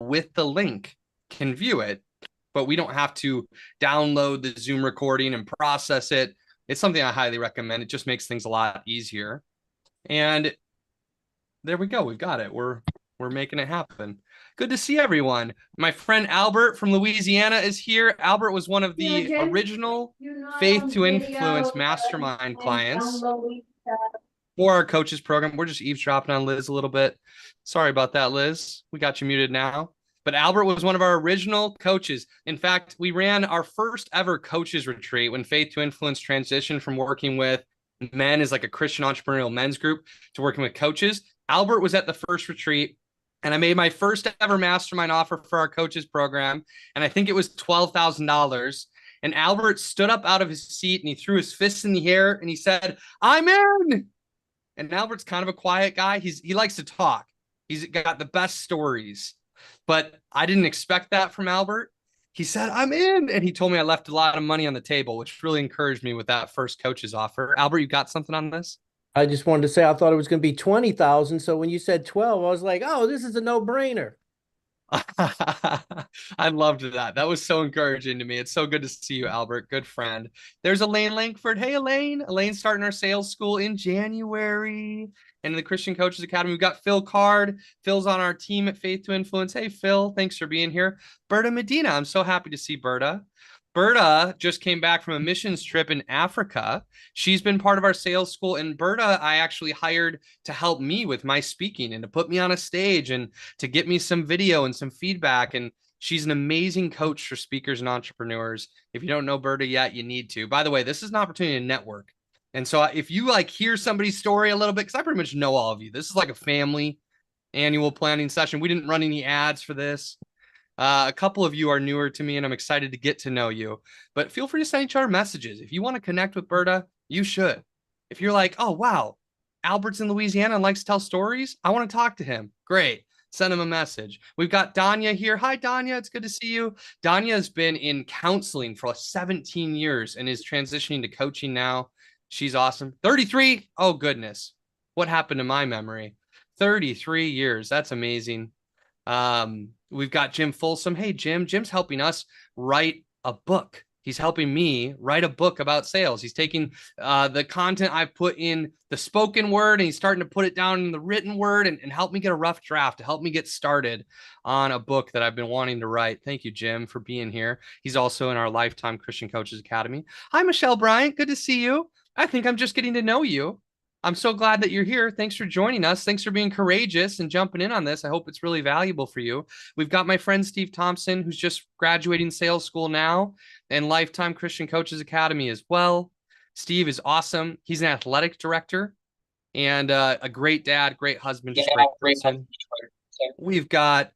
with the link can view it, but we don't have to download the Zoom recording and process it. It's something I highly recommend. It just makes things a lot easier. And there we go. We've got it. We're making it happen. Good to see everyone. My friend Albert from Louisiana is here. Albert was one of the original Faith to Influence mastermind clients for our coaches program. We're just eavesdropping on Liz a little bit. Sorry about that, Liz. We got you muted now. But Albert was one of our original coaches. In fact, we ran our first ever coaches retreat when Faith to Influence transitioned from working with men as like a Christian entrepreneurial men's group to working with coaches. Albert was at the first retreat, and I made my first ever mastermind offer for our coaches program. And I think it was $12,000. And Albert stood up out of his seat and he threw his fists in the air and he said, "I'm in." And Albert's kind of a quiet guy. He likes to talk. He's got the best stories. But I didn't expect that from Albert. He said, "I'm in." And he told me I left a lot of money on the table, which really encouraged me with that first coach's offer. Albert, you got something on this? I just wanted to say I thought it was going to be 20,000. So when you said 12, I was like, oh, this is a no-brainer. I loved that. That was so encouraging to me. It's so good to see you, Albert. Good friend. There's Elaine Langford. Hey, Elaine. Elaine's starting our sales school in January. And in the Christian Coaches Academy, we've got Phil Card. Phil's on our team at Faith to Influence. Hey, Phil, thanks for being here. Berta Medina. I'm so happy to see Berta. Berta just came back from a missions trip in Africa. She's been part of our sales school, and Berta, I actually hired to help me with my speaking and to put me on a stage and to get me some video and some feedback. And she's an amazing coach for speakers and entrepreneurs. If you don't know Berta yet, you need to. By the way, this is an opportunity to network. And so if you like hear somebody's story a little bit, because I pretty much know all of you, this is like a family annual planning session. We didn't run any ads for this. A couple of you are newer to me, and I'm excited to get to know you. But feel free to send each other messages. If you want to connect with Berta, you should. If you're like, "Oh, wow, Albert's in Louisiana and likes to tell stories, I want to talk to him." Great. Send him a message. We've got Danya here. Hi, Danya. It's good to see you. Danya has been in counseling for 17 years and is transitioning to coaching now. She's awesome. 33. Oh, goodness. What happened to my memory? 33 years. That's amazing. We've got Jim Folsom. Hey, Jim. Jim's helping us write a book. He's helping me write a book about sales. He's taking the content I've put in the spoken word and he's starting to put it down in the written word and help me get a rough draft to help me get started on a book that I've been wanting to write. Thank you, Jim, for being here. He's also in our Lifetime Christian Coaches Academy. Hi, Michelle Bryant. Good to see you. I think I'm just getting to know you. I'm so glad that you're here. Thanks for joining us. Thanks for being courageous and jumping in on this. I hope it's really valuable for you. We've got my friend Steve Thompson, who's just graduating sales school now, and Lifetime Christian Coaches Academy as well. Steve is awesome. He's an athletic director and a great dad, great husband, just great person. We've got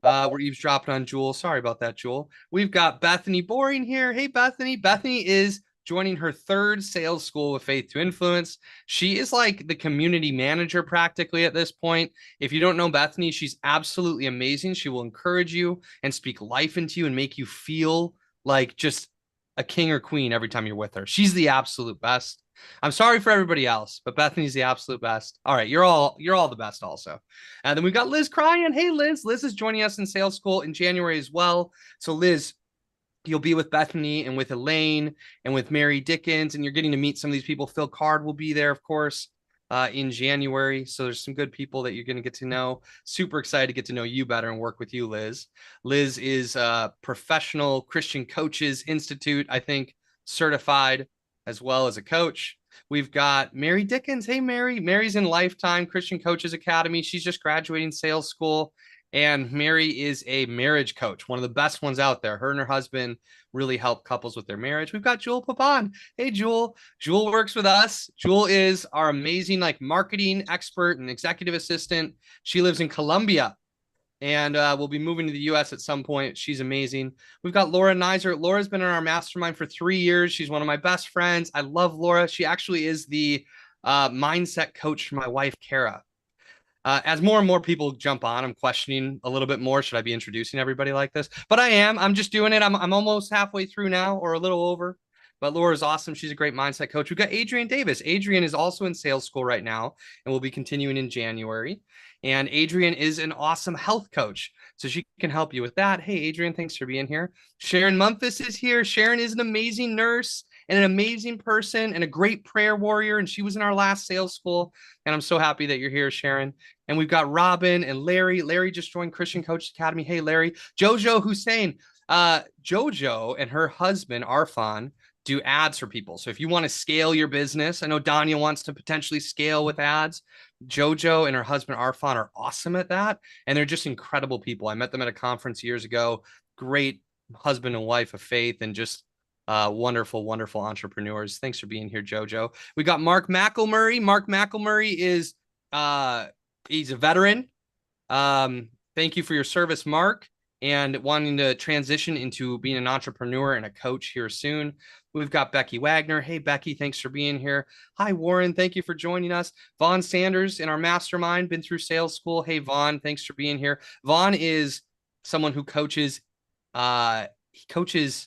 we're eavesdropping on Jewel. Sorry about that, Jewel. We've got Bethany Boring here. Hey, Bethany. Bethany is joining her third sales school with Faith to Influence. She is like the community manager practically at this point. If you don't know Bethany, she's absolutely amazing. She will encourage you and speak life into you and make you feel like just a king or queen every time you're with her. She's the absolute best. I'm sorry for everybody else, but Bethany's the absolute best. All right, you're all the best also. And then we've got Liz Cryan. Hey, Liz. Liz is joining us in sales school in January as well. So Liz, you'll be with Bethany and with Elaine and with Mary Dickens, and you're getting to meet some of these people. Phil Card will be there, of course, in January. So there's some good people that you're going to get to know. Super excited to get to know you better and work with you, Liz. Liz is Professional Christian Coaches Institute, I think, certified as well as a coach. We've got Mary Dickens. Hey, Mary. Mary's in Lifetime Christian Coaches Academy. She's just graduating sales school. And Mary is a marriage coach, one of the best ones out there. Her and her husband really help couples with their marriage. We've got Jewel Papan. Hey, Jewel. Jewel works with us. Jewel is our amazing marketing expert and executive assistant. She lives in Colombia and will be moving to the U.S. at some point. She's amazing. We've got Laura Nizer. Laura's been in our mastermind for 3 years. She's one of my best friends. I love Laura. She actually is the mindset coach for my wife, Kara. As more and more people jump on, I'm questioning a little bit more. Should I be introducing everybody like this? But I am. I'm just doing it. I'm almost halfway through now or a little over. But Laura's awesome. She's a great mindset coach. We've got Adrian Davis. Adrian is also in sales school right now and will be continuing in January. And Adrian is an awesome health coach. so she can help you with that. Hey, Adrian, thanks for being here. Sharon Memphis is here. Sharon is an amazing nurse and an amazing person and a great prayer warrior. And she was in our last sales school. And I'm so happy that you're here, Sharon. And we've got Robin and Larry. Larry just joined Christian Coaches Academy. Hey, Larry. Jojo Hussein. Jojo and her husband, Arfan, do ads for people. So if you want to scale your business, I know Danya wants to potentially scale with ads. Jojo and her husband, Arfan, are awesome at that. And they're just incredible people. I met them at a conference years ago. Great husband and wife of faith and just wonderful, wonderful entrepreneurs. Thanks for being here, Jojo. We got Mark McElmurray. Mark McElmurray is he's a veteran. Thank you for your service, Mark, and wanting to transition into being an entrepreneur and a coach here soon. We've got Becky Wagner. Hey, Becky, thanks for being here. Hi, Warren. Thank you for joining us. Vaughn Sanders in our mastermind, been through sales school. Hey, Vaughn, thanks for being here. Vaughn is someone who coaches, he coaches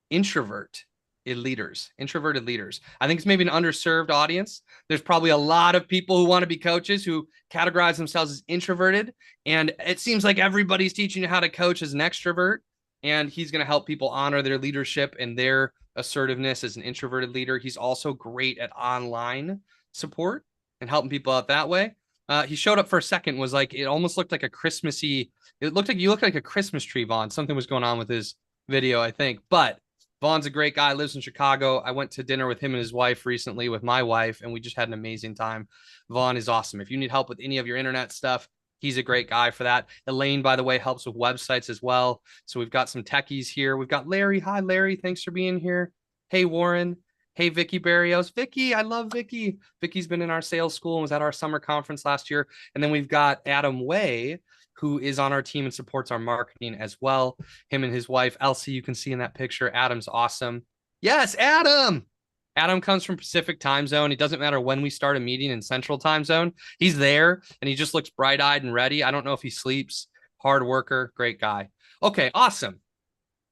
introverted leaders. I think it's maybe an underserved audience. There's probably a lot of people who want to be coaches who categorize themselves as introverted. And it seems like everybody's teaching you how to coach as an extrovert. And he's going to help people honor their leadership and their assertiveness as an introverted leader. He's also great at online support and helping people out that way. He showed up for a second, was like, it almost looked like a Christmassy. It looked like you looked like a Christmas tree, Vaughn. Something was going on with his video, I think. But Vaughn's a great guy, lives in Chicago. I went to dinner with him and his wife recently with my wife, and we just had an amazing time. Vaughn is awesome. If you need help with any of your internet stuff, he's a great guy for that. Elaine, by the way, helps with websites as well. So we've got some techies here. We've got Larry. Hi, Larry. Thanks for being here. Hey, Warren. Hey, Vicky Barrios. Vicky, I love Vicky. Vicky's been in our sales school and was at our summer conference last year. And then we've got Adam Way, who is on our team and supports our marketing as well. Him and his wife, Elsie, you can see in that picture. Adam's awesome. Yes, Adam. Adam comes from Pacific time zone. It doesn't matter when we start a meeting in Central time zone. He's there and he just looks bright-eyed and ready. I don't know if he sleeps. Hard worker, great guy. Okay, awesome.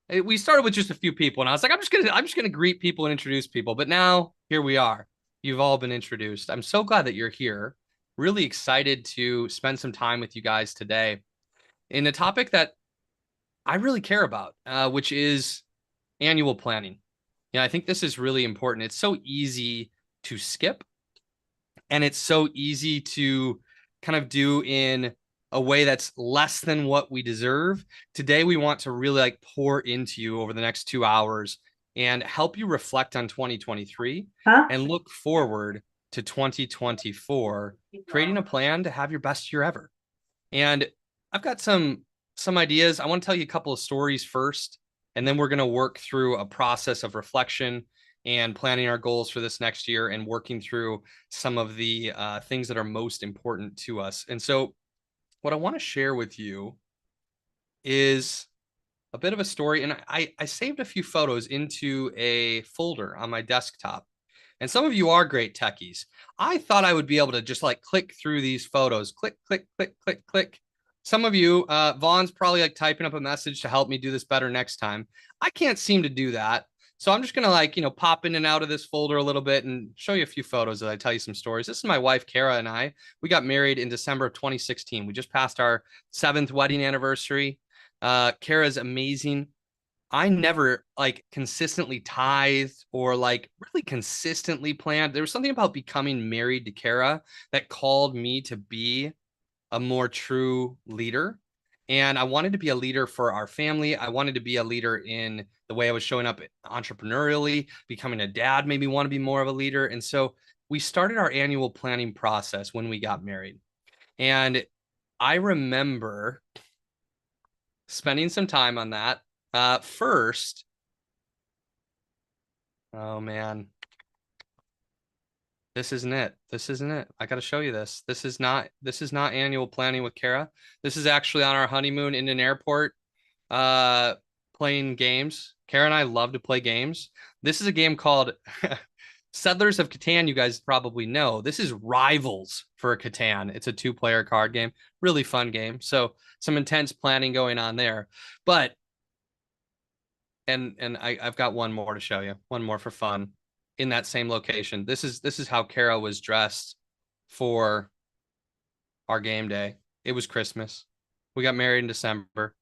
We started with just a few people and I was like, I'm just gonna greet people and introduce people. But now here we are. You've all been introduced. I'm so glad that you're here. Really excited to spend some time with you guys today in a topic that I really care about, which is annual planning. Yeah, I think this is really important. It's so easy to skip, and it's so easy to kind of do in a way that's less than what we deserve. Today, we want to really like pour into you over the next 2 hours and help you reflect on 2023 and look forward to 2024, creating a plan to have your best year ever. And I've got some ideas. I want to tell you a couple of stories first, and then we're going to work through a process of reflection and planning our goals for this next year and working through some of the things that are most important to us. And so what I want to share with you is a bit of a story. And I saved a few photos into a folder on my desktop. And some of you are great techies. I thought I would be able to just like click through these photos, click, click, click, click, click. Some of you, Vaughn's probably like typing up a message to help me do this better next time. I can't seem to do that. So I'm just going to like, pop in and out of this folder a little bit and show you a few photos as I tell you some stories. This is my wife, Kara, and I. We got married in December of 2016. We just passed our 7th wedding anniversary. Kara's amazing. I never like consistently tithed or like really consistently planned. There was something about becoming married to Kara that called me to be a more true leader. And I wanted to be a leader for our family. I wanted to be a leader in the way I was showing up entrepreneurially. Becoming a dad made me want to be more of a leader. And so we started our annual planning process when we got married. And I remember spending some time on that. First, oh man, this isn't it. This isn't it. I got to show you this. This is not annual planning with Kara. This is actually on our honeymoon in an airport, playing games. Kara and I love to play games. This is a game called Settlers of Catan. You guys probably know. This is Rivals for Catan. It's a 2-player card game. Really fun game. So some intense planning going on there. But and I've got one more to show you. One more for fun. In that same location. This is how Kara was dressed for our game day. It was Christmas. We got married in December.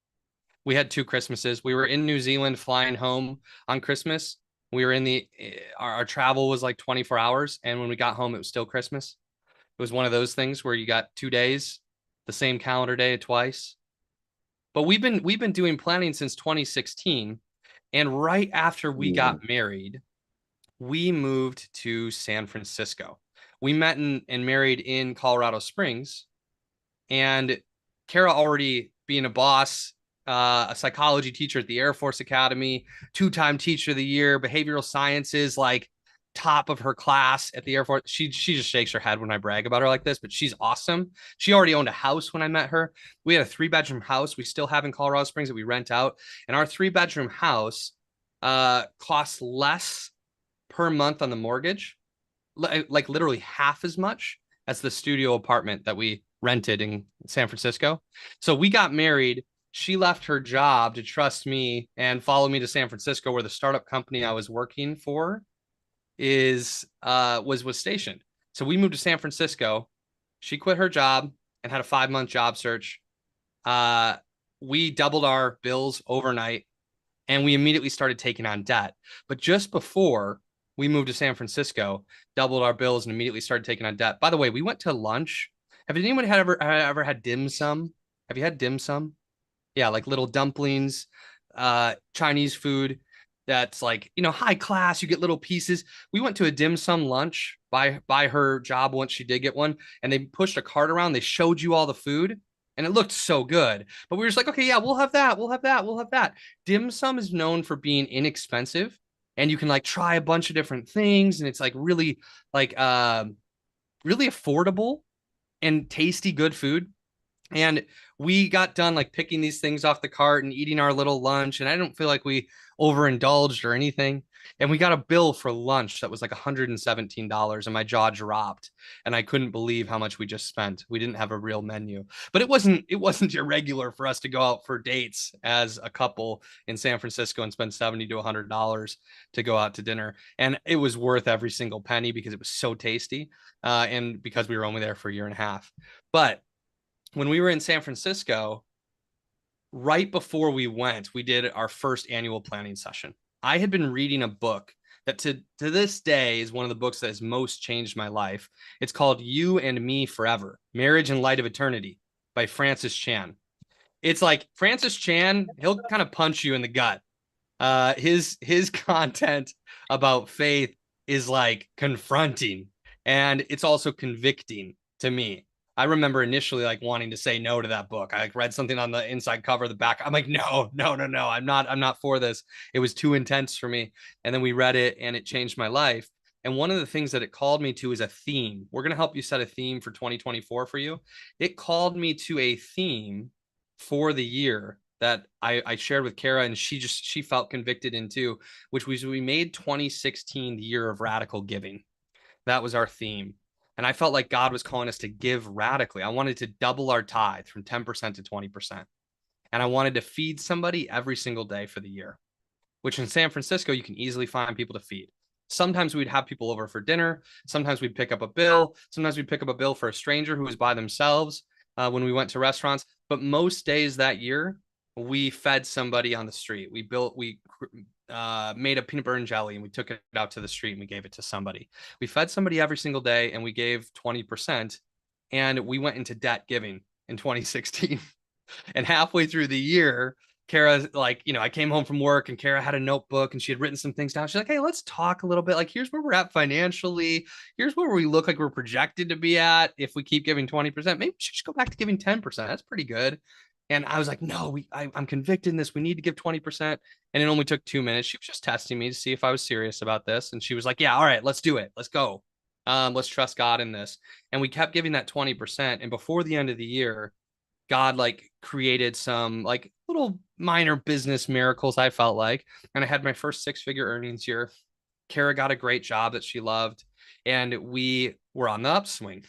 We had 2 Christmases. We were in New Zealand flying home on Christmas. We were in our travel was like 24 hours. And when we got home, it was still Christmas. It was one of those things where you got 2 days, the same calendar day twice. But we've been doing planning since 2016. And right after we got married, we moved to San Francisco. We met and married in Colorado Springs. And Kara already being a boss, a psychology teacher at the Air Force Academy, 2-time teacher of the year, behavioral sciences, like top of her class at the Air Force. She just shakes her head when I brag about her like this, but she's awesome. She already owned a house when I met her. We had a 3-bedroom house we still have in Colorado Springs that we rent out. And our 3-bedroom house costs less per month on the mortgage, like literally half as much as the studio apartment that we rented in San Francisco. So we got married. She left her job to trust me and follow me to San Francisco, where the startup company I was working for was stationed. So we moved to San Francisco. She quit her job and had a 5-month job search. Uh, we doubled our bills overnight, and we immediately started taking on debt. But just before we moved to San Francisco, doubled our bills, and immediately started taking on debt. By the way, we went to lunch. Have anyone ever had dim sum? Have you had dim sum? Yeah, like little dumplings, Chinese food that's like, high class. You get little pieces. We went to a dim sum lunch by her job once she did get one, and they pushed a cart around. They showed you all the food, and it looked so good. But we were just like, okay, yeah, we'll have that. We'll have that. We'll have that. Dim sum is known for being inexpensive, and you can like try a bunch of different things, and it's like really like really affordable and tasty, good food. And we got done like picking these things off the cart and eating our little lunch. And I don't feel like we overindulged or anything. And we got a bill for lunch that was like $117, and my jaw dropped. And I couldn't believe how much we just spent. We didn't have a real menu. But it wasn't irregular for us to go out for dates as a couple in San Francisco and spend $70 to $100 to go out to dinner. And it was worth every single penny because it was so tasty. And because we were only there for a year and a half. But when we were in San Francisco, right before we went, we did our first annual planning session. I had been reading a book that to this day is one of the books that has most changed my life. It's called You and Me Forever: Marriage in Light of Eternity by Francis Chan. It's like Francis Chan, he'll kind of punch you in the gut. His content about faith is like confronting, and it's also convicting to me. I remember initially like wanting to say no to that book. I like read something on the inside cover, the back. I'm like, no, no, no, no. I'm not for this. It was too intense for me. And then we read it and it changed my life. And one of the things that it called me to is a theme. We're going to help you set a theme for 2024 for you. It called me to a theme for the year that I shared with Kara, and she felt convicted into, which was we made 2016 the year of radical giving. That was our theme. And I felt like God was calling us to give radically. I wanted to double our tithe from 10% to 20%. And I wanted to feed somebody every single day for the year, which in San Francisco, you can easily find people to feed. Sometimes we'd have people over for dinner. Sometimes we'd pick up a bill. Sometimes we'd pick up a bill for a stranger who was by themselves when we went to restaurants. But most days that year, we fed somebody on the street. We made a peanut butter and jelly, and we took it out to the street and we gave it to somebody. We fed somebody every single day, and we gave 20%. And we went into debt giving in 2016. And halfway through the year, Kara, like, I came home from work and Kara had a notebook and she had written some things down. She's like, hey, let's talk a little bit. Like, here's where we're at financially. Here's where we look like we're projected to be at if we keep giving 20%. Maybe we should just go back to giving 10%. That's pretty good. And I was like, no, I'm convicted in this. We need to give 20%. And it only took 2 minutes. She was just testing me to see if I was serious about this. And she was like, yeah, all right, let's do it. Let's go. Let's trust God in this. And we kept giving that 20%. And before the end of the year, God like created some like little minor business miracles, I felt like. And I had my first 6-figure earnings year. Kara got a great job that she loved. And we were on the upswing.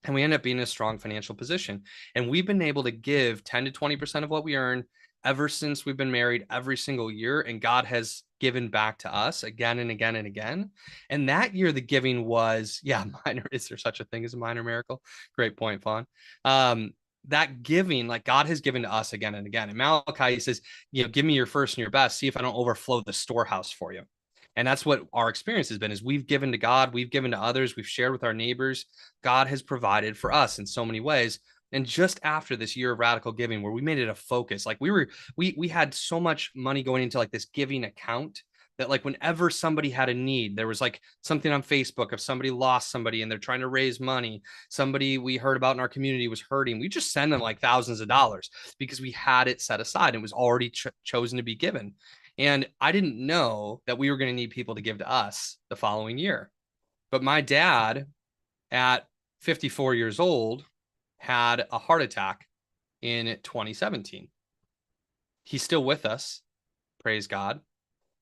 And we ended up being in a strong financial position. And we've been able to give 10 to 20% of what we earn ever since we've been married every single year. And God has given back to us again and again and again. And that year, the giving was, yeah, minor. Is there such a thing as a minor miracle? Great point, Fawn. that giving, like God has given to us again and again. In Malachi, he says, give me your first and your best. See if I don't overflow the storehouse for you. And that's what our experience has been, is we've given to God, we've given to others, we've shared with our neighbors. God has provided for us in so many ways. And just after this year of radical giving, where we made it a focus, like we had so much money going into like this giving account, that like whenever somebody had a need, there was like something on Facebook if somebody lost somebody and they're trying to raise money, somebody we heard about in our community was hurting, we just send them like thousands of dollars because we had it set aside. It was already chosen to be given. And I didn't know that we were going to need people to give to us the following year. But my dad at 54 years old had a heart attack in 2017. He's still with us, praise God.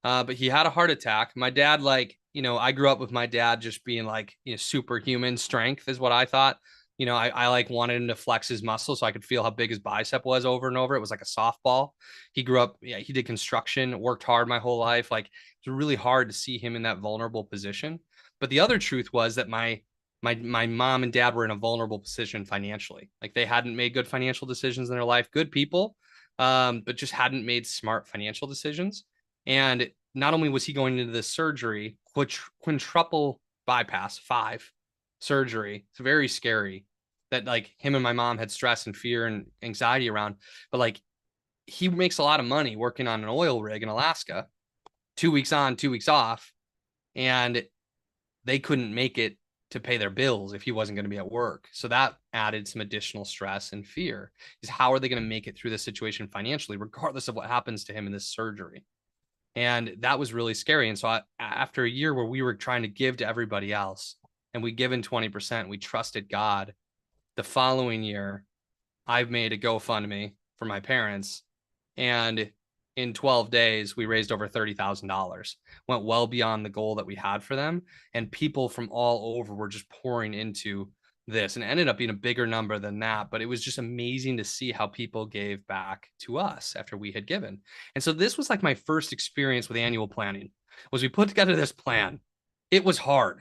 But he had a heart attack. My dad, like, I grew up with my dad just being like, superhuman strength is what I thought. I like wanted him to flex his muscle so I could feel how big his bicep was over and over. It was like a softball. He grew up, he did construction, worked hard my whole life. Like, it was really hard to see him in that vulnerable position. But the other truth was that my mom and dad were in a vulnerable position financially. Like, they hadn't made good financial decisions in their life, good people, but just hadn't made smart financial decisions. And not only was he going into this surgery, quintuple bypass, 5 surgery, it's very scary, that like him and my mom had stress and fear and anxiety around. But like, he makes a lot of money working on an oil rig in Alaska, 2 weeks on, 2 weeks off. And they couldn't make it to pay their bills if he wasn't going to be at work. So that added some additional stress and fear, is how are they going to make it through this situation financially, regardless of what happens to him in this surgery. And that was really scary. And so after a year where we were trying to give to everybody else and we given 20%, we trusted God. The following year, I've made a GoFundMe for my parents. And in 12 days, we raised over $30,000, went well beyond the goal that we had for them. And people from all over were just pouring into this, and it ended up being a bigger number than that. But it was just amazing to see how people gave back to us after we had given. And so this was like my first experience with annual planning, was we put together this plan. It was hard.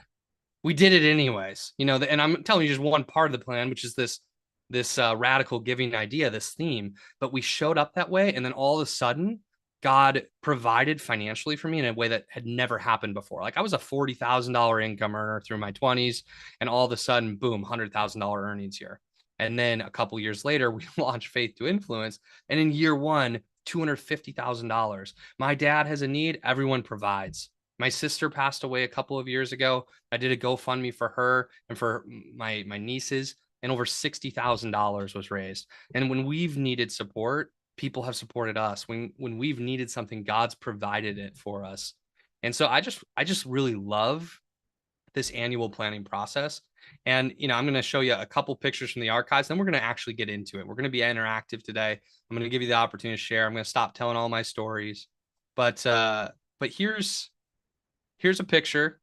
We did it anyways, and I'm telling you just one part of the plan, which is this radical giving idea, this theme. But we showed up that way, and then all of a sudden God provided financially for me in a way that had never happened before. Like, I was a $40,000 income earner through my 20s, and all of a sudden, boom, $100,000 earnings here. And then a couple years later, we launched Faith to Influence, and in year one, $250,000. My dad has a need, everyone provides. My sister passed away a couple of years ago. I did a GoFundMe for her and for my nieces, and over $60,000 was raised. And when we've needed support, people have supported us. When we've needed something, God's provided it for us. And so I just really love this annual planning process. And I'm going to show you a couple pictures from the archives, then we're going to actually get into it. We're going to be interactive today. I'm going to give you the opportunity to share. I'm going to stop telling all my stories. But here's a picture.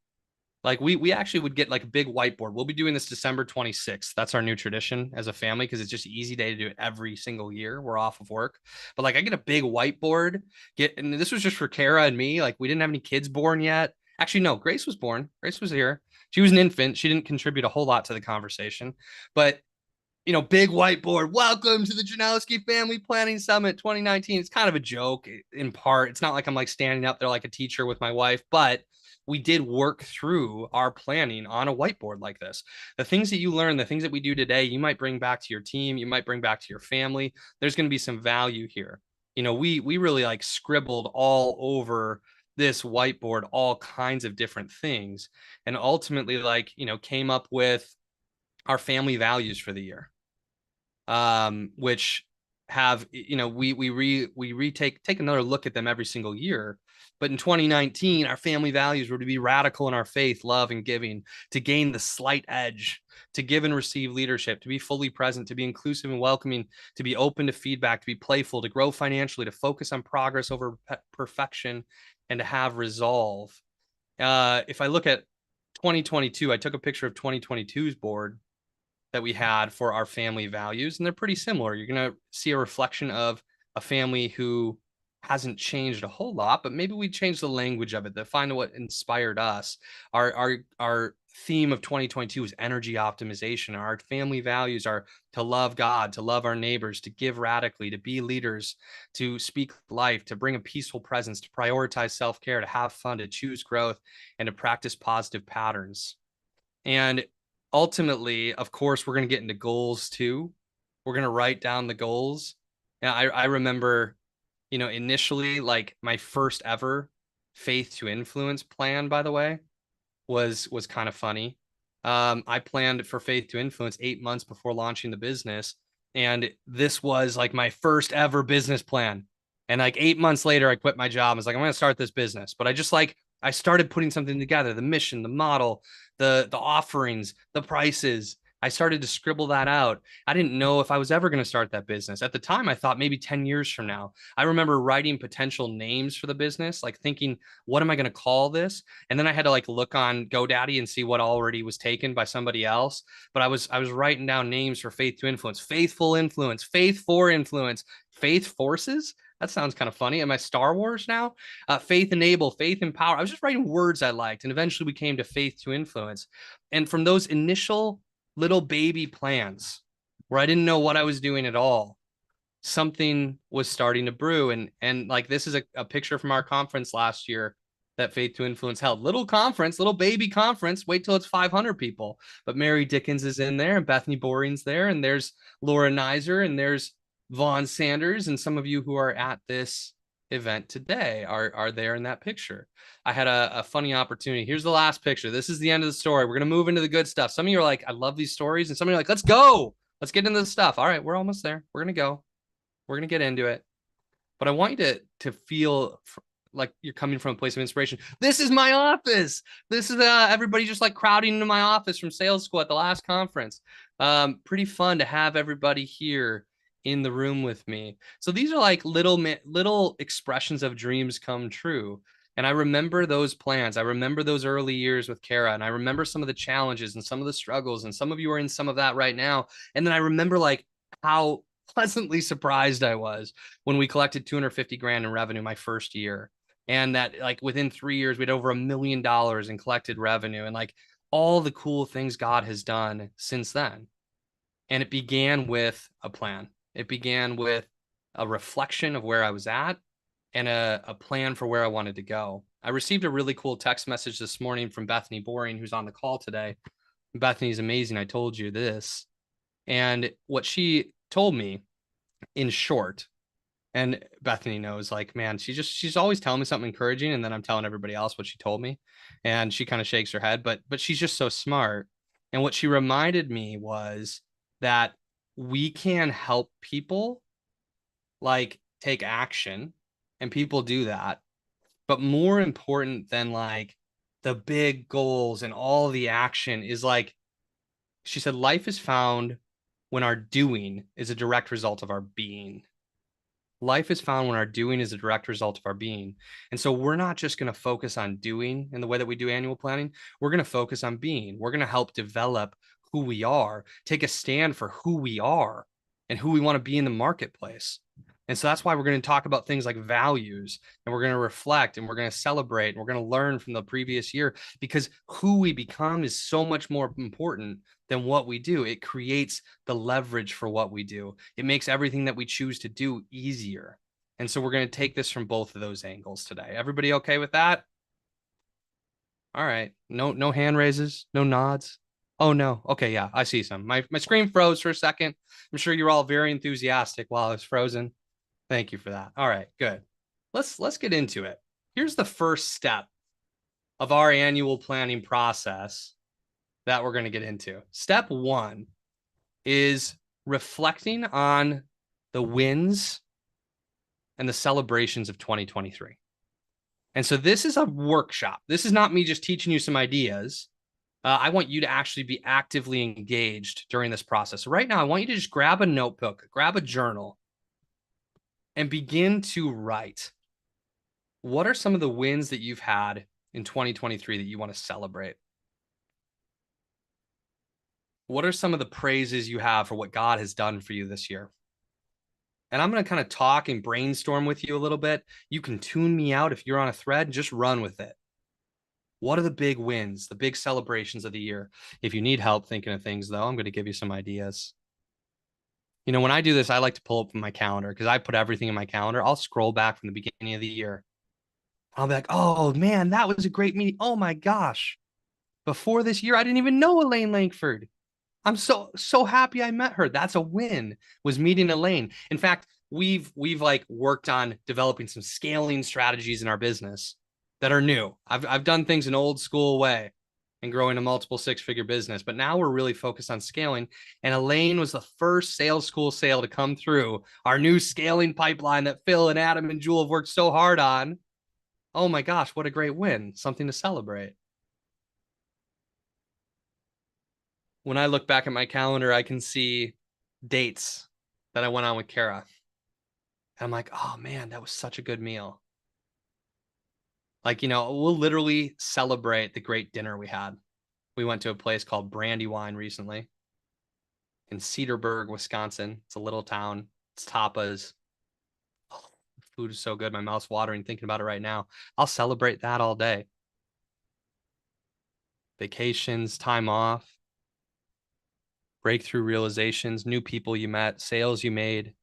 Like, we actually would get like a big whiteboard. We'll be doing this December 26th. That's our new tradition as a family, because it's just an easy day to do it every single year. We're off of work. But like, I get a big whiteboard. And this was just for Kara and me. Like, we didn't have any kids born yet. Actually, no, Grace was born. Grace was here. She was an infant. She didn't contribute a whole lot to the conversation. But big whiteboard. Welcome to the Janowski Family Planning Summit 2019. It's kind of a joke in part. It's not like I'm like standing up there like a teacher with my wife, but we did work through our planning on a whiteboard like this. The things that you learn, the things that we do today, you might bring back to your team, you might bring back to your family. There's going to be some value here. We really like scribbled all over this whiteboard all kinds of different things, and ultimately like came up with our family values for the year, which have we take another look at them every single year. But in 2019, our family values were to be radical in our faith, love, and giving, to gain the slight edge, to give and receive leadership, to be fully present, to be inclusive and welcoming, to be open to feedback, to be playful, to grow financially, to focus on progress over perfection, and to have resolve. If I look at 2022, I took a picture of 2022's board that we had for our family values, and they're pretty similar. You're going to see a reflection of a family who hasn't changed a whole lot, but maybe we changed the language of it to find what inspired us. Our theme of 2022 is energy optimization. Our family values are to love God, to love our neighbors, to give radically, to be leaders, to speak life, to bring a peaceful presence, to prioritize self-care, to have fun, to choose growth, and to practice positive patterns. And ultimately, of course, we're going to get into goals too. We're going to write down the goals. And I remember, initially, like my first ever faith to influence plan, by the way, was kind of funny. I planned for Faith to Influence 8 months before launching the business, and this was like my first ever business plan. And like 8 months later, I quit my job. I was like, I'm going to start this business, but I started putting something together: the mission, the model, the offerings, the prices. I started to scribble that out. I didn't know if I was ever going to start that business. At the time, I thought maybe 10 years from now. I remember writing potential names for the business, like thinking, what am I going to call this? And then I had to like look on GoDaddy and see what already was taken by somebody else. But I was writing down names for Faith to Influence: Faithful Influence, Faith for Influence, Faith Forces. That sounds kind of funny. Am I Star Wars now? Faith Enable, Faith Empower. I was just writing words I liked, and eventually we came to Faith to Influence. And from those initial little baby plans where I didn't know what I was doing at all, something was starting to brew. And like, this is a picture from our conference last year that Faith to Influence held. Little conference, little baby conference. Wait till it's 500 people. But Mary Dickens is in there, and Bethany Boring's there, and there's Laura Nizer, and there's Vaughn Sanders, and some of you who are at this event today are there in that picture. I had a funny opportunity. Here's the last picture. This is the end of the story. We're going to move into the good stuff. Some of you are like, I love these stories. And some of you are like, let's go. Let's get into the stuff. All right, we're almost there. We're going to go. We're going to get into it. But I want you to feel like you're coming from a place of inspiration. This is my office. This is everybody just like crowding into my office from sales school at the last conference. Pretty fun to have everybody here in the room with me. So these are like little expressions of dreams come true. And I remember those plans. I remember those early years with Kara, and I remember some of the challenges and some of the struggles, and some of you are in some of that right now. And then I remember like how pleasantly surprised I was when we collected 250 grand in revenue my first year. And that like within 3 years, we had over $1 million in collected revenue, and like all the cool things God has done since then. And it began with a plan. It began with a reflection of where I was at and a plan for where I wanted to go. I received a really cool text message this morning from Bethany Boring, who's on the call today. Bethany's amazing. I told you this. And what she told me in short, and Bethany knows, like, man, she's always telling me something encouraging, and then I'm telling everybody else what she told me. And she kind of shakes her head, but she's just so smart. And what she reminded me was that we can help people like take action, and people do that. But more important than like the big goals and all the action is, like she said, life is found when our doing is a direct result of our being. Life is found when our doing is a direct result of our being. And so we're not just going to focus on doing in the way that we do annual planning. We're going to focus on being. We're going to help develop who we are, take a stand for who we are and who we want to be in the marketplace. And so that's why we're going to talk about things like values, and we're going to reflect, and we're going to celebrate, and we're going to learn from the previous year, because who we become is so much more important than what we do. It creates the leverage for what we do. It makes everything that we choose to do easier. And so we're going to take this from both of those angles today. Everybody okay with that? All right. No hand raises, no nods. Oh no. Okay, yeah, I see some. My screen froze for a second. I'm sure you're all very enthusiastic while I was frozen. Thank you for that. All right, good. Let's get into it. Here's the first step of our annual planning process that we're going to get into. Step one is reflecting on the wins and the celebrations of 2023. And so this is a workshop. This is not me just teaching you some ideas. I want you to actually be actively engaged during this process. So right now, I want you to just grab a notebook, grab a journal, and begin to write. What are some of the wins that you've had in 2023 that you want to celebrate? What are some of the praises you have for what God has done for you this year? And I'm going to kind of talk and brainstorm with you a little bit. You can tune me out if you're on a thread and just run with it. What are the big wins, the big celebrations of the year? If you need help thinking of things, though, I'm going to give you some ideas. You know, when I do this, I like to pull up my calendar because I put everything in my calendar. I'll scroll back from the beginning of the year. I'll be like, oh man, that was a great meeting. Oh my gosh. Before this year, I didn't even know Elaine Langford. I'm so happy I met her. That's a win, was meeting Elaine. In fact, we've like worked on developing some scaling strategies in our business that are new. I've done things an old school way and growing a multiple six-figure business, but now we're really focused on scaling. And Elaine was the first sales school sale to come through our new scaling pipeline that Phil and Adam and Jewel have worked so hard on. Oh my gosh, what a great win. Something to celebrate. When I look back at my calendar, I can see dates that I went on with Kara. And I'm like, oh man, that was such a good meal. Like, you know, we'll literally celebrate the great dinner we had. We went to a place called Brandywine recently in Cedarburg, Wisconsin. It's a little town. It's tapas. Oh, the food is so good. My mouth's watering thinking about it right now. I'll celebrate that all day. Vacations, time off, breakthrough realizations, new people you met, sales you made,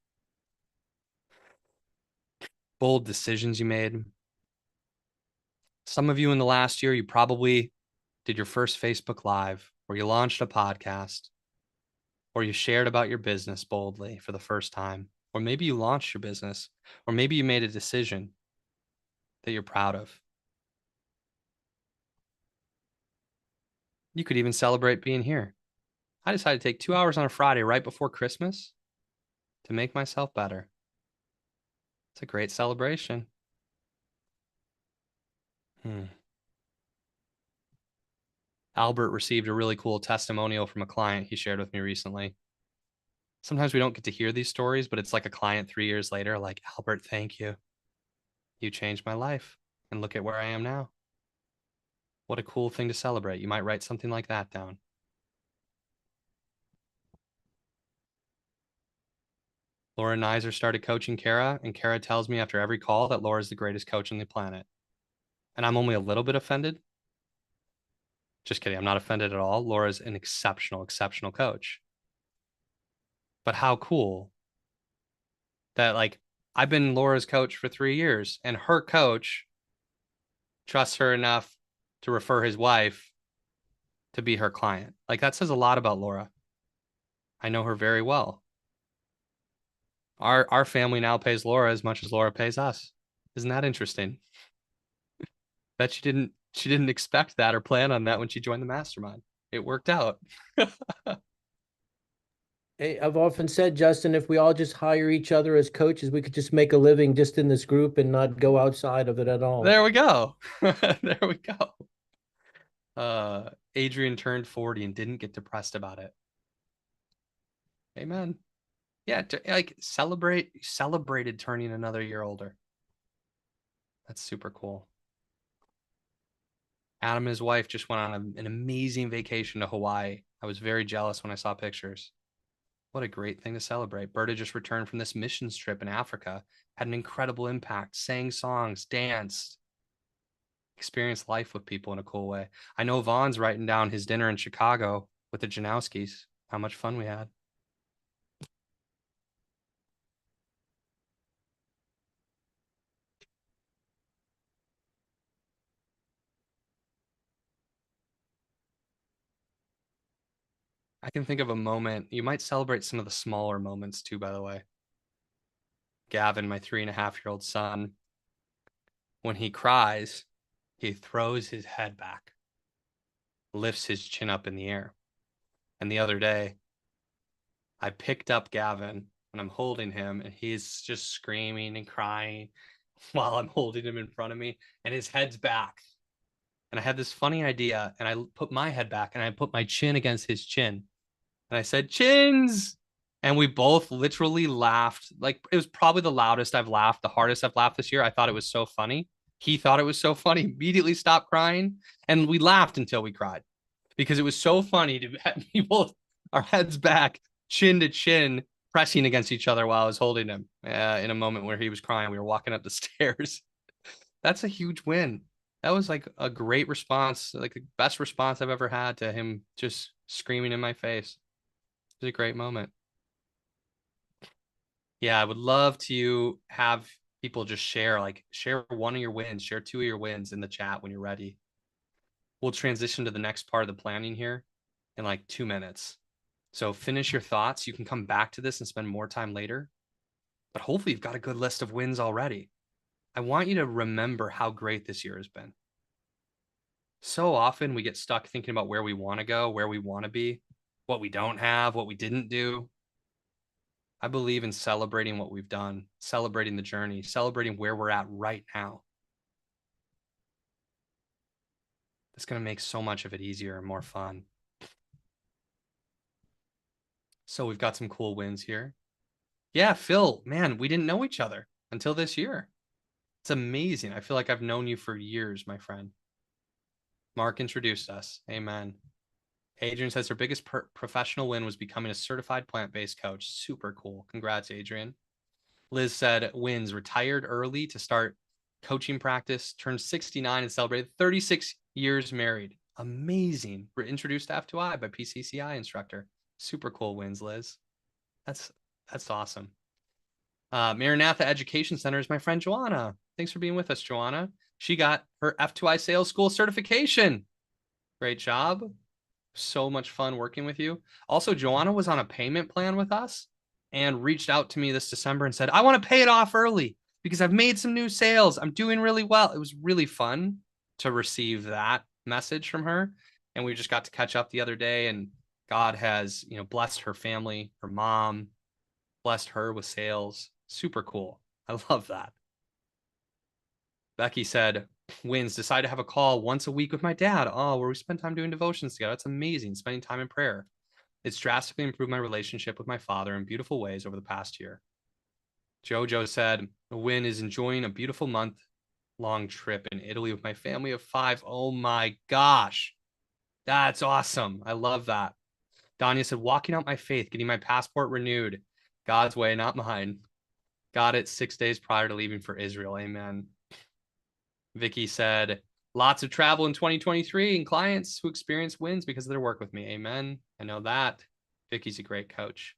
bold decisions you made. Some of you in the last year, you probably did your first Facebook Live, or you launched a podcast, or you shared about your business boldly for the first time, or maybe you launched your business, or maybe you made a decision that you're proud of. You could even celebrate being here. I decided to take 2 hours on a Friday right before Christmas to make myself better. It's a great celebration. Albert received a really cool testimonial from a client he shared with me recently. Sometimes we don't get to hear these stories, but it's like a client 3 years later, like, Albert, thank you. You changed my life. And look at where I am now. What a cool thing to celebrate. You might write something like that down. Laura Nizer started coaching Kara, and Kara tells me after every call that Laura's the greatest coach on the planet. And I'm only a little bit offended. Just kidding. I'm not offended at all. Laura's an exceptional, exceptional coach. But how cool that, like, I've been Laura's coach for 3 years, and her coach trusts her enough to refer his wife to be her client. Like, that says a lot about Laura. I know her very well. Our family now pays Laura as much as Laura pays us. Isn't that interesting? Bet she didn't expect that or plan on that when she joined the mastermind. It worked out. Hey, I've often said, Justin, if we all just hire each other as coaches, we could just make a living just in this group and not go outside of it at all. There we go. There we go. Adrian turned 40 and didn't get depressed about it. Amen. Yeah, like celebrated turning another year older. That's super cool. Adam and his wife just went on an amazing vacation to Hawaii. I was very jealous when I saw pictures. What a great thing to celebrate. Berta just returned from this missions trip in Africa, had an incredible impact, sang songs, danced, experienced life with people in a cool way. I know Vaughn's writing down his dinner in Chicago with the Janowskis, how much fun we had. I can think of a moment. You might celebrate some of the smaller moments too, by the way. Gavin, my 3.5-year-old son, when he cries, he throws his head back, lifts his chin up in the air. And the other day, I picked up Gavin and I'm holding him, and he's just screaming and crying while I'm holding him in front of me, and his head's back. And I had this funny idea, and I put my head back and I put my chin against his chin. And I said, chins. And we both literally laughed. Like, it was probably the loudest I've laughed, the hardest I've laughed this year. I thought it was so funny. He thought it was so funny, immediately stopped crying. And we laughed until we cried because it was so funny to have people, our heads back, chin to chin, pressing against each other while I was holding him in a moment where he was crying. We were walking up the stairs. That's a huge win. That was like a great response, like the best response I've ever had to him just screaming in my face. It was a great moment. Yeah, I would love to have people just share one of your wins, share two of your wins in the chat when you're ready. We'll transition to the next part of the planning here in like 2 minutes. So finish your thoughts. You can come back to this and spend more time later, but hopefully you've got a good list of wins already. I want you to remember how great this year has been. So often we get stuck thinking about where we want to go, where we want to be, what we don't have, what we didn't do. I believe in celebrating what we've done, celebrating the journey, celebrating where we're at right now. It's going to make so much of it easier and more fun. So we've got some cool wins here. Yeah, Phil, man, we didn't know each other until this year. It's amazing. I feel like I've known you for years, my friend. Mark introduced us. Amen. Adrian says her biggest professional win was becoming a certified plant-based coach. Super cool. Congrats, Adrian. Liz said wins, retired early to start coaching practice, turned 69 and celebrated 36 years married. Amazing. We're introduced to F2I by PCCI instructor. Super cool wins, Liz. That's awesome. Maranatha Education Center is my friend Joanna. Thanks for being with us, Joanna. She got her F2I Sales School certification. Great job. So much fun working with you. Also, Joanna was on a payment plan with us and reached out to me this December and said, I want to pay it off early because I've made some new sales. I'm doing really well. It was really fun to receive that message from her. And we just got to catch up the other day, and God has, blessed her family, her mom, blessed her with sales. Super cool. I love that. Becky said, wins, decide to have a call once a week with my dad. Oh, where we spend time doing devotions together. That's amazing. Spending time in prayer. It's drastically improved my relationship with my father in beautiful ways over the past year. Jojo said, a win is enjoying a beautiful month-long trip in Italy with my family of 5. Oh my gosh. That's awesome. I love that. Danya said, walking out my faith, getting my passport renewed. God's way, not mine. Got it 6 days prior to leaving for Israel. Amen. Vicky said, lots of travel in 2023 and clients who experience wins because of their work with me. Amen. I know that. Vicky's a great coach.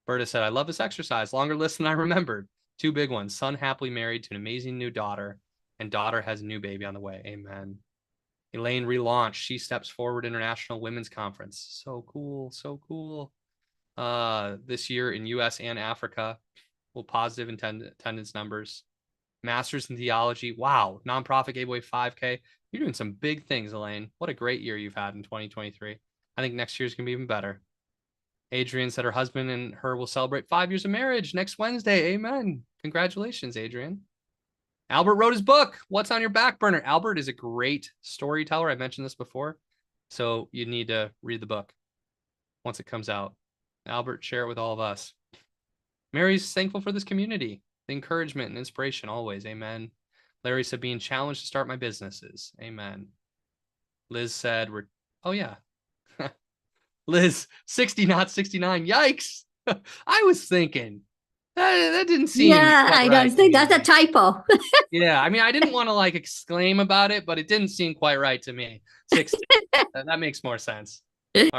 Berta said, I love this exercise. Longer list than I remembered. 2 big ones. Son happily married to an amazing new daughter, and daughter has a new baby on the way. Amen. Elaine relaunched She Steps Forward International Women's Conference. So cool. So cool. This year in US and Africa. Well, positive attendance numbers. Masters in Theology. Wow. Nonprofit gave away 5K. You're doing some big things, Elaine. What a great year you've had in 2023. I think next year's going to be even better. Adrian said her husband and her will celebrate 5 years of marriage next Wednesday. Amen. Congratulations, Adrian. Albert wrote his book, What's on Your Back Burner? Albert is a great storyteller. I mentioned this before. So you need to read the book once it comes out. Albert, share it with all of us. Mary's thankful for this community, the encouragement and inspiration always. Amen. Larry said, being challenged to start my businesses. Amen. Liz said, oh yeah. Liz, 60, not 69. Yikes. I was thinking that didn't seem Yeah, quite I right don't think to that's a me. typo. Yeah, I mean, I didn't want to like exclaim about it, but it didn't seem quite right to me. 60. That makes more sense. Right.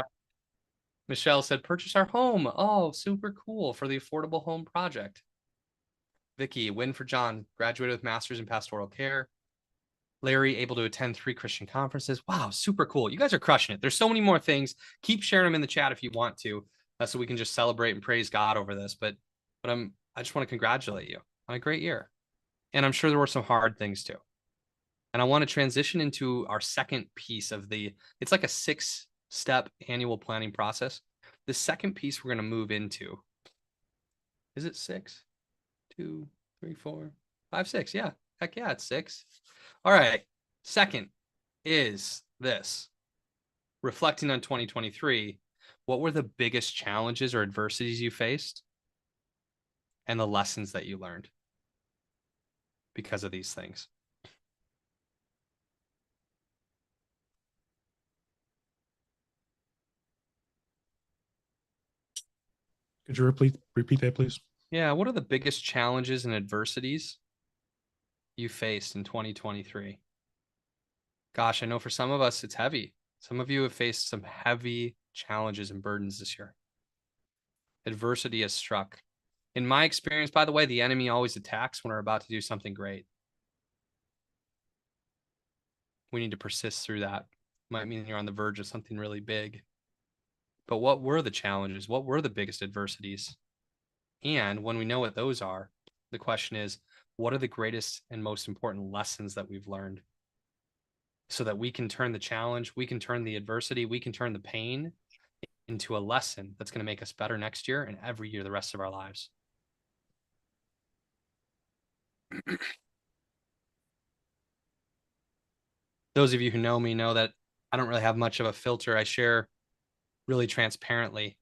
Michelle said, purchase our home. Oh, super cool for the Affordable Home Project. Vicky, win for John, graduated with master's in pastoral care. Larry, able to attend 3 Christian conferences. Wow, super cool. You guys are crushing it. There's so many more things. Keep sharing them in the chat if you want to, so we can just celebrate and praise God over this. But I just want to congratulate you on a great year. And I'm sure there were some hard things too. And I want to transition into our second piece of it's like a 6-step annual planning process. The second piece we're going to move into, is it 6? 2, 3, 4, 5, 6. Yeah. Heck yeah, it's 6. All right. Second is this. Reflecting on 2023, what were the biggest challenges or adversities you faced and the lessons that you learned because of these things? Could you repeat that, please? Yeah. What are the biggest challenges and adversities you faced in 2023? Gosh, I know for some of us, it's heavy. Some of you have faced some heavy challenges and burdens this year. Adversity has struck. In my experience, by the way, the enemy always attacks when we're about to do something great. We need to persist through that. Might mean you're on the verge of something really big. But what were the challenges? What were the biggest adversities? And when we know what those are, the question is, what are the greatest and most important lessons that we've learned? So that we can turn the challenge, we can turn the adversity, we can turn the pain into a lesson that's going to make us better next year and every year the rest of our lives. Those of you who know me know that I don't really have much of a filter. I share really transparently.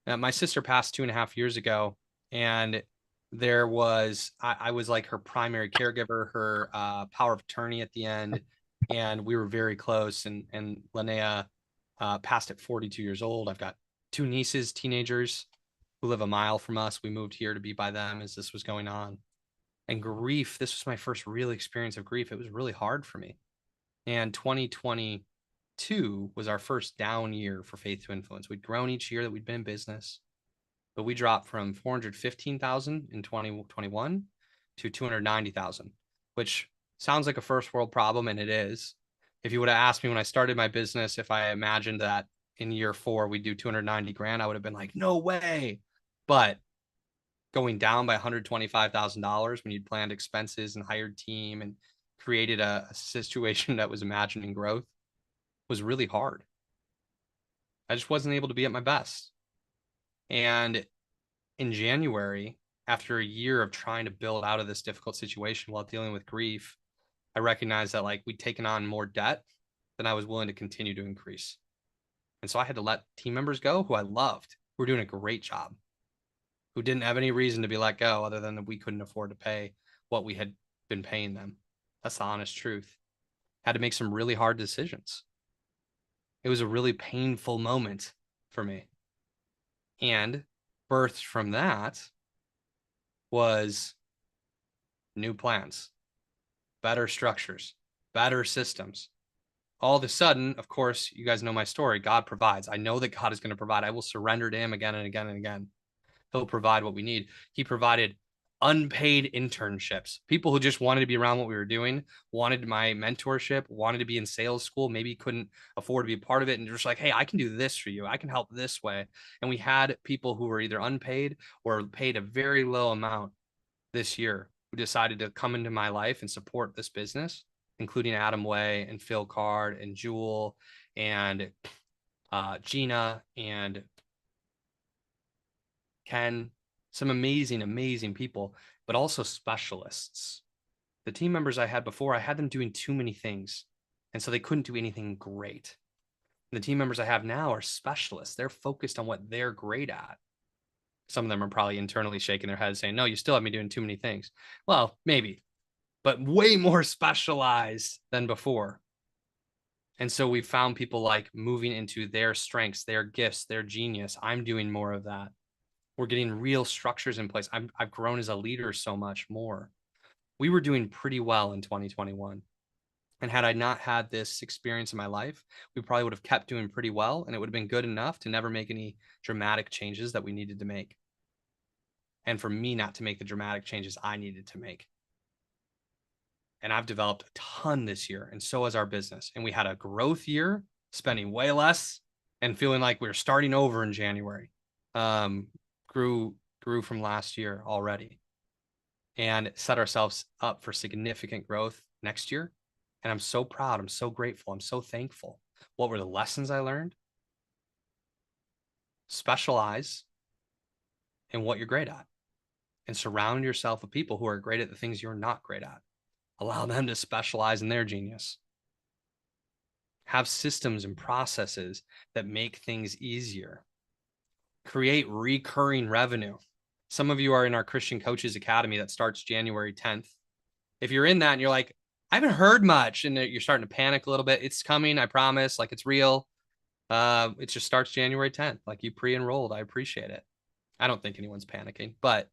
My sister passed 2.5 years ago, and I was like her primary caregiver, her power of attorney at the end, and we were very close. And Linnea passed at 42 years old. I've got 2 nieces, teenagers, who live a mile from us. We moved here to be by them as this was going on. And grief, this was my first real experience of grief. It was really hard for me. And 2022 was our first down year for Faith to Influence. We'd grown each year that we'd been in business, but we dropped from 415,000 in 2021 to 290,000, which sounds like a first world problem, and it is. If you would have asked me when I started my business if I imagined that in year 4 we'd do 290 grand, I would have been like, no way. But going down by $125,000 when you'd planned expenses and hired team and created a situation that was imagining growth was really hard. I just wasn't able to be at my best. And in January, after a year of trying to build out of this difficult situation while dealing with grief, I recognized that like we'd taken on more debt than I was willing to continue to increase. And so I had to let team members go who I loved, who were doing a great job, who didn't have any reason to be let go other than that we couldn't afford to pay what we had been paying them. That's the honest truth. Had to make some really hard decisions. It was a really painful moment for me. And birthed from that was new plans, better structures, better systems. All of a sudden, of course, you guys know my story. God provides. I know that God is going to provide. I will surrender to him again and again and again. He'll provide what we need. He provided unpaid internships. People who just wanted to be around what we were doing, wanted my mentorship, wanted to be in sales school, maybe couldn't afford to be a part of it. And just like, hey, I can do this for you. I can help this way. And we had people who were either unpaid or paid a very low amount this year who decided to come into my life and support this business, including Adam Way and Phil Card and Jewel and Gina and Ken, some amazing, amazing people, but also specialists. The team members I had before, I had them doing too many things, and so they couldn't do anything great. And the team members I have now are specialists. They're focused on what they're great at. Some of them are probably internally shaking their heads saying, no, you still have me doing too many things. Well, maybe, but way more specialized than before. And so we found people like moving into their strengths, their gifts, their genius. I'm doing more of that. We're getting real structures in place. I've grown as a leader so much more. We were doing pretty well in 2021. And had I not had this experience in my life, we probably would have kept doing pretty well, and it would have been good enough to never make any dramatic changes that we needed to make. And for me not to make the dramatic changes I needed to make. And I've developed a ton this year, and so has our business. And we had a growth year, spending way less and feeling like we were starting over in January. Grew from last year already, and set ourselves up for significant growth next year. And I'm so proud. I'm so grateful. I'm so thankful. What were the lessons I learned? Specialize in what you're great at and surround yourself with people who are great at the things you're not great at. Allow them to specialize in their genius. Have systems and processes that make things easier. Create recurring revenue. Some of you are in our Christian Coaches Academy that starts January 10th. If you're in that and you're like, I haven't heard much, and you're starting to panic a little bit, it's coming, I promise, like it's real. It just starts January 10th. Like you pre-enrolled. I appreciate it. I don't think anyone's panicking, but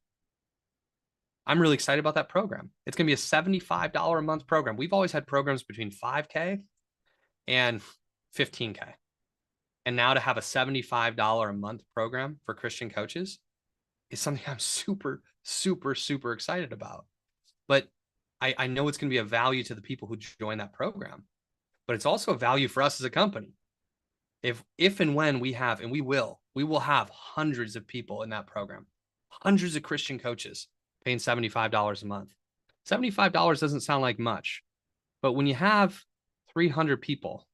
I'm really excited about that program. It's going to be a $75 a month program. We've always had programs between $5K and 15K. And now to have a $75 a month program for Christian coaches is something I'm super, super, super excited about. But I know it's going to be a value to the people who join that program, but it's also a value for us as a company. If and when we have, and we will have hundreds of people in that program, hundreds of Christian coaches paying $75 a month. $75 doesn't sound like much, but when you have 300 people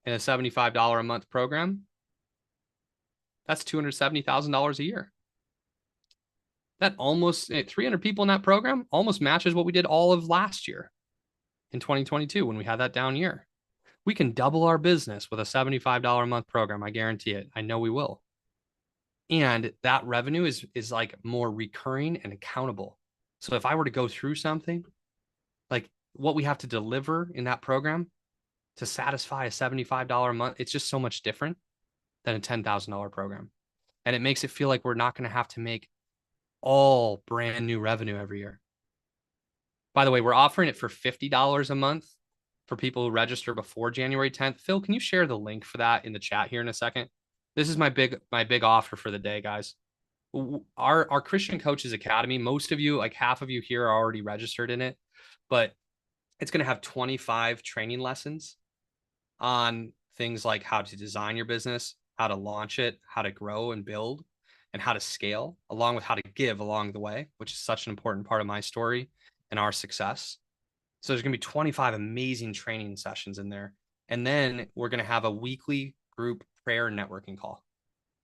in a $75 a month program, that's $270,000 a year. That almost 300 people in that program almost matches what we did all of last year in 2022 when we had that down year. We can double our business with a $75 a month program. I guarantee it. I know we will. And that revenue is like more recurring and accountable. So if I were to go through something, like what we have to deliver in that program to satisfy a $75 a month, it's just so much different than a $10,000 program. And it makes it feel like we're not going to have to make all brand new revenue every year. By the way, we're offering it for $50 a month for people who register before January 10th. Phil, can you share the link for that in the chat here in a second? This is my big offer for the day, guys. Our Christian Coaches Academy, most of you, like half of you here are already registered in it, but it's going to have 25 training lessons on things like how to design your business, how to launch it, how to grow and build, and how to scale, along with how to give along the way, which is such an important part of my story and our success. So there's going to be 25 amazing training sessions in there. And then we're going to have a weekly group prayer networking call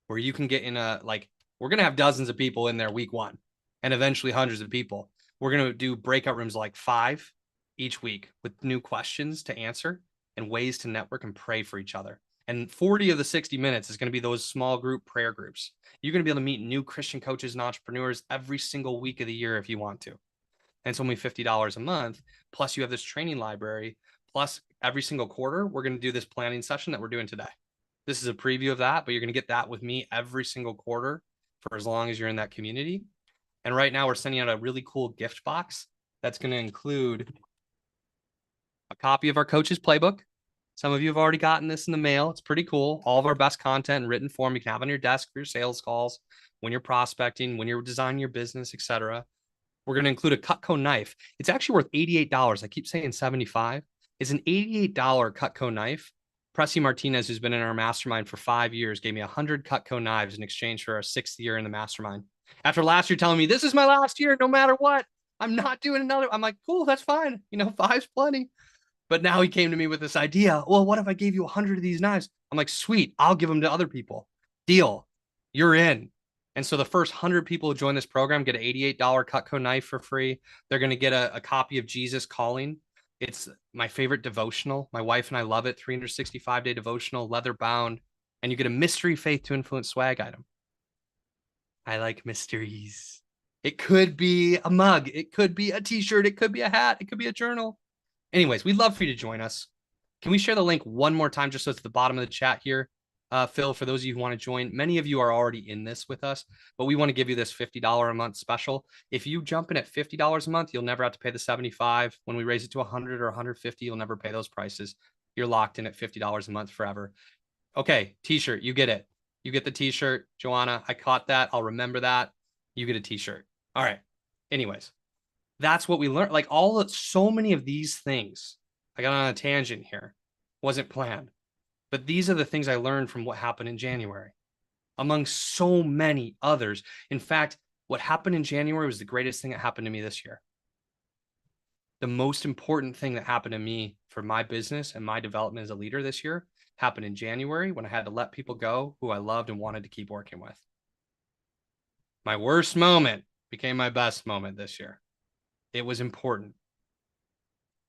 where you can get in we're going to have dozens of people in there week one and eventually hundreds of people. We're going to do breakout rooms like 5 each week with new questions to answer and ways to network and pray for each other. And 40 of the 60 minutes is going to be those small group prayer groups. You're going to be able to meet new Christian coaches and entrepreneurs every single week of the year if you want to. And it's only $50 a month. Plus you have this training library. Plus every single quarter, we're going to do this planning session that we're doing today. This is a preview of that, but you're going to get that with me every single quarter for as long as you're in that community. And right now we're sending out a really cool gift box that's going to include a copy of our coach's playbook. Some of you have already gotten this in the mail. It's pretty cool. All of our best content in written form you can have on your desk for your sales calls, when you're prospecting, when you're designing your business, etc. We're going to include a Cutco knife. It's actually worth $88. I keep saying 75. It's an $88 Cutco knife. Pressy Martinez, who's been in our mastermind for 5 years, gave me 100 Cutco knives in exchange for our 6th year in the mastermind. After last year telling me, this is my last year, no matter what, I'm not doing another. I'm like, cool, that's fine. 5's plenty. But now he came to me with this idea. Well, what if I gave you 100 of these knives? I'm like, sweet, I'll give them to other people. Deal. You're in. And so the first 100 people who join this program get an $88 Cutco knife for free. They're going to get a copy of Jesus Calling. It's my favorite devotional. My wife and I love it. 365-day devotional, leather bound. And you get a mystery faith to influence swag item. I like mysteries. It could be a mug. It could be a t-shirt. It could be a hat. It could be a journal. Anyways, we'd love for you to join us. Can we share the link one more time just so it's at the bottom of the chat here? Phil, for those of you who want to join, many of you are already in this with us, but we want to give you this $50 a month special. If you jump in at $50 a month, you'll never have to pay the 75. When we raise it to 100 or 150, you'll never pay those prices. You're locked in at $50 a month forever. Okay, t-shirt, you get it. You get the t-shirt. Joanna, I caught that. I'll remember that. You get a t-shirt. All right. Anyways, that's what we learned. Like so many of these things, I got on a tangent here. Wasn't planned. But these are the things I learned from what happened in January, among so many others. In fact, what happened in January was the greatest thing that happened to me this year. The most important thing that happened to me for my business and my development as a leader this year happened in January when I had to let people go who I loved and wanted to keep working with. My worst moment became my best moment this year. It was important.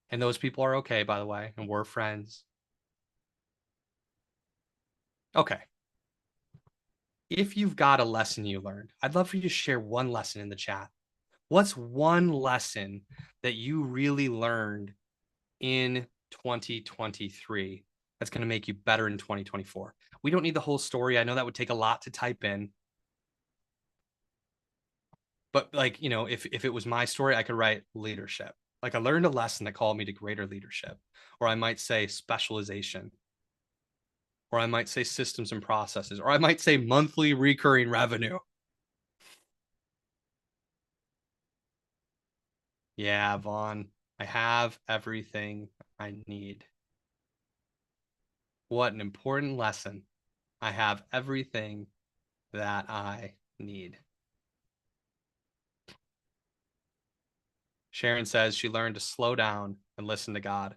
And those people are okay, by the way, and we're friends. Okay. If you've got a lesson you learned, I'd love for you to share one lesson in the chat. What's one lesson that you really learned in 2023 that's going to make you better in 2024? We don't need the whole story. I know that would take a lot to type in. But if it was my story, I could write leadership. Like I learned a lesson that called me to greater leadership, or I might say specialization, or I might say systems and processes, or I might say monthly recurring revenue. Yeah, Vaughn, I have everything I need. What an important lesson. I have everything that I need. Sharon says she learned to slow down and listen to God.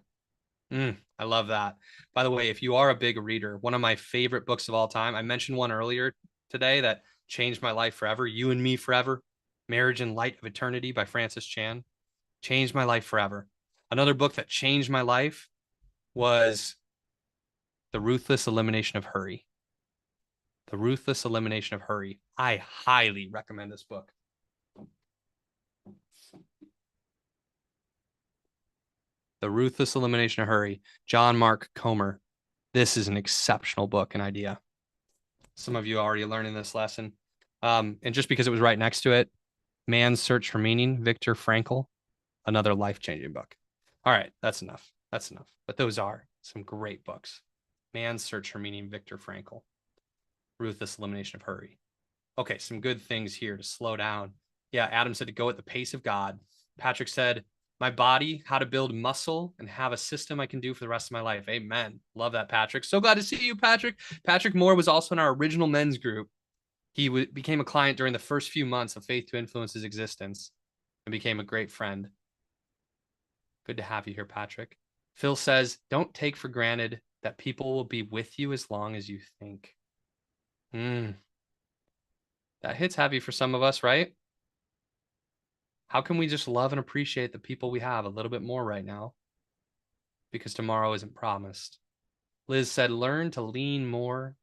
I love that. By the way, if you are a big reader, one of my favorite books of all time, I mentioned one earlier today that changed my life forever. You and Me Forever, Marriage in Light of Eternity by Francis Chan. Changed my life forever. Another book that changed my life was The Ruthless Elimination of Hurry. The Ruthless Elimination of Hurry. I highly recommend this book. The Ruthless Elimination of Hurry, John Mark Comer. This is an exceptional book and idea. Some of you are already learning this lesson. And just because it was right next to it, Man's Search for Meaning, Viktor Frankl, another life-changing book. All right, that's enough. That's enough. But those are some great books. Man's Search for Meaning, Viktor Frankl, Ruthless Elimination of Hurry. Okay, some good things here to slow down. Yeah, Adam said to go at the pace of God. Patrick said, my body, how to build muscle and have a system I can do for the rest of my life. Amen. Love that, Patrick. So glad to see you, Patrick. Patrick Moore was also in our original men's group. He became a client during the first few months of Faith to Influence's existence and became a great friend. Good to have you here, Patrick. Phil says, don't take for granted that people will be with you as long as you think. That hits heavy for some of us, right? How can we just love and appreciate the people we have a little bit more right now? Because tomorrow isn't promised. Liz said, learn to lean more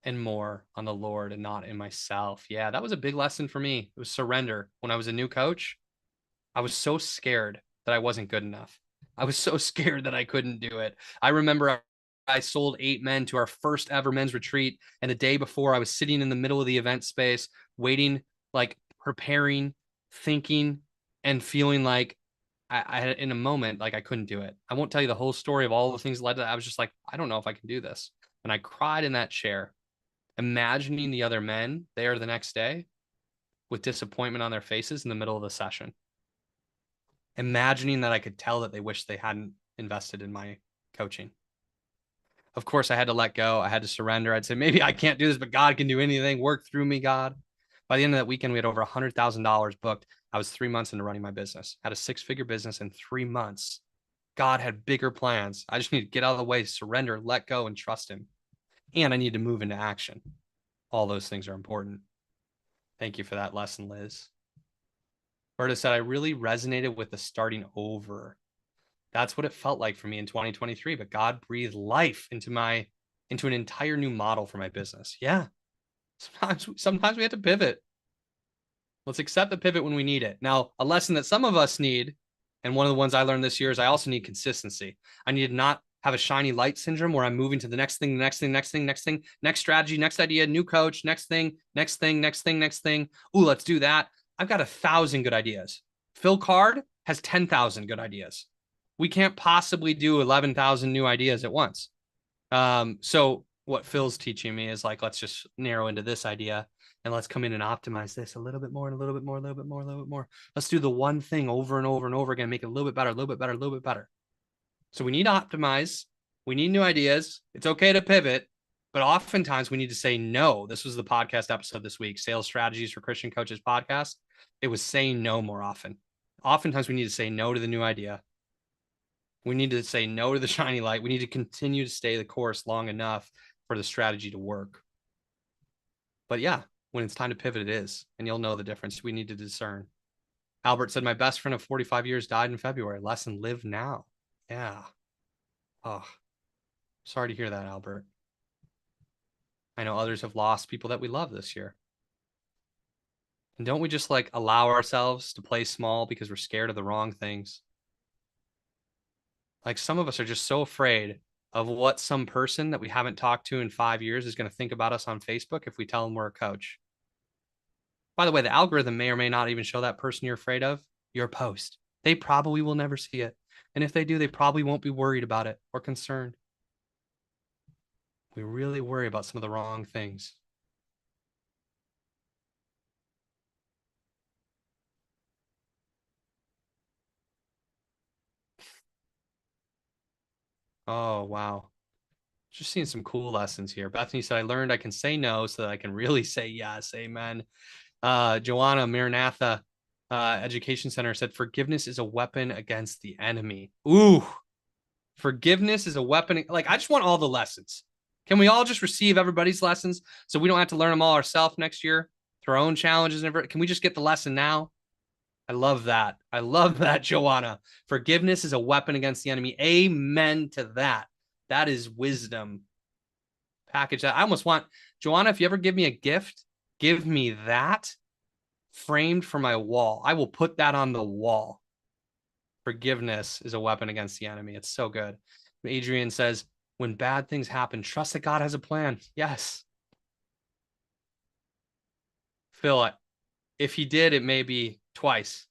and more on the Lord and not in myself. Yeah, that was a big lesson for me. It was surrender. When I was a new coach, I was so scared that I wasn't good enough. I was so scared that I couldn't do it. I remember I sold 8 men to our first ever men's retreat. And the day before, I was sitting in the middle of the event space, waiting, like preparing, thinking, and feeling like I had in a moment, like I couldn't do it. I won't tell you the whole story of all the things that led to that. I was just like, I don't know if I can do this. And I cried in that chair, imagining the other men there the next day with disappointment on their faces in the middle of the session. Imagining that I could tell that they wished they hadn't invested in my coaching. Of course, I had to let go. I had to surrender. I'd say, maybe I can't do this, but God can do anything. Work through me, God. By the end of that weekend, we had over $100,000 booked. I was 3 months into running my business, had a 6-figure business in 3 months. God had bigger plans. I just need to get out of the way, surrender, let go, and trust him. And I need to move into action. All those things are important. Thank you for that lesson, Liz. Berta said, I really resonated with the starting over. That's what it felt like for me in 2023, but God breathed life into an entire new model for my business. Yeah. Sometimes we have to pivot. Let's accept the pivot when we need it. Now, a lesson that some of us need, and one of the ones I learned this year, is I also need consistency. I need to not have a shiny light syndrome where I'm moving to the next thing, next strategy, next idea, new coach, next thing. Ooh, let's do that. I've got 1,000 good ideas. Phil Card has 10,000 good ideas. We can't possibly do 11,000 new ideas at once. So what Phil's teaching me is like, let's just narrow into this idea and let's come in and optimize this a little bit more and a little bit more, a little bit more, a little bit more. Let's do the one thing over and over and over again, make it a little bit better, a little bit better, a little bit better. So we need to optimize. We need new ideas. It's okay to pivot, but oftentimes we need to say no. This was the podcast episode this week, Sales Strategies for Christian Coaches podcast. It was saying no more often. Oftentimes we need to say no to the new idea. We need to say no to the shiny light. We need to continue to stay the course long enough for the strategy to work. But yeah, when it's time to pivot, it is. And you'll know the difference. We need to discern. Albert said, my best friend of 45 years died in February. Lesson, live now. Yeah. Oh, sorry to hear that, Albert. I know others have lost people that we love this year. And don't we just like allow ourselves to play small because we're scared of the wrong things? Like some of us are just so afraid of what some person that we haven't talked to in 5 years is going to think about us on Facebook if we tell them we're a coach. By the way, the algorithm may or may not even show that person you're afraid of your post. They probably will never see it. And if they do, they probably won't be worried about it or concerned. We really worry about some of the wrong things. Oh, wow. Just seeing some cool lessons here. Bethany said, I learned I can say no so that I can really say yes. Amen. Joanna Maranatha Education Center said, forgiveness is a weapon against the enemy. Ooh, forgiveness is a weapon. Like, I just want all the lessons. Can we all just receive everybody's lessons so we don't have to learn them all ourselves next year through our own challenges? And can we just get the lesson now? I love that. I love that, Joanna. Forgiveness is a weapon against the enemy. Amen to that. That is wisdom. Package that. I almost want, Joanna, if you ever give me a gift, give me that framed for my wall. I will put that on the wall. Forgiveness is a weapon against the enemy. It's so good. Adrian says, when bad things happen, trust that God has a plan. Yes. Phil, if he did, it may be twice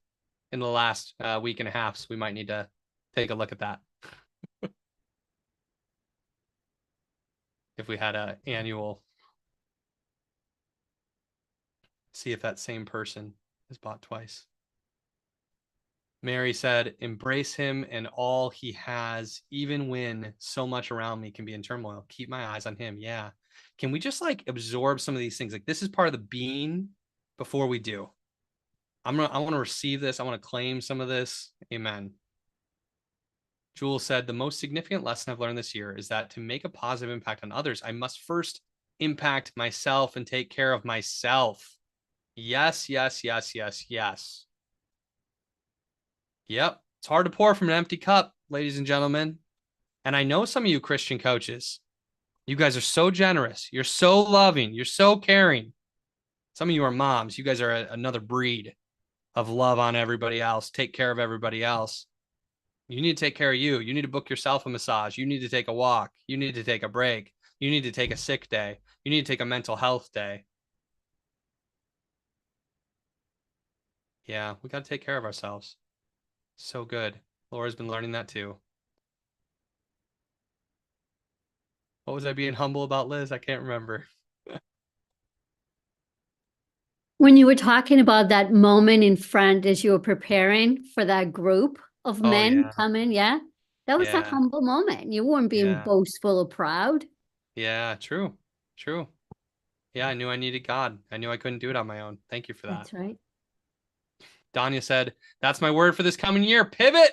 in the last week and a half. So we might need to take a look at that. If we had an annual, see if that same person is bought twice. Mary said, embrace him and all he has, even when so much around me can be in turmoil. Keep my eyes on him. Yeah. Can we just like absorb some of these things? Like, this is part of the being before we do. I want to receive this. I want to claim some of this. Amen. Jewel said, the most significant lesson I've learned this year is that to make a positive impact on others, I must first impact myself and take care of myself. Yes, yes, yes, yes, yes. Yep. It's hard to pour from an empty cup, ladies and gentlemen. And I know some of you Christian coaches, you guys are so generous. You're so loving. You're so caring. Some of you are moms. You guys are another breed of love on everybody else. Take care of everybody else. You need to take care of you. You need to book yourself a massage. You need to take a walk. You need to take a break. You need to take a sick day. You need to take a mental health day. Yeah, we got to take care of ourselves. So good. Laura's been learning that too. What was I being humble about, Liz? I can't remember. When you were talking about that moment in front as you were preparing for that group of men coming, that was a humble moment. You weren't being boastful or proud. Yeah, true. True. Yeah, I knew I needed God. I knew I couldn't do it on my own. Thank you for that. That's right. Danya said, that's my word for this coming year, pivot,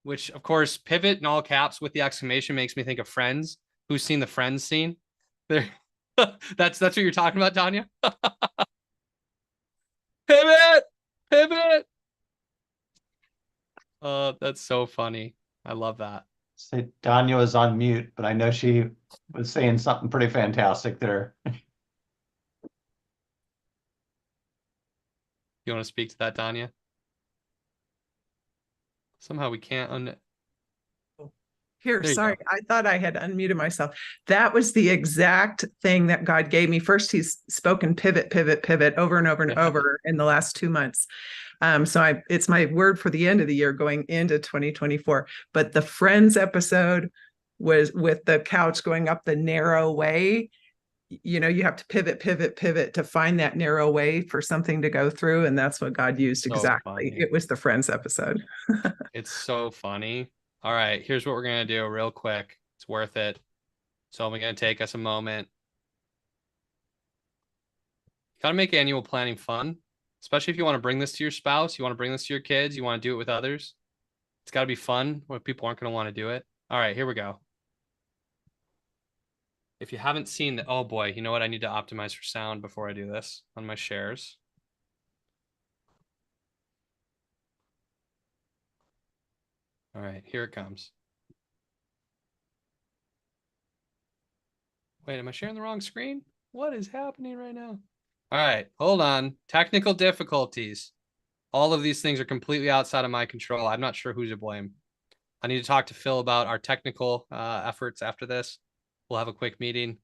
which of course, pivot in all caps with the exclamation makes me think of Friends. Who's seen the Friends scene? There. That's what you're talking about, Danya? Pivot, pivot. That's so funny. I love that. Say Danya was on mute, but I know she was saying something pretty fantastic there. You want to speak to that, Danya? Somehow we can't Here, sorry, I thought I had unmuted myself. That was the exact thing that God gave me. First, he's spoken pivot, pivot, pivot over and over and over in the last 2 months. So it's my word for the end of the year going into 2024. But the Friends episode was with the couch going up the narrow way. You know, you have to pivot, pivot, pivot to find that narrow way for something to go through. And that's what God used exactly. It was the Friends episode. It's so funny. All right, here's what we're going to do real quick. It's worth it. So I'm going to take us a moment. You got to make annual planning fun, especially if you want to bring this to your spouse, you want to bring this to your kids, you want to do it with others. It's got to be fun when people aren't going to want to do it. All right, here we go. If you haven't seen the, oh boy, you know what? I need to optimize for sound before I do this on my shares. All right, here it comes. Wait, am I sharing the wrong screen? What is happening right now? All right, hold on. Technical difficulties. All of these things are completely outside of my control. I'm not sure who to blame. I need to talk to Phil about our technical efforts after this. We'll have a quick meeting.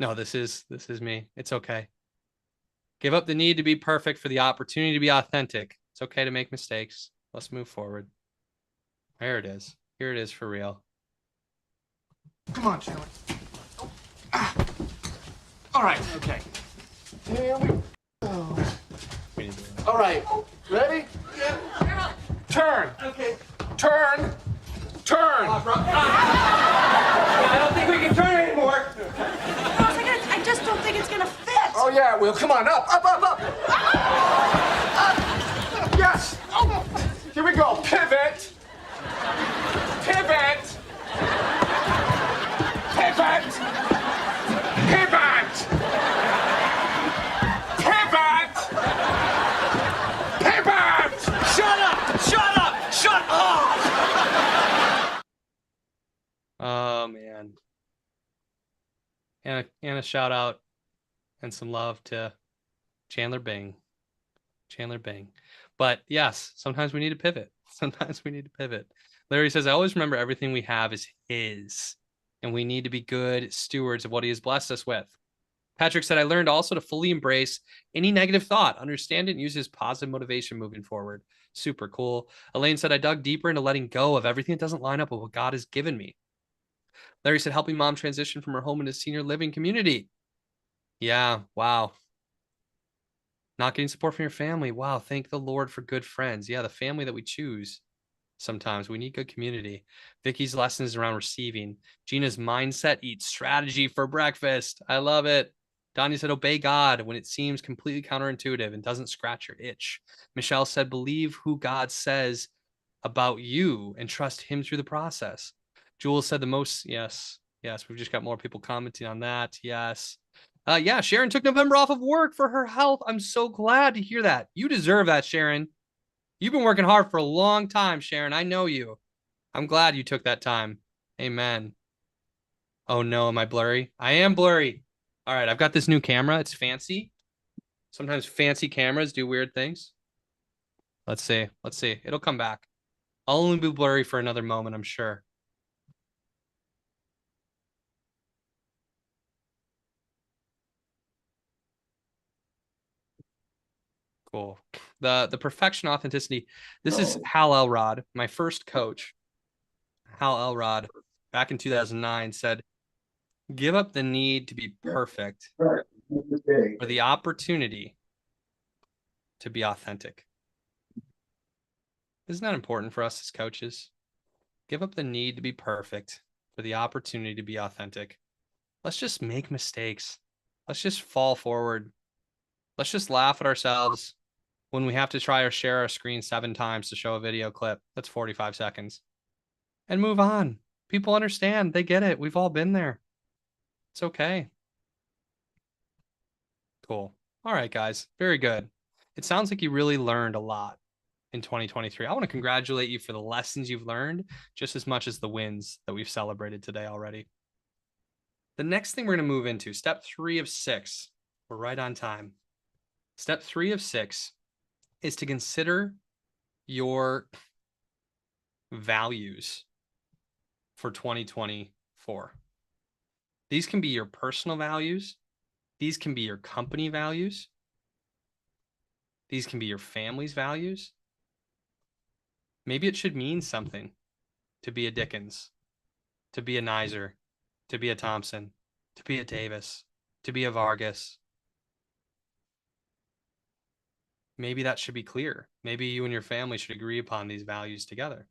No, this is me. It's okay. Give up the need to be perfect for the opportunity to be authentic. It's okay to make mistakes. Let's move forward. There it is. Here it is for real. Come on, Chandler. All right, okay. Here we go. All right, ready? Yeah. Turn. Okay. Turn. Turn. I don't think we can turn anymore. I just don't think it's gonna fit. Oh yeah, it will. Come on, up, up, up, up. Up. Yes. Here we go. Pivot. Pivot. Pivot. Pivot. Pivot. Pivot. Shut up! Shut up! Shut up! Oh man. And a shout out and some love to Chandler Bing. Chandler Bing. But yes, sometimes we need to pivot. Sometimes we need to pivot. Larry says, I always remember everything we have is his, and we need to be good stewards of what he has blessed us with. Patrick said, I learned also to fully embrace any negative thought, understand it, and use his positive motivation moving forward. Super cool. Elaine said, I dug deeper into letting go of everything that doesn't line up with what God has given me. Larry said, helping mom transition from her home into senior living community. Yeah, wow. Not getting support from your family. Wow, thank the Lord for good friends. Yeah, the family that we choose. Sometimes we need good community. Vicky's lessons around receiving. Gina's mindset, eat strategy for breakfast. I love it. Donnie said, obey God when it seems completely counterintuitive and doesn't scratch your itch. Michelle said, believe who God says about you and trust him through the process. Jules said the most, yes, we've just got more people commenting on that. Yes. Yeah, Sharon took November off of work for her health. I'm so glad to hear that. You deserve that, Sharon. You've been working hard for a long time, Sharon. I know you. I'm glad you took that time. Amen. Oh no, am I blurry? I am blurry. All right, I've got this new camera. It's fancy. Sometimes fancy cameras do weird things. Let's see. Let's see. It'll come back. I'll only be blurry for another moment, I'm sure. Cool. The perfection authenticity. This is Hal Elrod, my first coach. Hal Elrod, back in 2009, said, give up the need to be perfect for the opportunity to be authentic. Isn't that important for us as coaches? Give up the need to be perfect for the opportunity to be authentic. Let's just make mistakes. Let's just fall forward. Let's just laugh at ourselves when we have to try or share our screen 7 times to show a video clip that's 45 seconds. And move on. People understand. They get it. We've all been there. It's okay. Cool. All right, guys. Very good. It sounds like you really learned a lot in 2023. I want to congratulate you for the lessons you've learned just as much as the wins that we've celebrated today already. The next thing we're going to move into, step 3 of 6. We're right on time. Step 3 of 6 is to consider your values for 2024. These can be your personal values. These can be your company values. These can be your family's values. Maybe it should mean something to be a Dickens, to be a Nizer, to be a Thompson, to be a Davis, to be a Vargas. Maybe that should be clear. Maybe you and your family should agree upon these values together.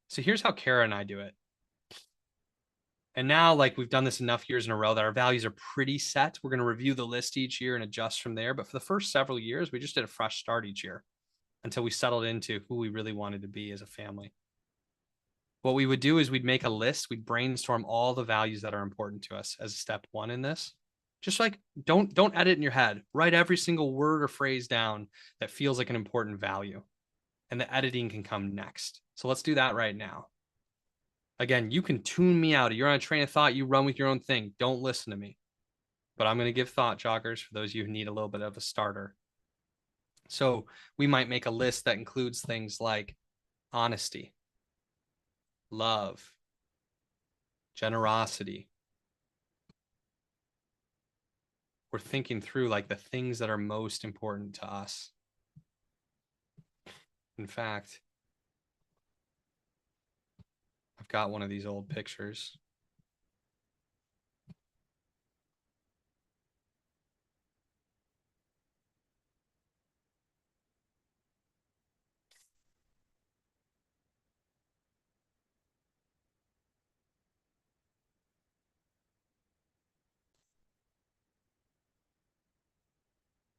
So here's how Kara and I do it. And now, like, we've done this enough years in a row that our values are pretty set. We're going to review the list each year and adjust from there. But for the first several years, we just did a fresh start each year until we settled into who we really wanted to be as a family. What we would do is we'd make a list. We'd brainstorm all the values that are important to us as step 1 in this. Just like, don't edit in your head. Write every single word or phrase down that feels like an important value. And the editing can come next. So let's do that right now. Again, you can tune me out. You're on a train of thought. You run with your own thing. Don't listen to me. But I'm going to give thought joggers for those of you who need a little bit of a starter. So we might make a list that includes things like honesty, love, generosity. We're thinking through like the things that are most important to us. In fact, I've got one of these old pictures.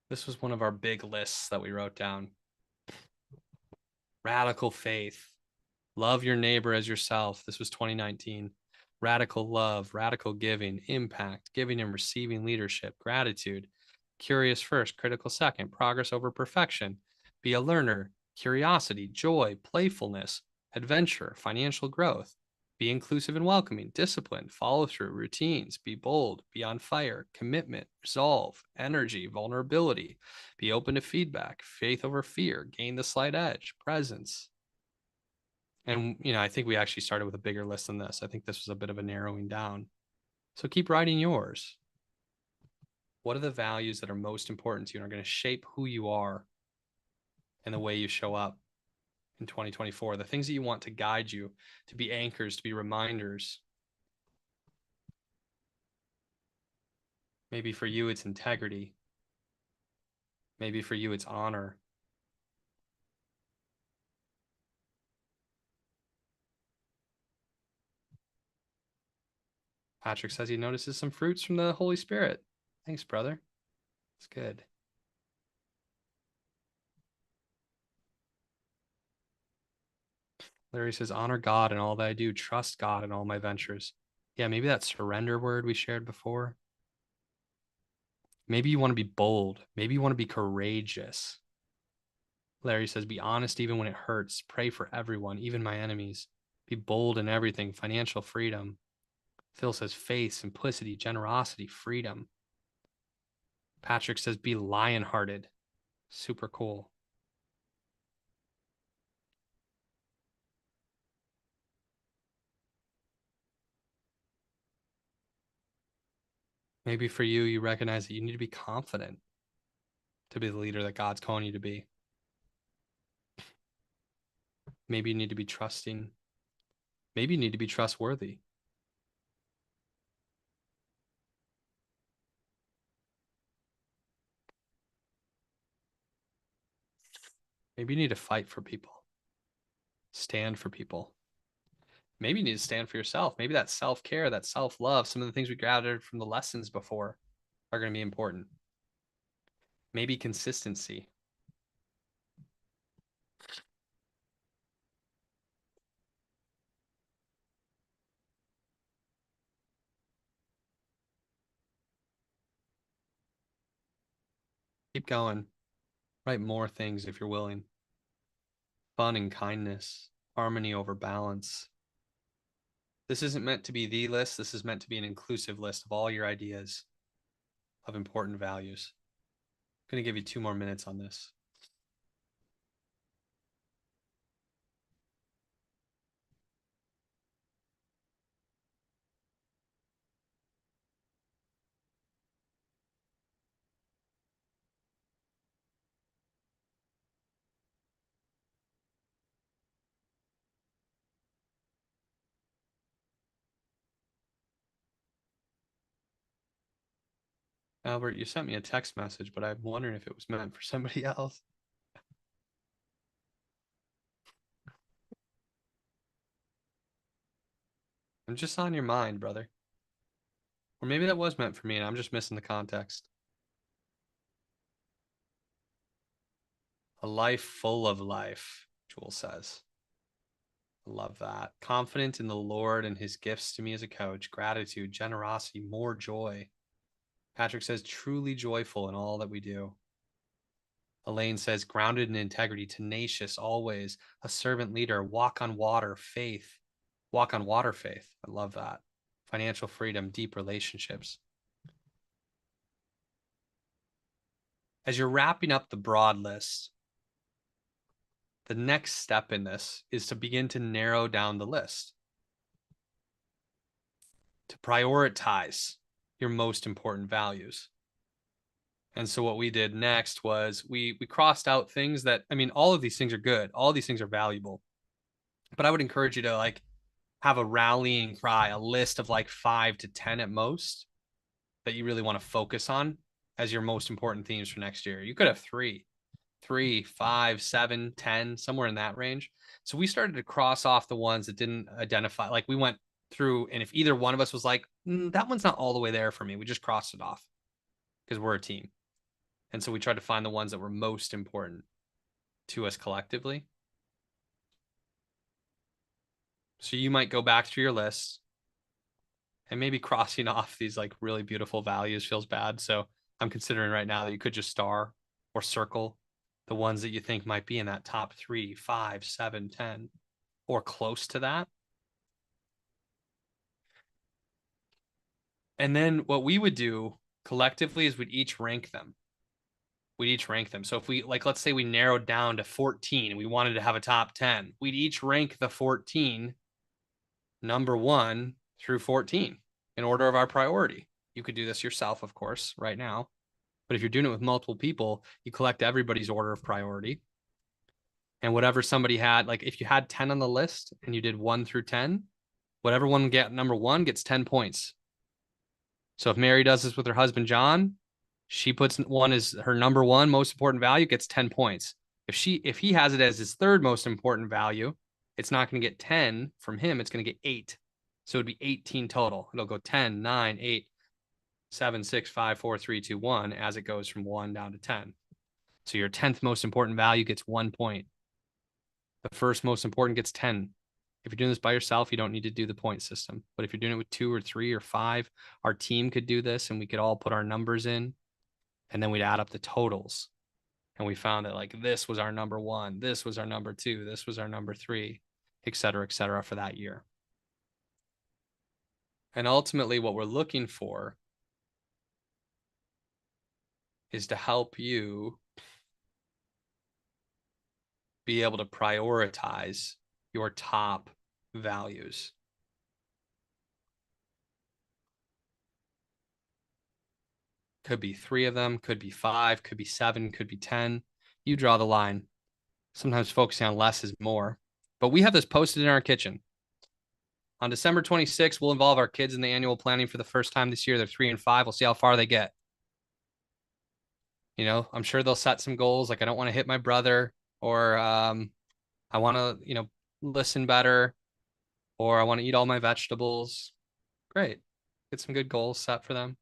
This was one of our big lists that we wrote down. Radical faith. Love your neighbor as yourself. This was 2019. Radical love, radical giving, impact, giving and receiving leadership, gratitude, curious first, critical second, progress over perfection, be a learner, curiosity, joy, playfulness, adventure, financial growth, be inclusive and welcoming, discipline, follow through, routines, be bold, be on fire, commitment, resolve, energy, vulnerability, be open to feedback, faith over fear, gain the slight edge, presence. And, I think we actually started with a bigger list than this. I think this was a bit of a narrowing down. So keep writing yours. What are the values that are most important to you and are going to shape who you are and the way you show up in 2024? The things that you want to guide you, to be anchors, to be reminders. Maybe for you, it's integrity. Maybe for you, it's honor. Patrick says he notices some fruits from the Holy Spirit. Thanks, brother. It's good. Larry says, honor God in all that I do. Trust God in all my ventures. Yeah, maybe that surrender word we shared before. Maybe you want to be bold. Maybe you want to be courageous. Larry says, be honest even when it hurts. Pray for everyone, even my enemies. Be bold in everything. Financial freedom. Phil says, faith, simplicity, generosity, freedom. Patrick says, be lion-hearted. Super cool. Maybe for you, you recognize that you need to be confident to be the leader that God's calling you to be. Maybe you need to be trusting. Maybe you need to be trustworthy. Maybe you need to fight for people. Stand for people. Maybe you need to stand for yourself. Maybe that self-care, that self-love, some of the things we gathered from the lessons before are going to be important. Maybe consistency. Keep going. Write more things if you're willing. Fun and kindness, harmony over balance. This isn't meant to be the list. This is meant to be an inclusive list of all your ideas of important values. I'm going to give you 2 more minutes on this. Albert, you sent me a text message, but I'm wondering if it was meant for somebody else. I'm just on your mind, brother. Or maybe that was meant for me and I'm just missing the context. A life full of life, Jewel says. I love that. Confident in the Lord and his gifts to me as a coach, gratitude, generosity, more joy. Patrick says, truly joyful in all that we do. Elaine says, grounded in integrity, tenacious, always, a servant leader, walk on water, faith. Walk on water, faith. I love that. Financial freedom, deep relationships. As you're wrapping up the broad list, the next step in this is to begin to narrow down the list, to prioritize your most important values. And so what we did next was we crossed out things that, I mean, all of these things are good. All of these things are valuable. But I would encourage you to have a rallying cry, a list of like 5 to 10 at most that you really want to focus on as your most important themes for next year. You could have 3, 5, 7, 10, somewhere in that range. So we started to cross off the ones that didn't identify. Like we went through, and if either one of us was like, that one's not all the way there for me, we just crossed it off because we're a team. And so we tried to find the ones that were most important to us collectively. So you might go back through your list, and maybe crossing off these like really beautiful values feels bad. So I'm considering right now that you could just star or circle the ones that you think might be in that top 3, 5, 7, 10, or close to that. And then what we would do collectively is we'd each rank them. We'd each rank them. So if we, like, let's say we narrowed down to 14 and we wanted to have a top 10, we'd each rank the 14 number 1 through 14 in order of our priority. You could do this yourself, of course, right now. But if you're doing it with multiple people, you collect everybody's order of priority. And whatever somebody had, like if you had 10 on the list and you did 1 through 10, whatever one get number 1 gets 10 points. So if Mary does this with her husband, John, she puts 1 as her number 1 most important value, gets 10 points. If he has it as his 3rd most important value, it's not going to get 10 from him. It's going to get 8. So it'd be 18 total. It'll go 10, 9, 8, 7, 6, 5, 4, 3, 2, 1 as it goes from 1 down to 10. So your 10th most important value gets 1 point. The first most important gets 10. If you're doing this by yourself, you don't need to do the point system. But if you're doing it with 2 or 3 or 5, our team could do this and we could all put our numbers in and then we'd add up the totals. And we found that like this was our number 1, this was our number 2, this was our number 3, et cetera, for that year. And ultimately what we're looking for is to help you be able to prioritize your top values. Could be 3 of them, could be 5, could be 7, could be 10. You draw the line. Sometimes focusing on less is more. But we have this posted in our kitchen. On December 26th, we'll involve our kids in the annual planning for the first time this year. They're 3 and 5. We'll see how far they get. You know, I'm sure they'll set some goals like I don't want to hit my brother, or I want to, you know, listen better, or I want to eat all my vegetables. Great. Get some good goals set for them.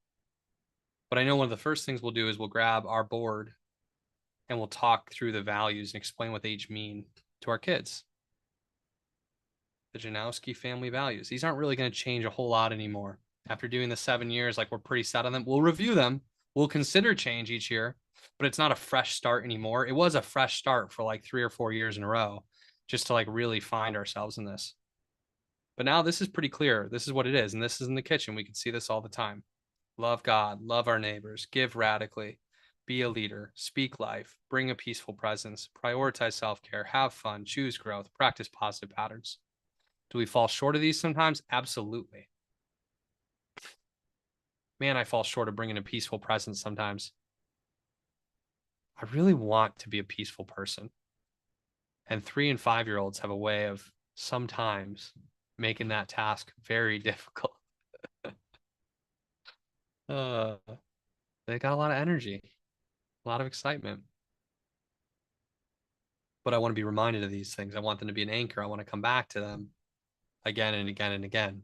But I know one of the first things we'll do is we'll grab our board and we'll talk through the values and explain what they each mean to our kids. The Janowski family values. These aren't really going to change a whole lot anymore. After doing the 7 years, like we're pretty set on them. We'll review them. We'll consider change each year, but it's not a fresh start anymore. It was a fresh start for like 3 or 4 years in a row, just to like really find ourselves in this. But now this is pretty clear. This is what it is. And this is in the kitchen. We can see this all the time. Love God, love our neighbors, give radically, be a leader, speak life, bring a peaceful presence, prioritize self-care, have fun, choose growth, practice positive patterns. Do we fall short of these sometimes? Absolutely. Man, I fall short of bringing a peaceful presence sometimes. I really want to be a peaceful person. And 3 and 5-year-olds have a way of sometimes making that task very difficult. They got a lot of energy, a lot of excitement. But I want to be reminded of these things. I want them to be an anchor. I want to come back to them again and again and again.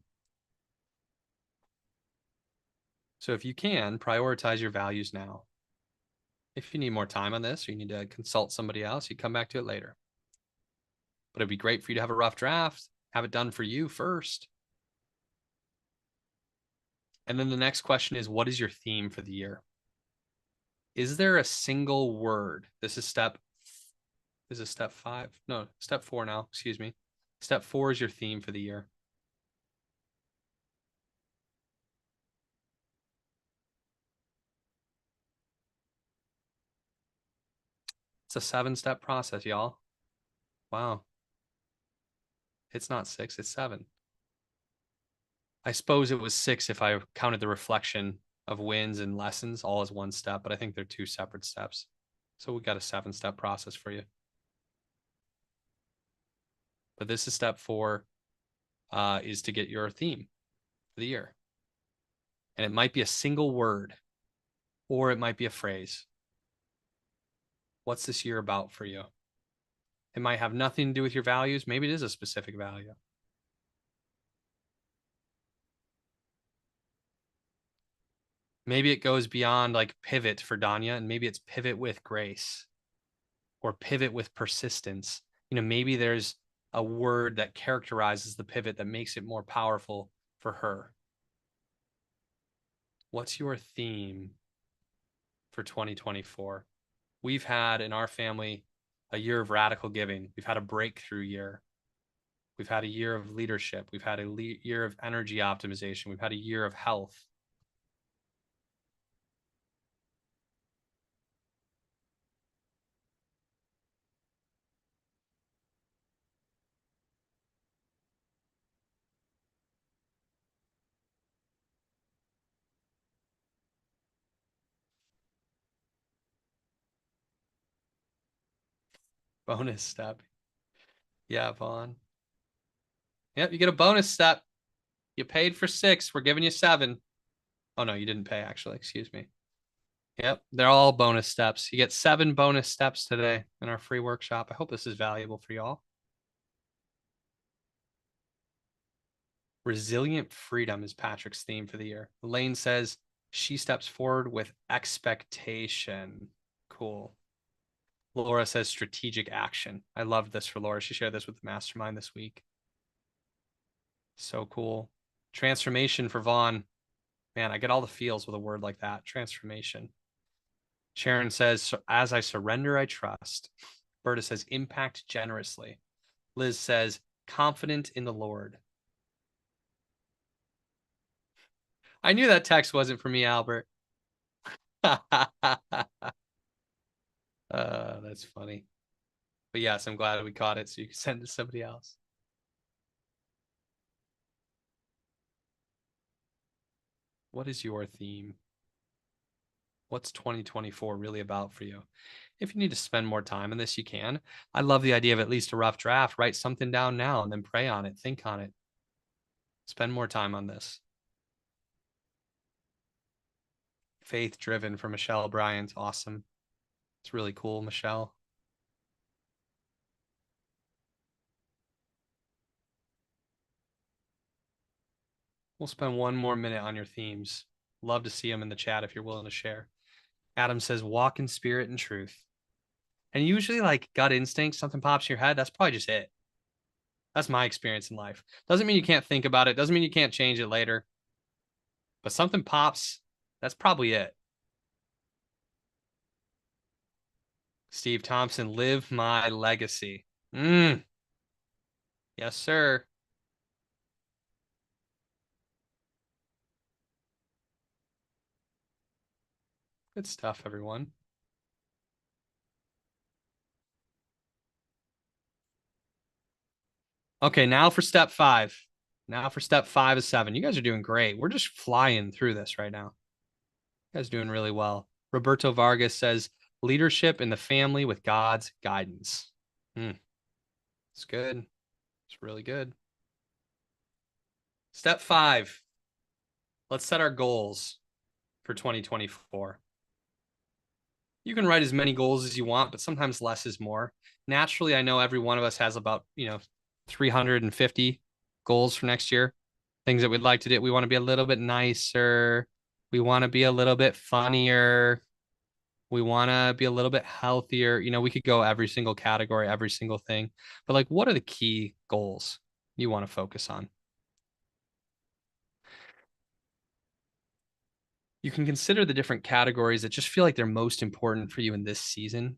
So if you can, prioritize your values now. If you need more time on this or you need to consult somebody else, you come back to it later. But it'd be great for you to have a rough draft, have it done for you first. And then the next question is, what is your theme for the year? Is there a single word? This is step 5? No, step 4 now, excuse me. Step 4 is your theme for the year. It's a 7-step process, y'all. Wow. It's not 6, it's 7. I suppose it was 6 if I counted the reflection of wins and lessons all as one step, but I think they're 2 separate steps. So we got a 7-step process for you. But this is step 4 is to get your theme for the year. And it might be a single word, or it might be a phrase. What's this year about for you? It might have nothing to do with your values. Maybe it is a specific value. Maybe it goes beyond like pivot for Danya, and maybe it's pivot with grace or pivot with persistence. Maybe there's a word that characterizes the pivot that makes it more powerful for her. What's your theme for 2024? We've had in our family a year of radical giving. We've had a breakthrough year. We've had a year of leadership. We've had a year of energy optimization. We've had a year of health. Bonus step. Yeah, Vaughn. Yep, you get a bonus step. You paid for 6. We're giving you 7. Oh, no, you didn't pay, actually. Excuse me. Yep, they're all bonus steps. You get 7 bonus steps today in our free workshop. I hope this is valuable for y'all. Resilient freedom is Patrick's theme for the year. Elaine says she steps forward with expectation. Cool. Laura says strategic action. I love this for Laura. She shared this with the mastermind this week. So cool. Transformation for Vaughn. Man, I get all the feels with a word like that. Transformation. Sharon says, as I surrender, I trust. Berta says, impact generously. Liz says, confident in the Lord. I knew that text wasn't for me, Albert. That's funny. But yes, I'm glad we caught it so you can send it to somebody else. What is your theme? What's 2024 really about for you? If you need to spend more time on this, you can. I love the idea of at least a rough draft. Write something down now and then pray on it. Think on it. Spend more time on this. Faith driven for Michelle Bryant. Awesome. It's really cool, Michelle. We'll spend one more minute on your themes. Love to see them in the chat if you're willing to share. Adam says, walk in spirit and truth. And usually like gut instinct, something pops in your head. That's probably just it. That's my experience in life. Doesn't mean you can't think about it. Doesn't mean you can't change it later. But something pops. That's probably it. Steve Thompson, live my legacy. Yes, sir. Good stuff, everyone. Okay, now for step 5. Now for step 5 of 7. You guys are doing great. We're just flying through this right now. You guys are doing really well. Roberto Vargas says, leadership in the family with God's guidance. It's good. It's really good. Step 5. Let's set our goals for 2024. You can write as many goals as you want, but sometimes less is more. Naturally, I know every one of us has about, 350 goals for next year. Things that we'd like to do. We want to be a little bit nicer. We want to be a little bit funnier. We want to be a little bit healthier. We could go every single category, every single thing. But like, what are the key goals you want to focus on? You can consider the different categories that just feel like they're most important for you in this season.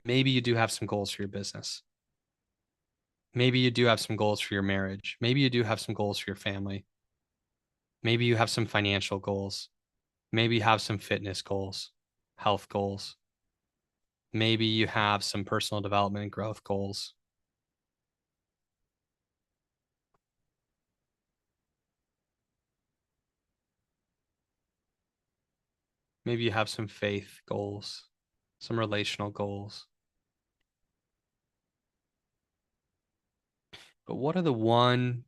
Maybe you do have some goals for your business. Maybe you do have some goals for your marriage. Maybe you do have some goals for your family. Maybe you have some financial goals. Maybe you have some fitness goals, health goals. Maybe you have some personal development and growth goals. Maybe you have some faith goals, some relational goals. but what are the 1,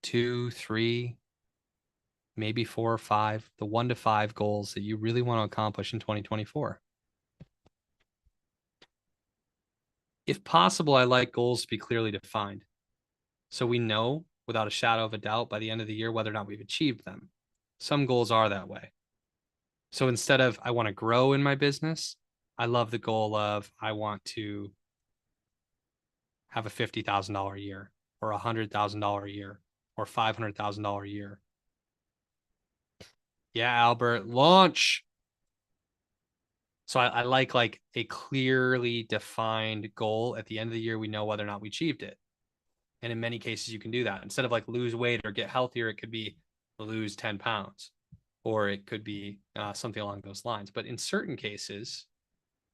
2, 3, maybe 4 or 5, the 1 to 5 goals that you really want to accomplish in 2024? If possible, I like goals to be clearly defined, so we know without a shadow of a doubt by the end of the year whether or not we've achieved them. Some goals are that way. So instead of I want to grow in my business, I love the goal of I want to have a $50,000 a year or $100,000 a year or $500,000 a year. Yeah, Albert, launch. So I like a clearly defined goal at the end of the year. We know whether or not we achieved it. And in many cases, you can do that. Instead of like lose weight or get healthier, it could be lose 10 pounds, or it could be something along those lines. But in certain cases,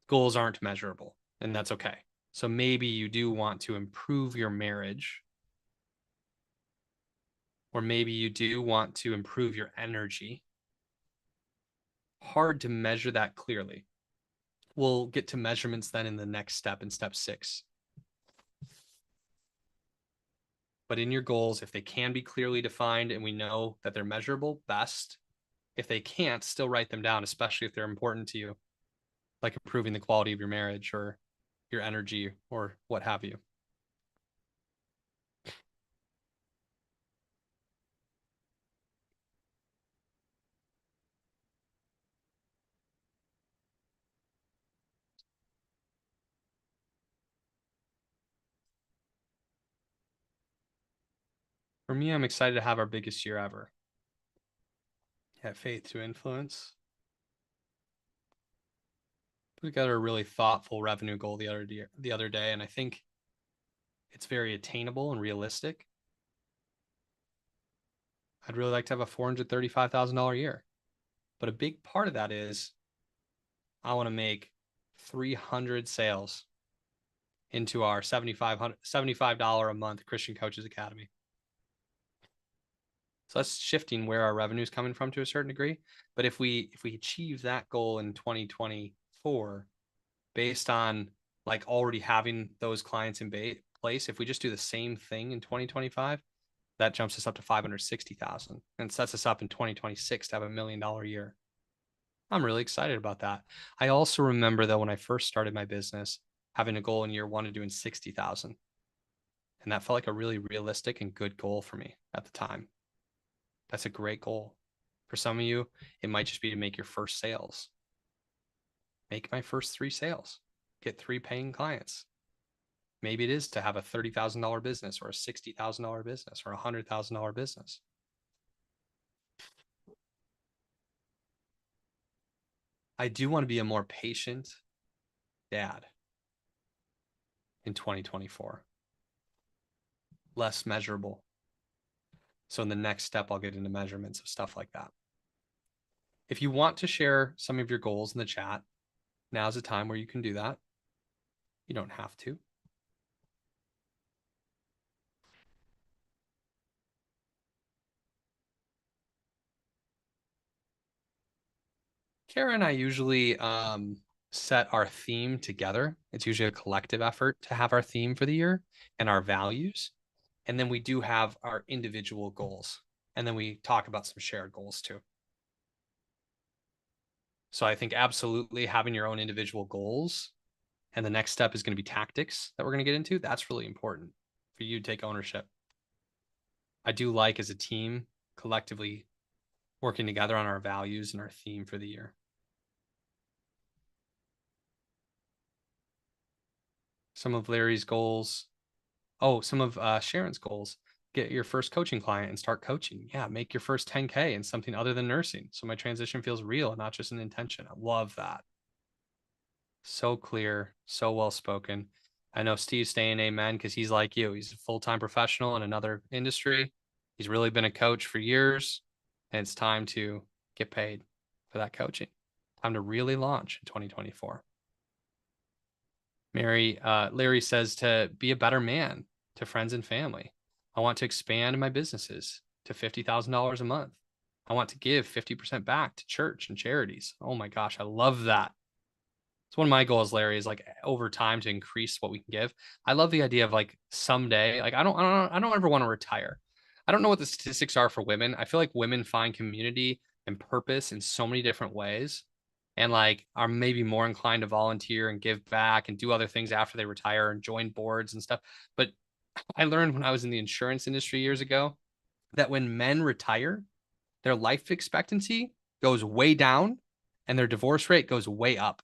goals aren't measurable, and that's okay. So maybe you do want to improve your marriage, or maybe you do want to improve your energy. Hard to measure that clearly. We'll get to measurements then in the next step, in step 6. But in your goals, if they can be clearly defined and we know that they're measurable, best. If they can't, still write them down, especially if they're important to you, like improving the quality of your marriage or your energy or what have you. For me, I'm excited to have our biggest year ever. At Faith to Influence. Put together a really thoughtful revenue goal the other day, and I think it's very attainable and realistic. I'd really like to have a $435,000 a year. But a big part of that is I want to make 300 sales into our $75 a month Christian Coaches Academy. So that's shifting where our revenue is coming from to a certain degree. But if we achieve that goal in 2024, based on like already having those clients in place, if we just do the same thing in 2025, that jumps us up to 560,000 and sets us up in 2026 to have $1 million a year. I'm really excited about that. I also remember that when I first started my business, having a goal in year 1 of doing 60,000. And that felt like a really realistic and good goal for me at the time. That's a great goal. For some of you, it might just be to make your first sales. Make my first 3 sales. Get 3 paying clients. Maybe it is to have a $30,000 business or a $60,000 business or a $100,000 business. I do want to be a more patient dad in 2024. Less measurable. So in the next step, I'll get into measurements of stuff like that. If you want to share some of your goals in the chat, now's the time where you can do that. You don't have to. Kara and I usually set our theme together. It's usually a collective effort to have our theme for the year and our values. And then we do have our individual goals. And then we talk about some shared goals too. So I think absolutely having your own individual goals. And the next step is going to be tactics that we're going to get into. That's really important for you to take ownership. I do like as a team collectively working together on our values and our theme for the year. Some of Larry's goals. Oh, some of Sharon's goals. Get your first coaching client and start coaching. Yeah, make your first 10K in something other than nursing. So my transition feels real and not just an intention. I love that. So clear, so well spoken. I know Steve's saying amen because he's like you. He's a full-time professional in another industry. He's really been a coach for years, and it's time to get paid for that coaching. Time to really launch in 2024. Larry says to be a better man to friends and family. I want to expand my businesses to $50,000 a month. I want to give 50% back to church and charities. Oh my gosh, I love that. It's one of my goals, Larry, is like over time to increase what we can give. I love the idea of like someday, like I don't ever want to retire. I don't know what the statistics are for women. I feel like women find community and purpose in so many different ways, and like are maybe more inclined to volunteer and give back and do other things after they retire and join boards and stuff. But I learned when I was in the insurance industry years ago that when men retire, their life expectancy goes way down and their divorce rate goes way up.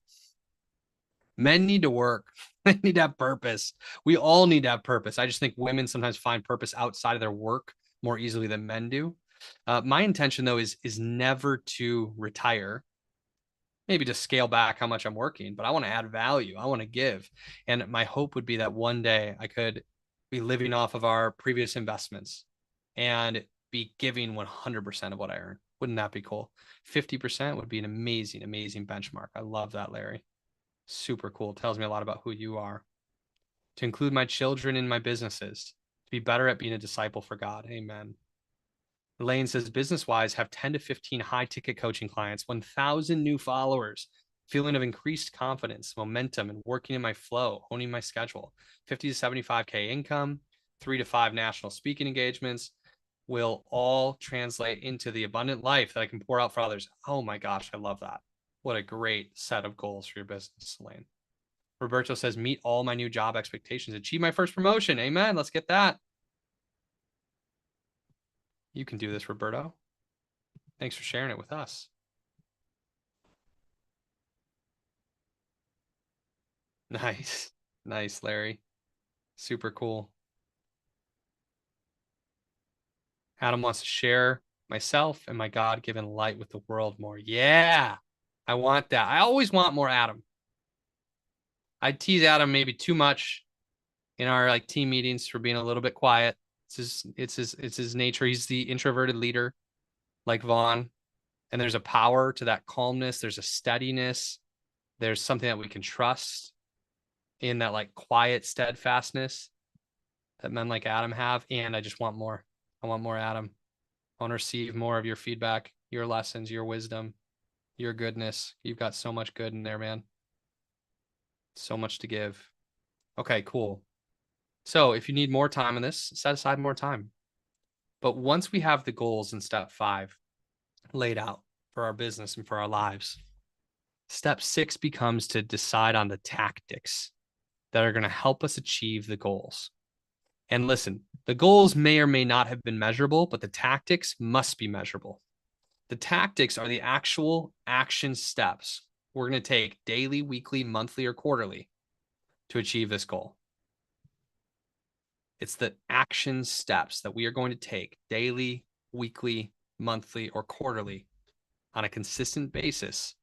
Men need to work. They need to have purpose. We all need to have purpose. I just think women sometimes find purpose outside of their work more easily than men do. My intention, though, is never to retire. Maybe to scale back how much I'm working, but I want to add value. I want to give. And my hope would be that one day I could be living off of our previous investments and be giving 100% of what I earn. Wouldn't that be cool? 50% would be an amazing, amazing benchmark. I love that, Larry. Super cool. Tells me a lot about who you are. To include my children in my businesses, to be better at being a disciple for God. Amen. Elaine says, business-wise, have 10 to 15 high-ticket coaching clients, 1,000 new followers, feeling of increased confidence, momentum, and working in my flow, honing my schedule, 50 to 75K income, 3 to 5 national speaking engagements, will all translate into the abundant life that I can pour out for others. Oh my gosh, I love that. What a great set of goals for your business, Elaine. Roberto says, meet all my new job expectations, achieve my first promotion. Amen. Let's get that. You can do this, Roberto. Thanks for sharing it with us. Nice. Nice, Larry. Super cool. Adam wants to share myself and my God-given light with the world more. Yeah, I want that. I always want more Adam. I tease Adam maybe too much in our like team meetings for being a little bit quiet. It's his nature. He's the introverted leader, like Vaughn. And there's a power to that calmness. There's a steadiness. There's something that we can trust in that like quiet steadfastness that men like Adam have. And I just want more. I want more Adam. I want to receive more of your feedback, your lessons, your wisdom, your goodness. You've got so much good in there, man. So much to give. Okay, cool. So if you need more time on this, set aside more time. But once we have the goals in step 5 laid out for our business and for our lives, step 6 becomes to decide on the tactics that are going to help us achieve the goals. And listen, the goals may or may not have been measurable, but the tactics must be measurable. The tactics are the actual action steps we're going to take daily, weekly, monthly, or quarterly to achieve this goal. It's the action steps that we are going to take daily, weekly, monthly, or quarterly on a consistent basis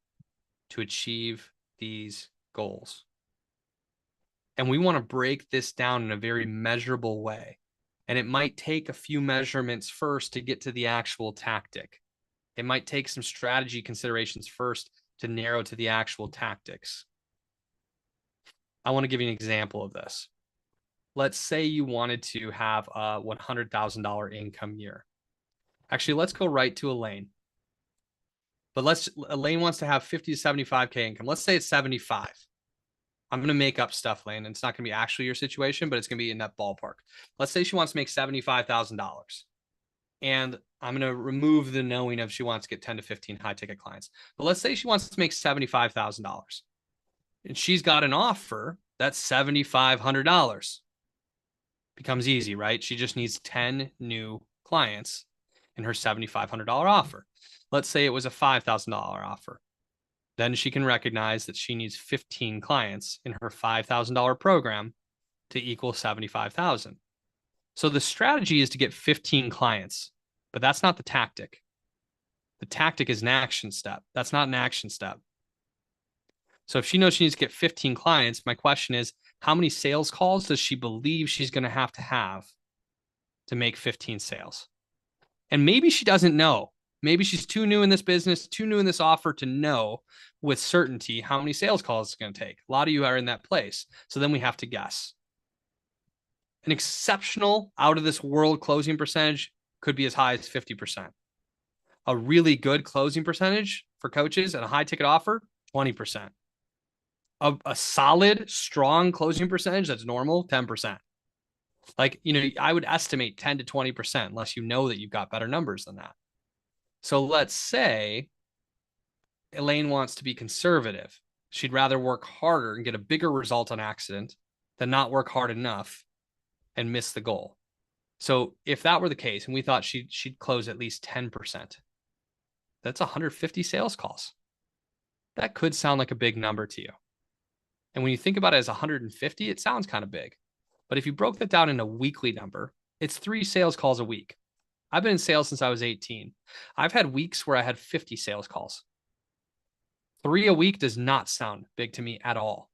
to achieve these goals. And we want to break this down in a very measurable way. And it might take a few measurements first to get to the actual tactic. It might take some strategy considerations first to narrow to the actual tactics. I want to give you an example of this. Let's say you wanted to have a $100,000 income year. Actually, let's go right to Elaine. But Elaine wants to have 50 to 75K income. Let's say it's 75. I'm going to make up stuff, Elaine, and it's not going to be actually your situation, but it's going to be in that ballpark. Let's say she wants to make $75,000. And I'm going to remove the knowing of she wants to get 10 to 15 high ticket clients. But let's say she wants to make $75,000. And she's got an offer that's $7,500. Becomes easy, right? She just needs 10 new clients in her $7,500 offer. Let's say it was a $5,000 offer. Then she can recognize that she needs 15 clients in her $5,000 program to equal 75,000. So the strategy is to get 15 clients, but that's not the tactic. The tactic is an action step. That's not an action step. So if she knows she needs to get 15 clients, my question is, how many sales calls does she believe she's going to have to make 15 sales? And maybe she doesn't know. Maybe she's too new in this business, too new in this offer to know with certainty how many sales calls it's going to take. A lot of you are in that place. So then we have to guess. An exceptional out of this world closing percentage could be as high as 50%. A really good closing percentage for coaches and a high ticket offer, 20%. a solid, strong closing percentage that's normal, 10%. Like, I would estimate 10 to 20% unless you know that you've got better numbers than that. So let's say Elaine wants to be conservative. She'd rather work harder and get a bigger result on accident than not work hard enough and miss the goal. So if that were the case, and we thought she'd close at least 10%, that's 150 sales calls. That could sound like a big number to you. And when you think about it as 150, it sounds kind of big. But if you broke that down in a weekly number, it's 3 sales calls a week. I've been in sales since I was 18. I've had weeks where I had 50 sales calls. 3 a week does not sound big to me at all.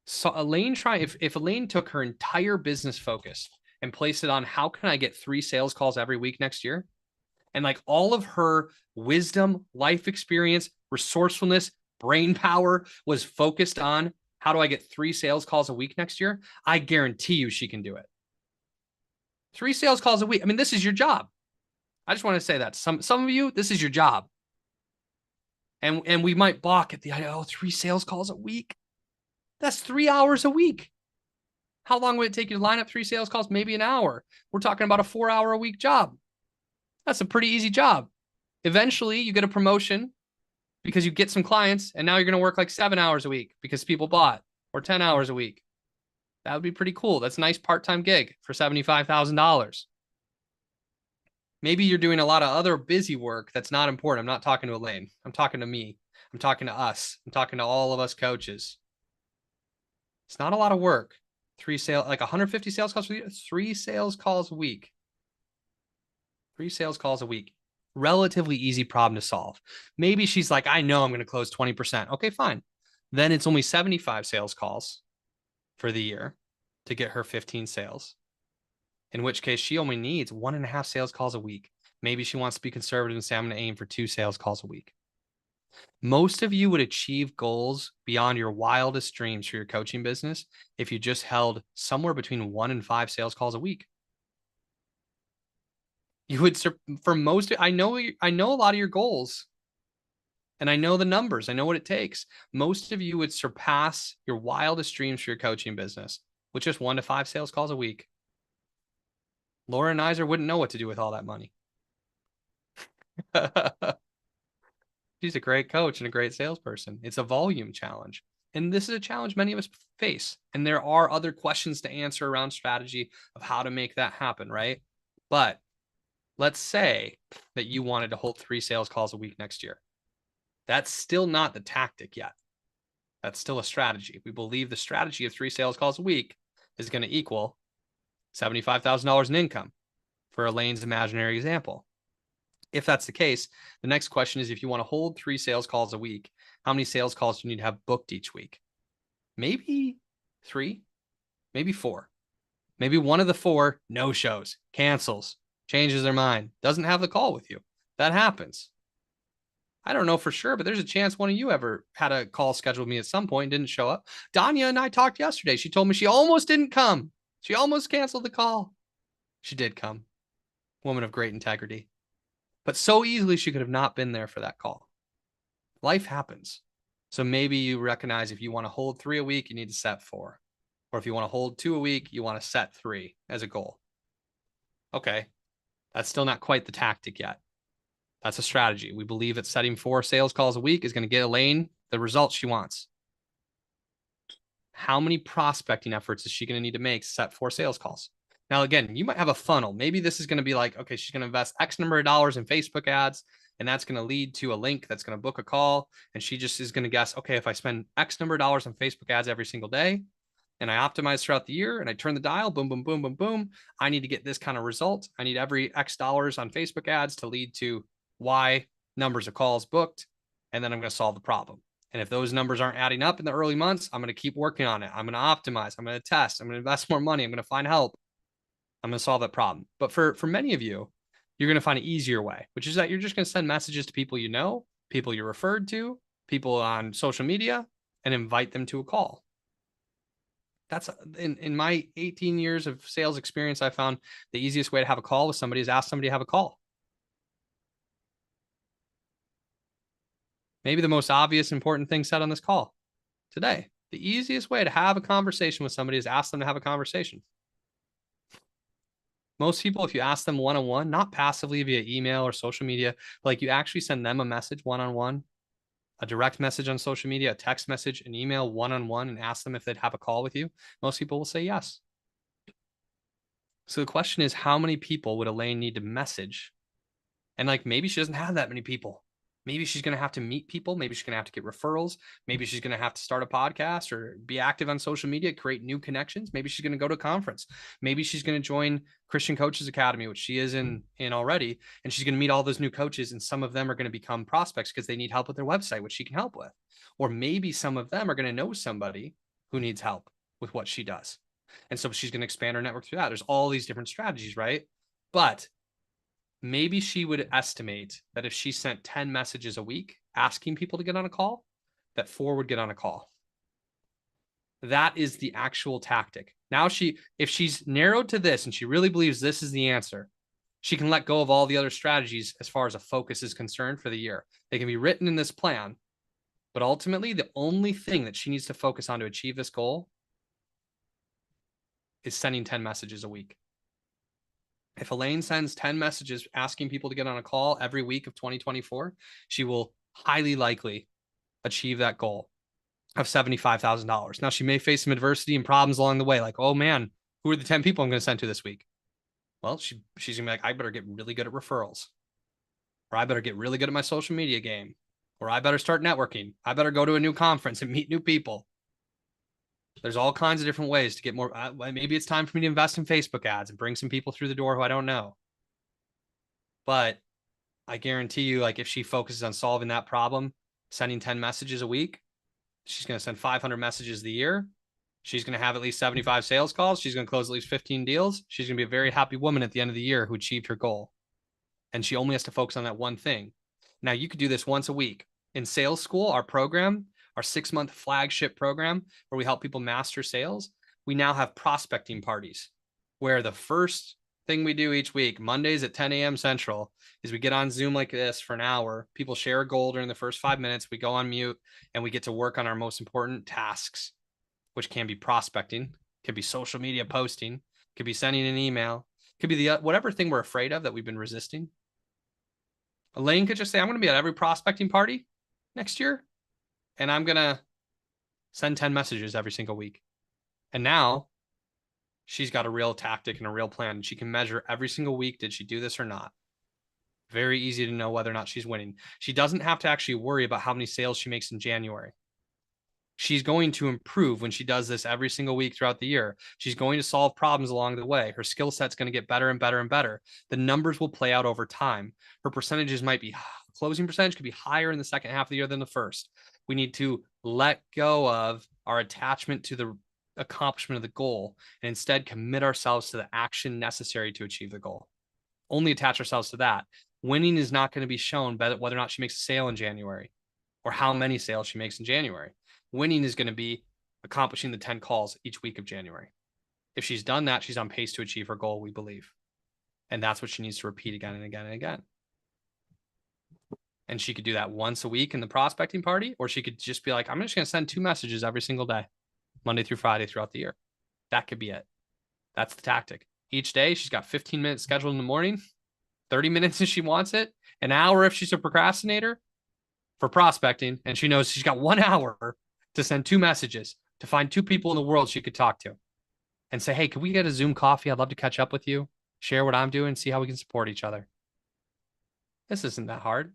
So Elaine, if Elaine took her entire business focus and placed it on how can I get 3 sales calls every week next year, and like all of her wisdom, life experience, resourcefulness, brain power was focused on how do I get 3 sales calls a week next year, I guarantee you she can do it. 3 sales calls a week. I mean, this is your job. I just want to say that some of you, this is your job. And we might balk at the idea, 3 sales calls a week. That's 3 hours a week. How long would it take you to line up 3 sales calls? Maybe an hour. We're talking about a 4-hour a week job. That's a pretty easy job. Eventually you get a promotion because you get some clients, and now you're going to work like 7 hours a week because people bought, or 10 hours a week. That would be pretty cool. That's a nice part-time gig for $75,000. Maybe you're doing a lot of other busy work that's not important. I'm not talking to Elaine. I'm talking to me. I'm talking to us. I'm talking to all of us coaches. It's not a lot of work. 150 sales calls for you, 3 sales calls a week. 3 sales calls a week. Relatively easy problem to solve. Maybe she's like, I know I'm going to close 20%. Okay, fine. Then it's only 75 sales calls for the year to get her 15 sales. In which case she only needs 1.5 sales calls a week. Maybe she wants to be conservative and say, I'm going to aim for 2 sales calls a week. Most of you would achieve goals beyond your wildest dreams for your coaching business if you just held somewhere between 1 and 5 sales calls a week. You would, for most, I know a lot of your goals, and I know the numbers. I know what it takes. Most of you would surpass your wildest dreams for your coaching business with just 1 to 5 sales calls a week. Laura Nizer wouldn't know what to do with all that money. She's a great coach and a great salesperson. It's a volume challenge. And this is a challenge many of us face. And there are other questions to answer around strategy of how to make that happen, right? But let's say that you wanted to hold 3 sales calls a week next year. That's still not the tactic yet. That's still a strategy. We believe the strategy of 3 sales calls a week is going to equal $75,000 in income for Elaine's imaginary example. If that's the case, the next question is, if you want to hold 3 sales calls a week, how many sales calls do you need to have booked each week? Maybe 3, maybe 4. Maybe one of the 4 no shows, cancels, changes their mind, doesn't have the call with you. That happens. I don't know for sure, but there's a chance one of you ever had a call scheduled with me at some point and didn't show up. Danya and I talked yesterday. She told me she almost didn't come. She almost canceled the call. She did come. Woman of great integrity. But so easily she could have not been there for that call. Life happens. So maybe you recognize if you want to hold 3 a week, you need to set 4. Or if you want to hold 2 a week, you want to set 3 as a goal. Okay. That's still not quite the tactic yet. That's a strategy. We believe that setting 4 sales calls a week is going to get Elaine the results she wants. How many prospecting efforts is she going to need to make to set 4 sales calls? Now, again, you might have a funnel. Maybe this is going to be like, okay, she's going to invest X number of dollars in Facebook ads, and that's going to lead to a link that's going to book a call. And she just is going to guess, okay, if I spend X number of dollars on Facebook ads every single day, and I optimize throughout the year, and I turn the dial, boom, boom, boom, boom, boom, I need to get this kind of result. I need every X dollars on Facebook ads to lead to Y numbers of calls booked, and then I'm going to solve the problem. And if those numbers aren't adding up in the early months, I'm going to keep working on it. I'm going to optimize. I'm going to test. I'm going to invest more money. I'm going to find help. I'm going to solve that problem. But for many of you, you're going to find an easier way, which is that you're just going to send messages to people you know, people you're referred to, people on social media, and invite them to a call. That's in my 18 years of sales experience, I found the easiest way to have a call with somebody is ask somebody to have a call. Maybe the most obvious important thing said on this call. today. The easiest way to have a conversation with somebody is ask them to have a conversation. Most people, if you ask them one-on-one, not passively via email or social media, like you actually send them a message one-on-one, a direct message on social media, a text message, an email one-on-one, and ask them if they'd have a call with you, most people will say yes. So the question is, how many people would Elaine need to message? And like, maybe she doesn't have that many people. Maybe she's going to have to meet people. Maybe she's going to have to get referrals. Maybe she's going to have to start a podcast or be active on social media, create new connections. Maybe she's going to go to a conference. Maybe she's going to join Christian Coaches Academy, which she is in already. And she's going to meet all those new coaches. And some of them are going to become prospects because they need help with their website, which she can help with. Or maybe some of them are going to know somebody who needs help with what she does. And so she's going to expand her network through that. There's all these different strategies, right? But maybe she would estimate that if she sent 10 messages a week asking people to get on a call, that 4 would get on a call. That is the actual tactic. Now if she's narrowed to this and she really believes this is the answer, she can let go of all the other strategies as far as a focus is concerned for the year. They can be written in this plan, but ultimately the only thing that she needs to focus on to achieve this goal is sending 10 messages a week. If Elaine sends 10 messages asking people to get on a call every week of 2024, she will highly likely achieve that goal of $75,000. Now, she may face some adversity and problems along the way, like, oh man, who are the 10 people I'm going to send to this week? Well, she's going to be like, I better get really good at referrals, or I better get really good at my social media game, or I better start networking. I better go to a new conference and meet new people. There's all kinds of different ways to get more. Maybe it's time for me to invest in Facebook ads and bring some people through the door who I don't know. But I guarantee you, like, if she focuses on solving that problem, sending 10 messages a week, she's going to send 500 messages a year. She's going to have at least 75 sales calls. She's going to close at least 15 deals. She's going to be a very happy woman at the end of the year who achieved her goal. And she only has to focus on that one thing. Now, you could do this once a week. In sales school, our program, our 6-month flagship program where we help people master sales, we now have prospecting parties where the first thing we do each week, Mondays at 10 a.m. Central, is we get on Zoom like this for an hour. People share a goal during the first 5 minutes. We go on mute and we get to work on our most important tasks, which can be prospecting, can be social media posting, could be sending an email, could be the whatever thing we're afraid of that we've been resisting. Elaine could just say, I'm going to be at every prospecting party next year, and I'm going to send 10 messages every single week. And now she's got a real tactic and a real plan. She can measure every single week, did she do this or not? Very easy to know whether or not she's winning. She doesn't have to actually worry about how many sales she makes in January. She's going to improve when she does this every single week throughout the year. She's going to solve problems along the way. Her skill set's going to get better and better and better. The numbers will play out over time. Her percentages might be, closing percentage could be higher in the second half of the year than the first. We need to let go of our attachment to the accomplishment of the goal and instead commit ourselves to the action necessary to achieve the goal. Only attach ourselves to that. Winning is not going to be shown by whether or not she makes a sale in January or how many sales she makes in January. Winning is going to be accomplishing the 10 calls each week of January. If she's done that, she's on pace to achieve her goal, we believe. And that's what she needs to repeat again and again and again. And she could do that once a week in the prospecting party, or she could just be like, I'm just going to send 2 messages every single day, Monday through Friday throughout the year. That could be it. That's the tactic. Each day, she's got 15 minutes scheduled in the morning, 30 minutes if she wants it, an hour if she's a procrastinator for prospecting. And she knows she's got 1 hour to send 2 messages, to find 2 people in the world she could talk to and say, hey, can we get a Zoom coffee? I'd love to catch up with you, share what I'm doing, see how we can support each other. This isn't that hard.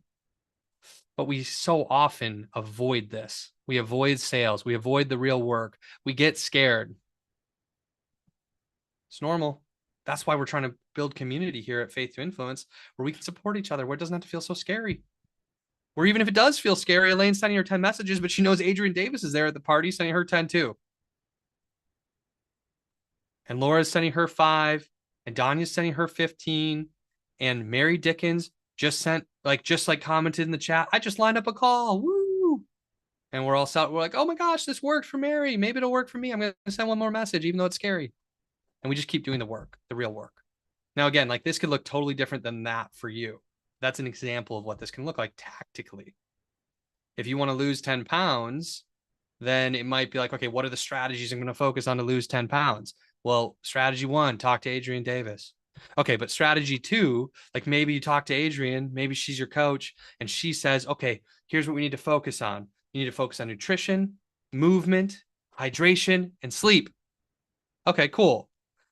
But we so often avoid this. We avoid sales. We avoid the real work. We get scared. It's normal. That's why we're trying to build community here at Faith to Influence, where we can support each other, where it doesn't have to feel so scary. Or even if it does feel scary, Elaine's sending her 10 messages, but she knows Adrian Davis is there at the party sending her 10 too. And Laura's sending her 5, and Donya's sending her 15, and Mary Dickens just commented in the chat, I just lined up a call. Woo! And we're all set. We're like, oh my gosh, this worked for Mary. Maybe it'll work for me. I'm going to send one more message, even though it's scary. And we just keep doing the work, the real work. Now, again, like this could look totally different than that for you. That's an example of what this can look like tactically. If you want to lose 10 pounds, then it might be like, okay, what are the strategies I'm going to focus on to lose 10 pounds? Well, strategy 1, talk to Adrienne Davis. Okay, but strategy 2, like maybe you talk to Adrienne, maybe she's your coach, and she says, okay, here's what we need to focus on. You need to focus on nutrition, movement, hydration, and sleep. Okay, cool.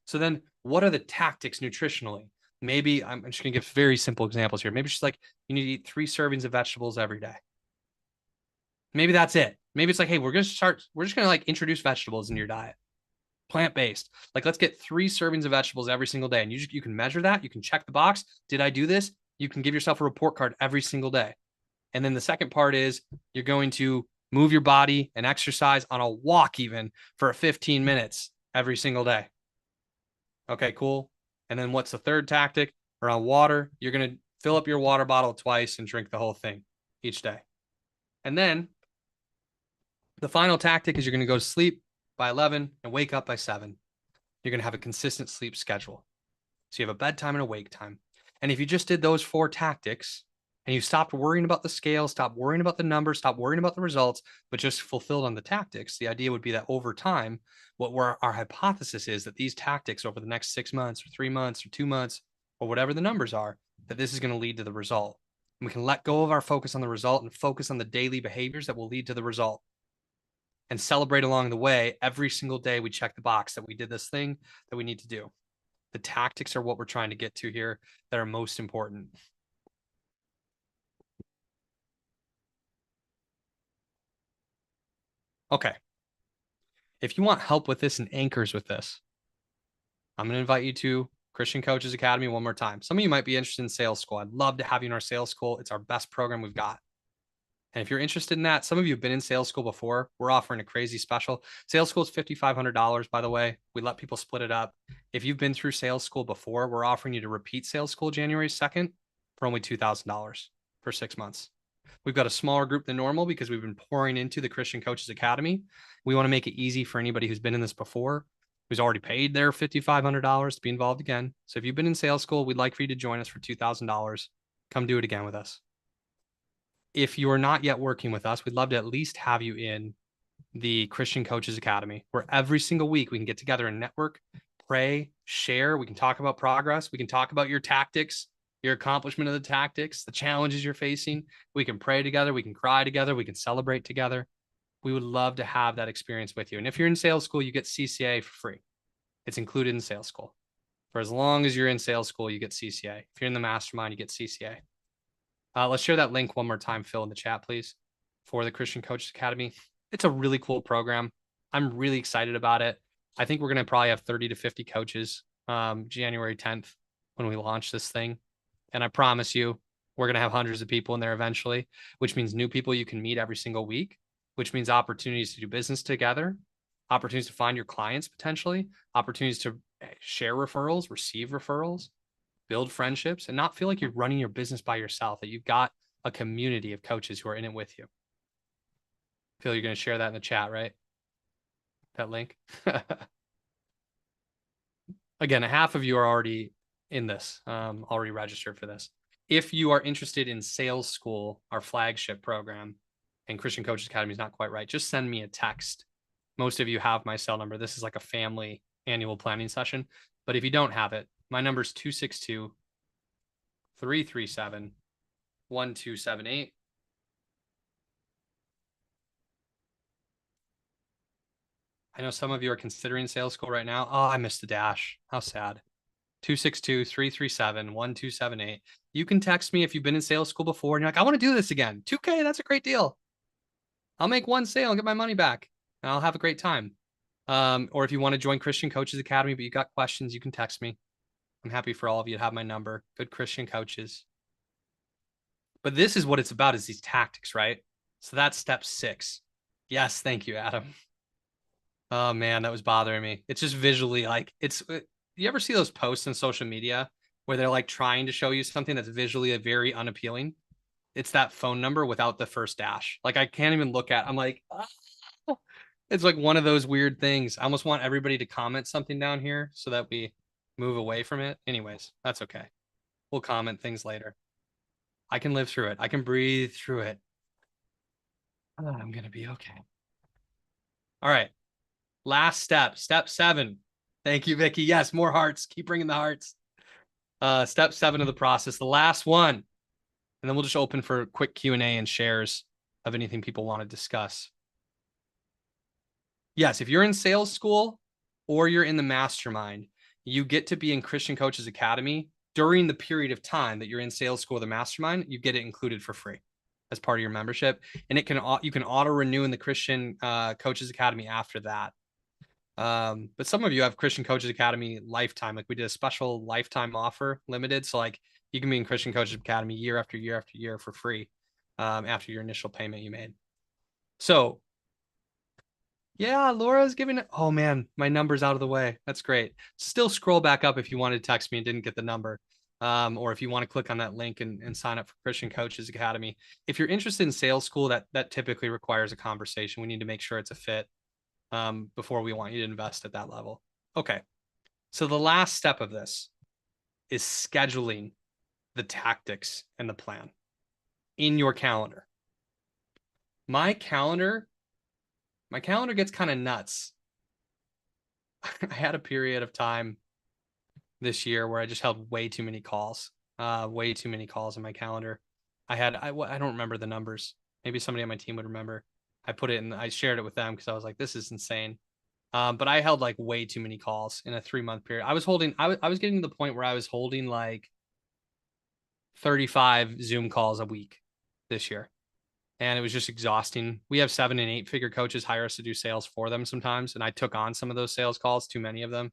So then what are the tactics nutritionally? Maybe I'm just going to give very simple examples here. Maybe she's like, you need to eat 3 servings of vegetables every day. Maybe that's it. Maybe it's like, hey, we're just going to like introduce vegetables in your diet. Plant-based. Like, let's get 3 servings of vegetables every single day. And you can measure that. You can check the box. Did I do this? You can give yourself a report card every single day. And then the second part is you're going to move your body and exercise on a walk even for 15 minutes every single day. Okay, cool. And then what's the third tactic? Around water, you're going to fill up your water bottle twice and drink the whole thing each day. And then the final tactic is you're going to go to sleep by 11 and wake up by 7. You're going to have a consistent sleep schedule. So you have a bedtime and a wake time. And if you just did those 4 tactics and you stopped worrying about the scale, stopped worrying about the numbers, stopped worrying about the results, but just fulfilled on the tactics, the idea would be that over time, what our hypothesis is that these tactics over the next 6 months or 3 months or 2 months or whatever the numbers are, that this is going to lead to the result. And we can let go of our focus on the result and focus on the daily behaviors that will lead to the result. And celebrate along the way. Every single day we check the box that we did this thing that we need to do. The tactics are what we're trying to get to here that are most important. Okay. If you want help with this and anchors with this, I'm going to invite you to Christian Coaches Academy one more time. Some of you might be interested in sales school. I'd love to have you in our sales school. It's our best program we've got. And if you're interested in that, some of you have been in sales school before. We're offering a crazy special. Sales school is $5,500, by the way. We let people split it up. If you've been through sales school before, we're offering you to repeat sales school January 2nd for only $2,000 for 6 months. We've got a smaller group than normal because we've been pouring into the Christian Coaches Academy. We want to make it easy for anybody who's been in this before, who's already paid their $5,500 to be involved again. So if you've been in sales school, we'd like for you to join us for $2,000. Come do it again with us. If you are not yet working with us, we'd love to at least have you in the Christian Coaches Academy, where every single week we can get together and network, pray, share. We can talk about progress. We can talk about your tactics, your accomplishment of the tactics, the challenges you're facing. We can pray together. We can cry together. We can celebrate together. We would love to have that experience with you. And if you're in sales school, you get CCA for free. It's included in sales school. For as long as you're in sales school, you get CCA. If you're in the mastermind, you get CCA. Let's share that link one more time, Phil, in the chat, please, for the Christian Coaches Academy. It's a really cool program. I'm really excited about it. I think we're going to probably have 30 to 50 coaches January 10th when we launch this thing. And I promise you, we're going to have hundreds of people in there eventually, which means new people you can meet every single week, which means opportunities to do business together, opportunities to find your clients potentially, opportunities to share referrals, receive referrals, build friendships, and not feel like you're running your business by yourself, that you've got a community of coaches who are in it with you. Phil, you're going to share that in the chat, right? That link. Again, half of you are already in this, already registered for this. If you are interested in Sales School, our flagship program, and Christian Coaches Academy is not quite right, just send me a text. Most of you have my cell number. This is like a family annual planning session. But if you don't have it, my number is 262-337-1278. I know some of you are considering sales school right now. Oh, I missed the dash. How sad. 262-337-1278. You can text me if you've been in sales school before and you're like, I want to do this again. $2K, that's a great deal. I'll make one sale and get my money back and I'll have a great time. Or if you want to join Christian Coaches Academy, but you got questions, you can text me. I'm happy for all of you to have my number. Good Christian coaches. But this is what it's about, is these tactics, right? So that's step 6. Yes, thank you, Adam. Oh man, that was bothering me. It's just visually like, you ever see those posts on social media where they're like trying to show you something that's visually very unappealing? It's that phone number without the first dash. Like I can't even look at, I'm like, oh. It's like one of those weird things. I almost want everybody to comment something down here so that we move away from it. Anyways, that's okay. We'll comment things later. I can live through it. I can breathe through it. I'm going to be okay. All right. Last step, step 7. Thank you, Vicky. Yes, more hearts. Keep bringing the hearts. Step 7 of the process, the last one. And then we'll just open for quick Q&A and shares of anything people want to discuss. Yes, if you're in sales school or you're in the mastermind, you get to be in Christian Coaches Academy during the period of time that you're in sales school or the mastermind. You get it included for free as part of your membership. And you can auto renew in the Christian Coaches Academy after that. But some of you have Christian Coaches Academy lifetime. Like we did a special lifetime offer, limited. So like you can be in Christian Coaches Academy year after year after year for free after your initial payment you made. So yeah, Laura's giving it. Oh man, my number's out of the way. That's great. Still scroll back up if you wanted to text me and didn't get the number. Or if you want to click on that link and sign up for Christian Coaches Academy. If you're interested in sales school, that typically requires a conversation. We need to make sure it's a fit before we want you to invest at that level. Okay. So the last step of this is scheduling the tactics and the plan in your calendar. My calendar gets kind of nuts. I had a period of time this year where I just held way too many calls in my calendar. I don't remember the numbers. Maybe somebody on my team would remember. I shared it with them because I was like, this is insane. But I held like way too many calls in a 3-month period. I was getting to the point where I was holding like 35 Zoom calls a week this year. And it was just exhausting. We have 7- and 8-figure coaches hire us to do sales for them sometimes. And I took on some of those sales calls, too many of them,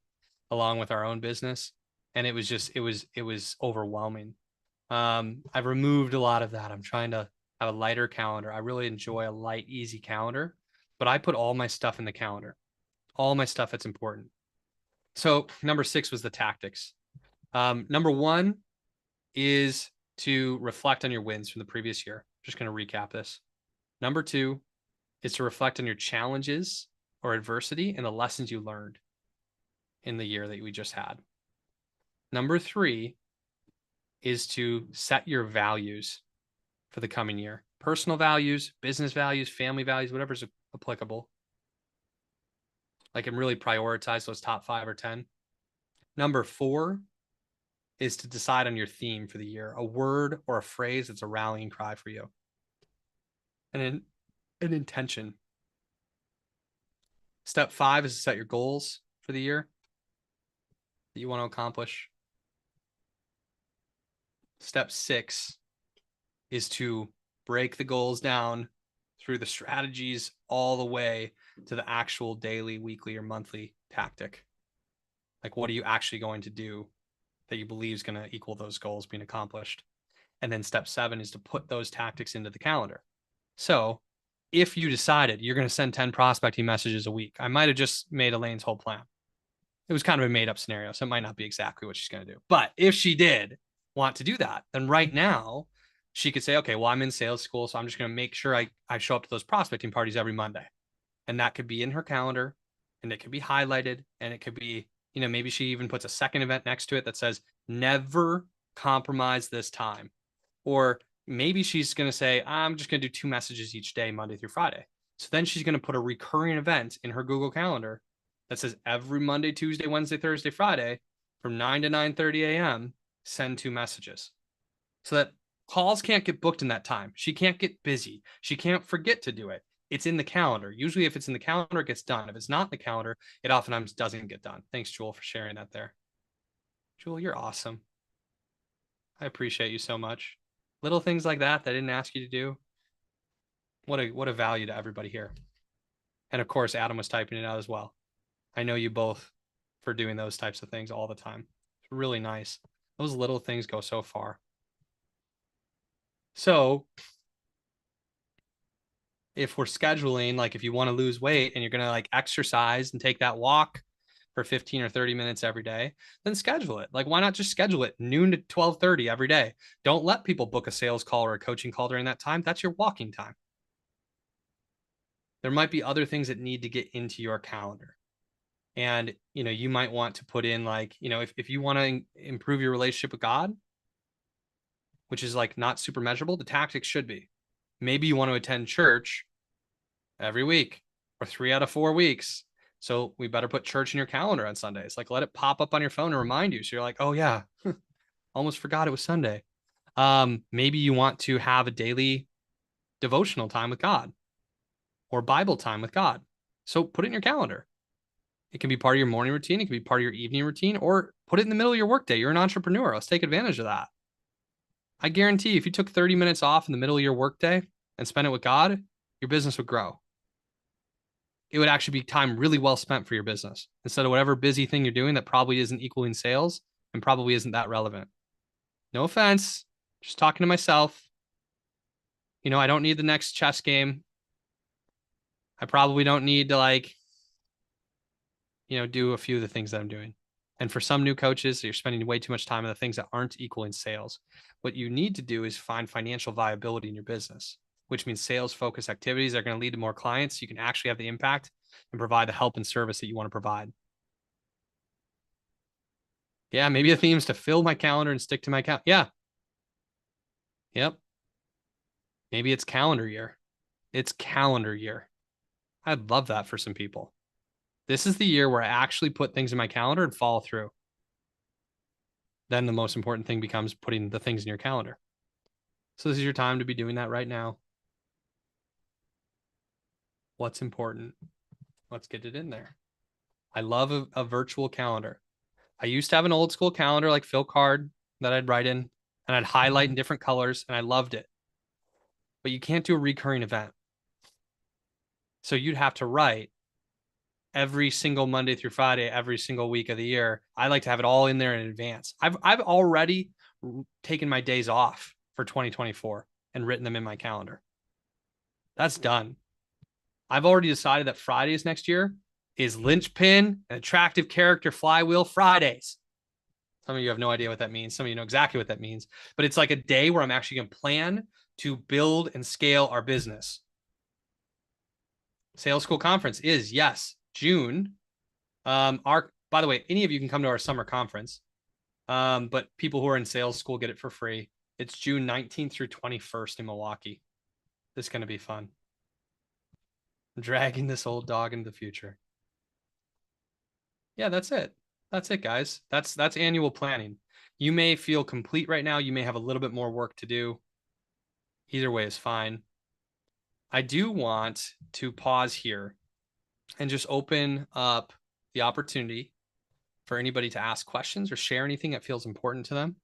along with our own business. And it was overwhelming. I've removed a lot of that. I'm trying to have a lighter calendar. I really enjoy a light, easy calendar, but I put all my stuff in the calendar, all my stuff that's important. So number 6 was the tactics. Number 1 is to reflect on your wins from the previous year. Just going to recap this. Number 2 is to reflect on your challenges or adversity and the lessons you learned in the year that we just had. Number 3 is to set your values for the coming year. Personal values, business values, family values, whatever's applicable. Like, and really prioritize those top 5 or 10. Number 4 is to decide on your theme for the year, a word or a phrase that's a rallying cry for you. And an intention. Step 5 is to set your goals for the year that you want to accomplish. Step 6 is to break the goals down through the strategies all the way to the actual daily, weekly, or monthly tactic. Like, what are you actually going to do that you believe is going to equal those goals being accomplished? And then step 7 is to put those tactics into the calendar. So if you decided you're going to send 10 prospecting messages a week, I might have just made Elaine's whole plan. It was kind of a made up scenario, so it might not be exactly what she's going to do. But if she did want to do that, then right now she could say, okay, well, I'm in sales school, so I'm just going to make sure I show up to those prospecting parties every Monday. And that could be in her calendar, and it could be highlighted, and it could be, maybe she even puts a second event next to it that says, never compromise this time. Or maybe she's going to say, I'm just going to do 2 messages each day, Monday through Friday. So then she's going to put a recurring event in her Google Calendar that says every Monday, Tuesday, Wednesday, Thursday, Friday from 9 to 9:30 a.m., send 2 messages. So that calls can't get booked in that time. She can't get busy. She can't forget to do it. It's in the calendar. Usually if it's in the calendar, it gets done. If it's not in the calendar, it oftentimes doesn't get done. Thanks, Jewel, for sharing that there. Jewel, you're awesome. I appreciate you so much. Little things like that I didn't ask you to do. What a value to everybody here. And of course, Adam was typing it out as well. I know you both for doing those types of things all the time. It's really nice. Those little things go so far. So if we're scheduling, like if you want to lose weight and you're going to like exercise and take that walk for 15 or 30 minutes every day, then schedule it. Like, why not just schedule it noon to 12:30 every day? Don't let people book a sales call or a coaching call during that time. That's your walking time. There might be other things that need to get into your calendar. And, you might want to put in like, if you want to improve your relationship with God, which is like not super measurable, the tactics should be, maybe you want to attend church every week. or 3 out of 4 weeks. So we better put church in your calendar on Sundays. Like let it pop up on your phone and remind you. So you're like, oh yeah, almost forgot it was Sunday. Maybe you want to have a daily devotional time with God or Bible time with God. So put it in your calendar. It can be part of your morning routine. It can be part of your evening routine, or put it in the middle of your workday. You're an entrepreneur. Let's take advantage of that. I guarantee if you took 30 minutes off in the middle of your workday and spent it with God, your business would grow. It would actually be time really well spent for your business instead of whatever busy thing you're doing that probably isn't equaling sales and probably isn't that relevant. No offense, just talking to myself. You know, I don't need the next chess game. I probably don't need to like, you know, do a few of the things that I'm doing. And for some new coaches, you're spending way too much time on the things that aren't equaling sales. What you need to do is find financial viability in your business, which means sales focused activities are going to lead to more clients. You can actually have the impact and provide the help and service that you want to provide. Yeah, maybe the theme is to fill my calendar and stick to my calendar. Yeah. Yep. Maybe it's calendar year. It's calendar year. I'd love that for some people. This is the year where I actually put things in my calendar and follow through. Then the most important thing becomes putting the things in your calendar. So this is your time to be doing that right now. What's important? Let's get it in there. I love a virtual calendar. I used to have an old school calendar like Phil Card that I'd write in and I'd highlight in different colors and I loved it. But you can't do a recurring event. So you'd have to write every single Monday through Friday, every single week of the year. I like to have it all in there in advance. I've already taken my days off for 2024 and written them in my calendar. That's done. I've already decided that Fridays next year is linchpin and attractive character flywheel Fridays. Some of you have no idea what that means. Some of you know exactly what that means, but it's like a day where I'm actually going to plan to build and scale our business. Sales School Conference is, yes, June. By the way, any of you can come to our summer conference, but people who are in sales school get it for free. It's June 19th through 21st in Milwaukee. This is going to be fun. I'm dragging this old dog into the future. Yeah, that's it. That's it, guys. That's annual planning. You may feel complete right now. You may have a little bit more work to do. Either way is fine. I do want to pause here and just open up the opportunity for anybody to ask questions or share anything that feels important to them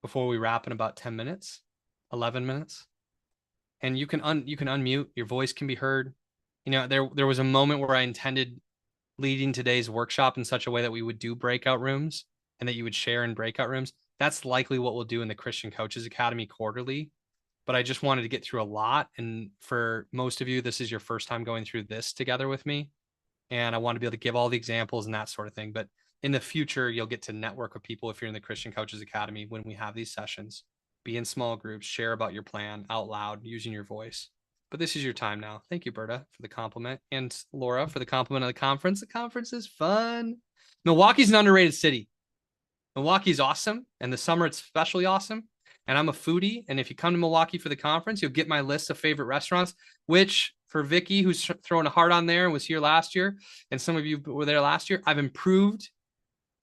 before we wrap in about 10 minutes, 11 minutes. And you can unmute, your voice can be heard. You know, there was a moment where I intended leading today's workshop in such a way that we would do breakout rooms and that you would share in breakout rooms. That's likely what we'll do in the Christian Coaches Academy quarterly. But I just wanted to get through a lot. And for most of you, this is your first time going through this together with me. And I want to be able to give all the examples and that sort of thing. But in the future, you'll get to network with people if you're in the Christian Coaches Academy when we have these sessions. Be in small groups, share about your plan out loud using your voice. But this is your time now. Thank you, Berta, for the compliment. And Laura for the compliment of the conference. The conference is fun. Milwaukee's an underrated city. Milwaukee's awesome. And the summer, it's especially awesome. And I'm a foodie. And if you come to Milwaukee for the conference, you'll get my list of favorite restaurants, which for Vicky, who's throwing a heart on there and was here last year, and some of you were there last year, I've improved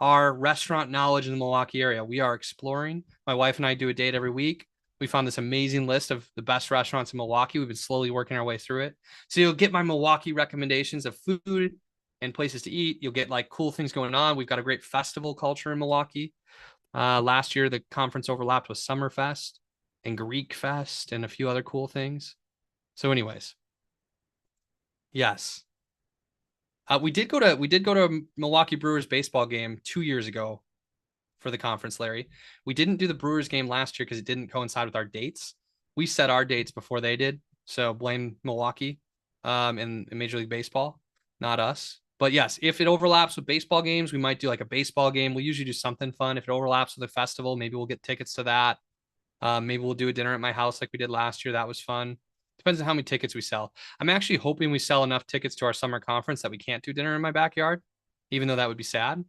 our restaurant knowledge in the Milwaukee area. We are exploring. My wife and I do a date every week. We found this amazing list of the best restaurants in Milwaukee. We've been slowly working our way through it. So you'll get my Milwaukee recommendations of food and places to eat. You'll get like cool things going on. We've got a great festival culture in Milwaukee. Last year, the conference overlapped with Summerfest and Greek Fest and a few other cool things. So anyways, yes. We did go to Milwaukee Brewers baseball game 2 years ago for the conference, Larry. We didn't do the Brewers game last year because it didn't coincide with our dates. We set our dates before they did. So blame Milwaukee in Major League Baseball, not us. But yes, if it overlaps with baseball games, we might do like a baseball game. We'll usually do something fun. If it overlaps with a festival, maybe we'll get tickets to that. Maybe we'll do a dinner at my house like we did last year. That was fun. Depends on how many tickets we sell. I'm actually hoping we sell enough tickets to our summer conference that we can't do dinner in my backyard, even though that would be sad.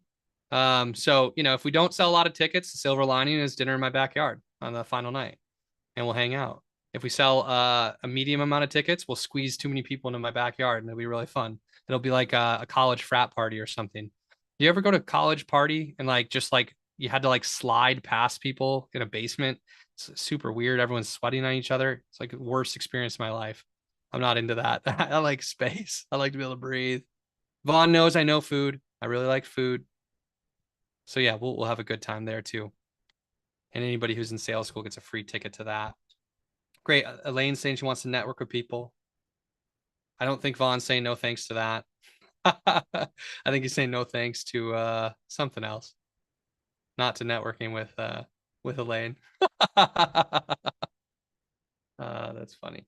So, you know, if we don't sell a lot of tickets, the silver lining is dinner in my backyard on the final night and we'll hang out. If we sell a medium amount of tickets, we'll squeeze too many people into my backyard and it'll be really fun. It'll be like a college frat party or something. You ever go to college party and like just like you had to like slide past people in a basement? It's super weird. Everyone's sweating on each other. It's like the worst experience of my life. I'm not into that. I like space. I like to be able to breathe. Vaughn knows I know food. I really like food. So yeah, we'll have a good time there too. And anybody who's in sales school gets a free ticket to that. Great. Elaine's saying she wants to network with people. I don't think Vaughn's saying no thanks to that. I think he's saying no thanks to something else. Not to networking with Elaine. That's funny.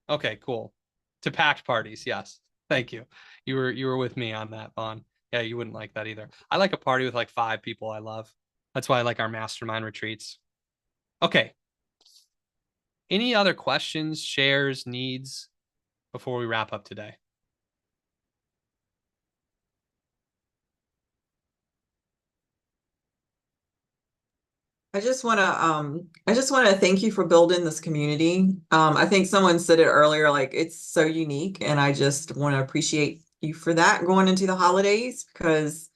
Okay, cool. To packed parties, yes. Thank you. You were with me on that, Vaughn. Yeah, you wouldn't like that either. I like a party with like 5 people I love. That's why I like our mastermind retreats. Okay. Any other questions, shares, needs before we wrap up today? I just want to thank you for building this community. I think someone said it earlier, like it's so unique, and I just want to appreciate you for that going into the holidays, because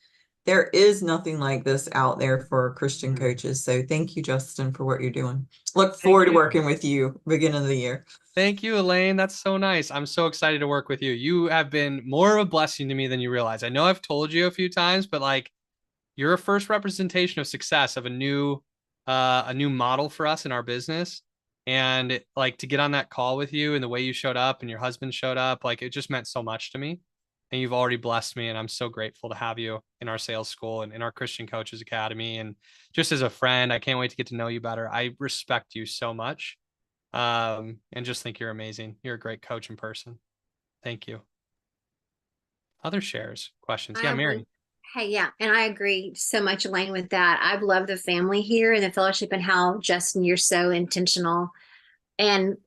there is nothing like this out there for Christian coaches. So thank you, Justin, for what you're doing. Look forward to working with you beginning of the year. Thank you, Elaine. That's so nice. I'm so excited to work with you. You have been more of a blessing to me than you realize. I know I've told you a few times, but like you're a first representation of success of a new model for us in our business. And like to get on that call with you and the way you showed up and your husband showed up, like it just meant so much to me. And you've already blessed me. And I'm so grateful to have you in our sales school and in our Christian Coaches Academy. And just as a friend, I can't wait to get to know you better. I respect you so much. And just think you're amazing. You're a great coach in person. Thank you. Other shares, questions? Yeah, Mary. Hey, yeah. And I agree so much, Elaine, with that. I've loved the family here and the fellowship, and how, Justin, you're so intentional. And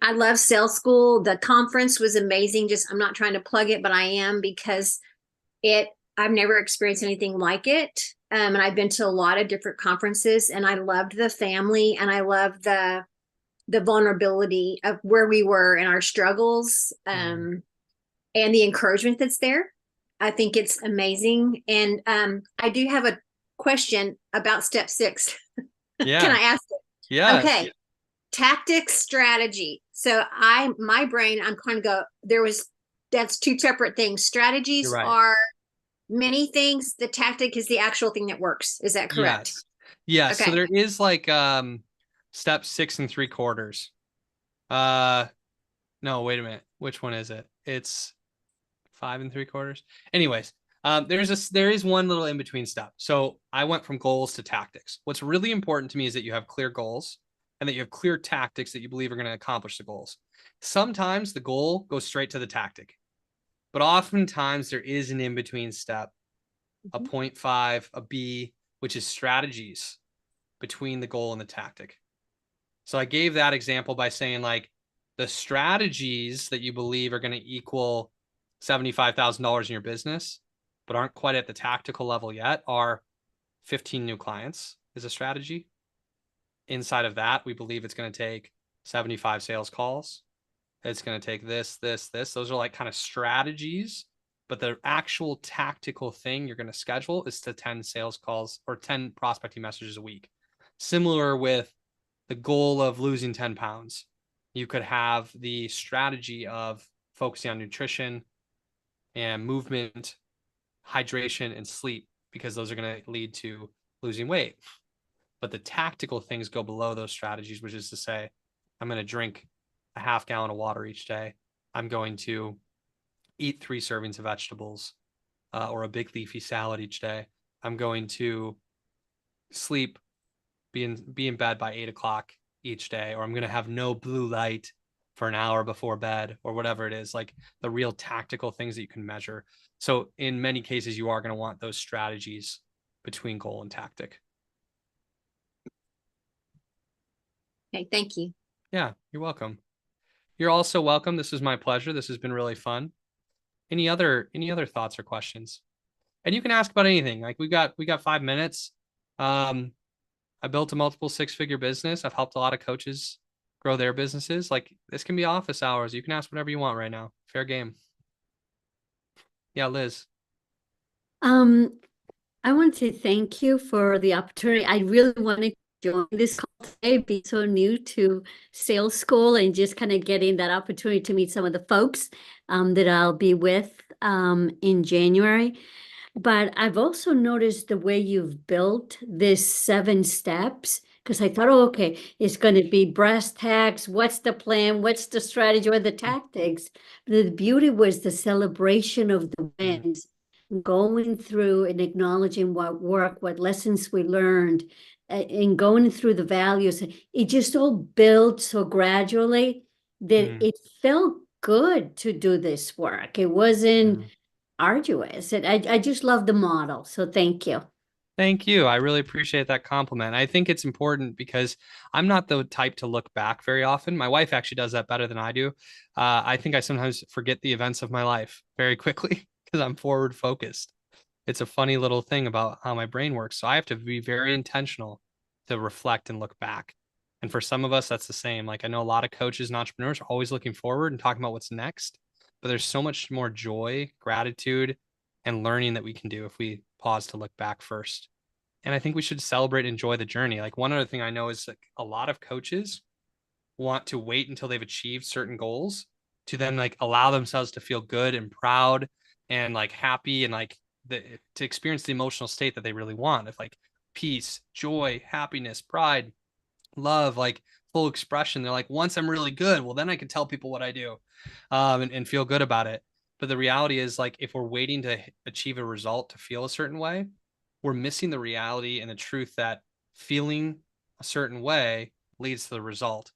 I love sales school. The conference was amazing. Just, I'm not trying to plug it, but I am, because I've never experienced anything like it. And I've been to a lot of different conferences, and I loved the family, and I loved the vulnerability of where we were in our struggles, and the encouragement that's there. I think it's amazing. And I do have a question about step 6. Yeah. Can I ask it? Yeah. Okay. Tactics, strategy. So my brain, I'm kind of that's 2 separate things. Strategies are many things. The tactic is the actual thing that works. Is that correct? Yes. Okay. So there is like step 6 3/4. No, wait a minute. Which one is it? It's 5 3/4. Anyways, there is one little in between step. So I went from goals to tactics. What's really important to me is that you have clear goals and that you have clear tactics that you believe are going to accomplish the goals. Sometimes the goal goes straight to the tactic, but oftentimes there is an in-between step, a 0.5, a B, which is strategies between the goal and the tactic. So I gave that example by saying like the strategies that you believe are going to equal $75,000 in your business, but aren't quite at the tactical level yet, are 15 new clients is a strategy. Inside of that, we believe it's going to take 75 sales calls. It's going to take this. Those are like kind of strategies, but the actual tactical thing you're going to schedule is to 10 sales calls or 10 prospecting messages a week. Similar with the goal of losing 10 pounds. You could have the strategy of focusing on nutrition and movement, hydration, and sleep, because those are going to lead to losing weight. But the tactical things go below those strategies, which is to say, I'm going to drink a half gallon of water each day. I'm going to eat 3 servings of vegetables or a big leafy salad each day. I'm going to sleep, be in bed by 8 o'clock each day, or I'm going to have no blue light for an hour before bed, or whatever it is, like the real tactical things that you can measure. So in many cases, you are going to want those strategies between goal and tactic. Okay, thank you. Yeah, you're welcome. You're also welcome. This is my pleasure. This has been really fun. Any other thoughts or questions? And you can ask about anything. Like we got 5 minutes. I built a multiple 6-figure business. I've helped a lot of coaches grow their businesses. Like, this can be office hours. You can ask whatever you want right now. Fair game. Yeah, Liz. I want to thank you for the opportunity. I really wanted to join this call today, be so new to sales school and just kind of getting that opportunity to meet some of the folks that I'll be with in January. But I've also noticed the way you've built this 7 steps, because I thought, oh, okay, it's going to be brass tacks. What's the plan? What's the strategy or the tactics? The beauty was the celebration of the wins, going through and acknowledging what worked, what lessons we learned, and going through the values. It just all built so gradually that it felt good to do this work. It wasn't arduous. I just love the model. So thank you. Thank you. I really appreciate that compliment. I think it's important because I'm not the type to look back very often. My wife actually does that better than I do. I think I sometimes forget the events of my life very quickly because I'm forward focused. It's a funny little thing about how my brain works. So I have to be very intentional to reflect and look back. And for some of us, that's the same. Like, I know a lot of coaches and entrepreneurs are always looking forward and talking about what's next, but there's so much more joy, gratitude, and learning that we can do if we pause to look back first. And I think we should celebrate and enjoy the journey. Like, one other thing I know is, like, a lot of coaches want to wait until they've achieved certain goals to then, like, allow themselves to feel good and proud and, like, happy and, like, to experience the emotional state that they really want of, like, peace, joy, happiness, pride, love, like full expression. They're like, once I'm really good, well, then I can tell people what I do and feel good about it. But the reality is, like, if we're waiting to achieve a result to feel a certain way, we're missing the reality and the truth that feeling a certain way leads to the result.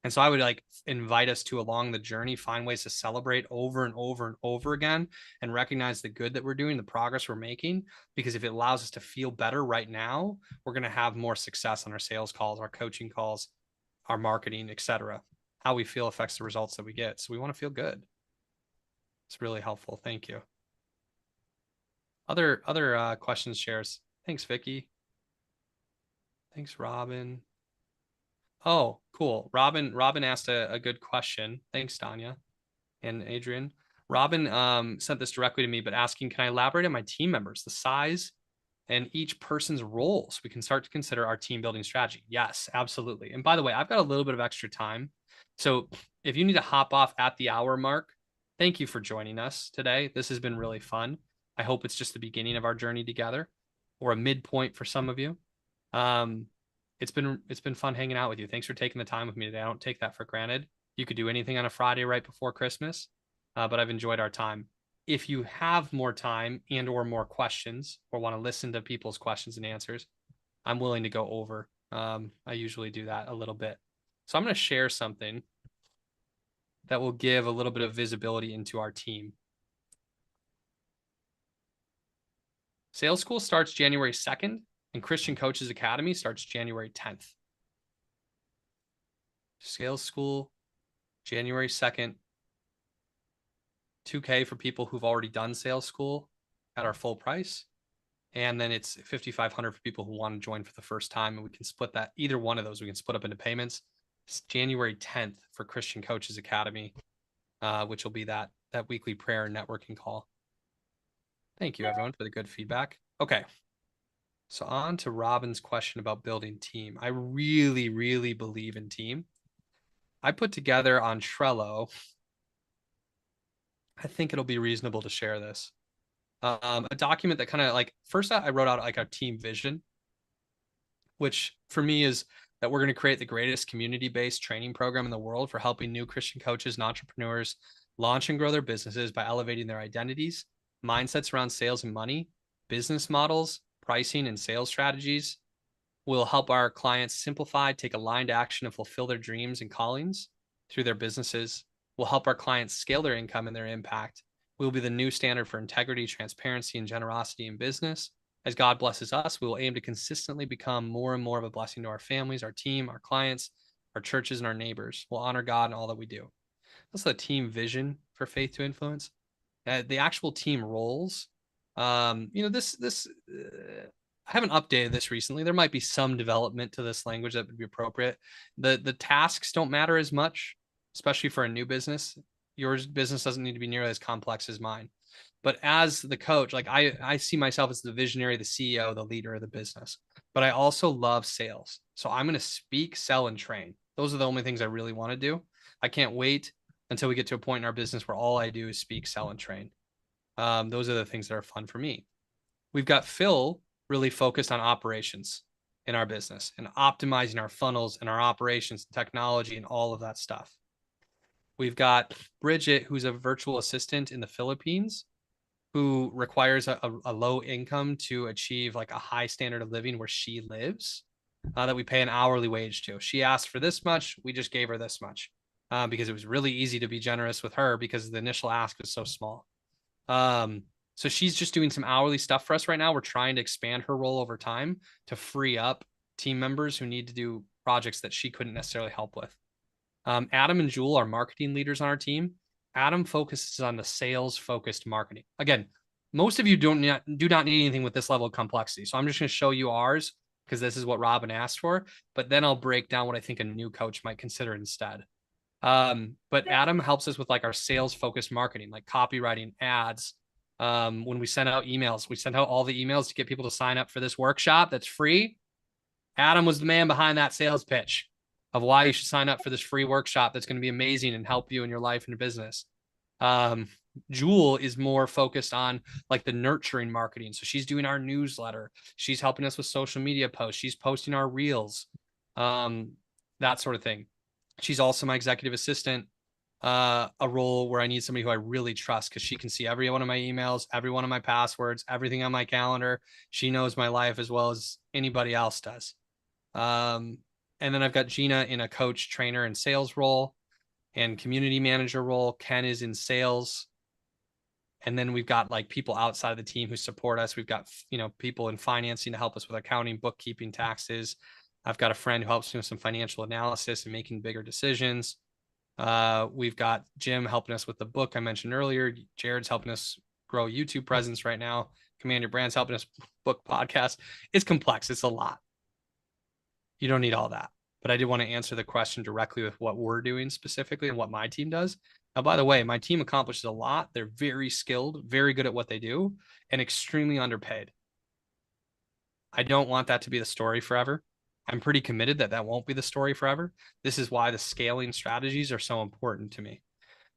And so I would, like, invite us to, along the journey, find ways to celebrate over and over and over again and recognize the good that we're doing, the progress we're making, because if it allows us to feel better right now, we're going to have more success on our sales calls, our coaching calls, our marketing, etc. How we feel affects the results that we get. So we want to feel good. It's really helpful. Thank you. Other questions, shares. Thanks, Vicky. Thanks, Robin. Oh, cool. Robin asked a good question. Thanks, Danya and Adrian. Robin sent this directly to me, but asking, can I elaborate on my team members, the size and each person's role, so we can start to consider our team building strategy? Yes, absolutely. And by the way, I've got a little bit of extra time. So if you need to hop off at the hour mark, thank you for joining us today. This has been really fun. I hope it's just the beginning of our journey together, or a midpoint for some of you. It's been fun hanging out with you. Thanks for taking the time with me today. I don't take that for granted. You could do anything on a Friday right before Christmas, but I've enjoyed our time. If you have more time and or more questions, or want to listen to people's questions and answers, I'm willing to go over. I usually do that a little bit. So I'm going to share something that will give a little bit of visibility into our team. Sales School starts January 2nd, and Christian Coaches Academy starts January 10th. Sales School, January 2nd, $2,000 for people who've already done Sales School at our full price. And then it's $5,500 for people who want to join for the first time. And we can split that, either one of those, we can split up into payments. It's January 10th for Christian Coaches Academy, which will be that weekly prayer and networking call. Thank you, everyone, for the good feedback. Okay. So on to Robin's question about building team. I really, really believe in team. I put together on Trello, I think it'll be reasonable to share this, a document that kind of, like, first I wrote out, like, our team vision, which for me is that we're going to create the greatest community-based training program in the world for helping new Christian coaches and entrepreneurs launch and grow their businesses by elevating their identities, mindsets around sales and money, business models, pricing, and sales strategies. Will help our clients simplify, take aligned action, and fulfill their dreams and callings through their businesses. Will help our clients scale their income and their impact. We will be the new standard for integrity, transparency, and generosity in business. As God blesses us, we will aim to consistently become more and more of a blessing to our families, our team, our clients, our churches, and our neighbors. We'll honor God in all that we do. That's the team vision for Faith to Influence. The actual team roles, this I haven't updated this recently. There might be some development to this language that would be appropriate. The tasks don't matter as much, especially for a new business. Your business doesn't need to be nearly as complex as mine. But as the coach, like I see myself as the visionary, the CEO, the leader of the business. But I also love sales. So I'm going to speak, sell, and train. Those are the only things I really want to do. I can't wait until we get to a point in our business where all I do is speak, sell, and train. Those are the things that are fun for me. We've got Phil really focused on operations in our business and optimizing our funnels and our operations, technology, and all of that stuff. We've got Bridget, who's a virtual assistant in the Philippines, who requires a low income to achieve like a high standard of living where she lives, that we pay an hourly wage to. She asked for this much. We just gave her this much because it was really easy to be generous with her because the initial ask was so small. So she's just doing some hourly stuff for us right now. We're trying to expand her role over time to free up team members who need to do projects that she couldn't necessarily help with. Adam and Jewel are marketing leaders on our team. Adam focuses on the sales focused marketing. Again, most of you do not need anything with this level of complexity. So I'm just going to show you ours because this is what Robin asked for, but then I'll break down what I think a new coach might consider instead. But Adam helps us with like our sales focused marketing, like copywriting, ads. When we send out emails, we send out all the emails to get people to sign up for this workshop that's free. Adam was the man behind that sales pitch of why you should sign up for this free workshop that's going to be amazing and help you in your life and your business. Jewel is more focused on like the nurturing marketing. So she's doing our newsletter. She's helping us with social media posts. She's posting our reels, that sort of thing. She's also my executive assistant, a role where I need somebody who I really trust because she can see every one of my emails, every one of my passwords, everything on my calendar. She knows my life as well as anybody else does. And then I've got Gina in a coach, trainer, and sales role and community manager role. Ken is in sales. And then we've got like people outside of the team who support us. We've got, people in financing to help us with accounting, bookkeeping, taxes. I've got a friend who helps me with some financial analysis and making bigger decisions. We've got Jim helping us with the book I mentioned earlier. Jared's helping us grow YouTube presence right now. Command Your Brand's helping us book podcasts. It's complex. It's a lot. You don't need all that. But I did want to answer the question directly with what we're doing specifically and what my team does. Now, by the way, my team accomplishes a lot. They're very skilled, very good at what they do, and extremely underpaid. I don't want that to be the story forever. I'm pretty committed that that won't be the story forever. This is why the scaling strategies are so important to me.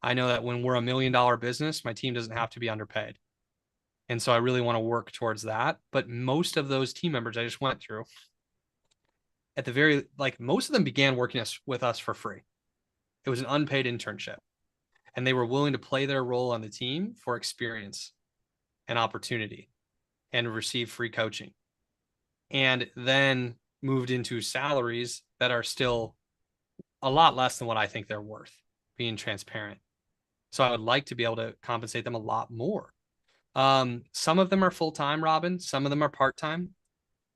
I know that when we're $1 million business, my team doesn't have to be underpaid. And so I really want to work towards that. But most of those team members I just went through, at the very, most of them began working with us for free. It was an unpaid internship. And they were willing to play their role on the team for experience and opportunity and receive free coaching. And then moved into salaries that are still a lot less than what I think they're worth, being transparent. So I would like to be able to compensate them a lot more. Some of them are full-time, Robin. Some of them are part-time.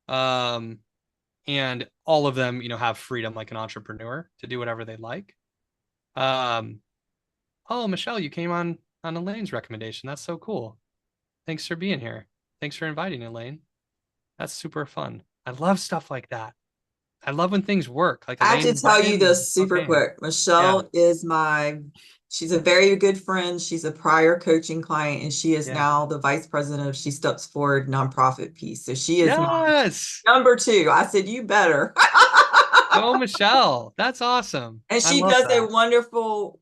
And all of them, have freedom like an entrepreneur to do whatever they like. Oh, Michelle, you came on Elaine's recommendation. That's so cool. Thanks for being here. Thanks for inviting Elaine. That's super fun. I love stuff like that. I love when things work. Like I have to tell you this super quick. Michelle is she's a very good friend. She's a prior coaching client, and she is now the vice president of She Steps Forward nonprofit piece. So she is my number 2. I said, you better. Oh, Michelle, that's awesome. And she does a wonderful,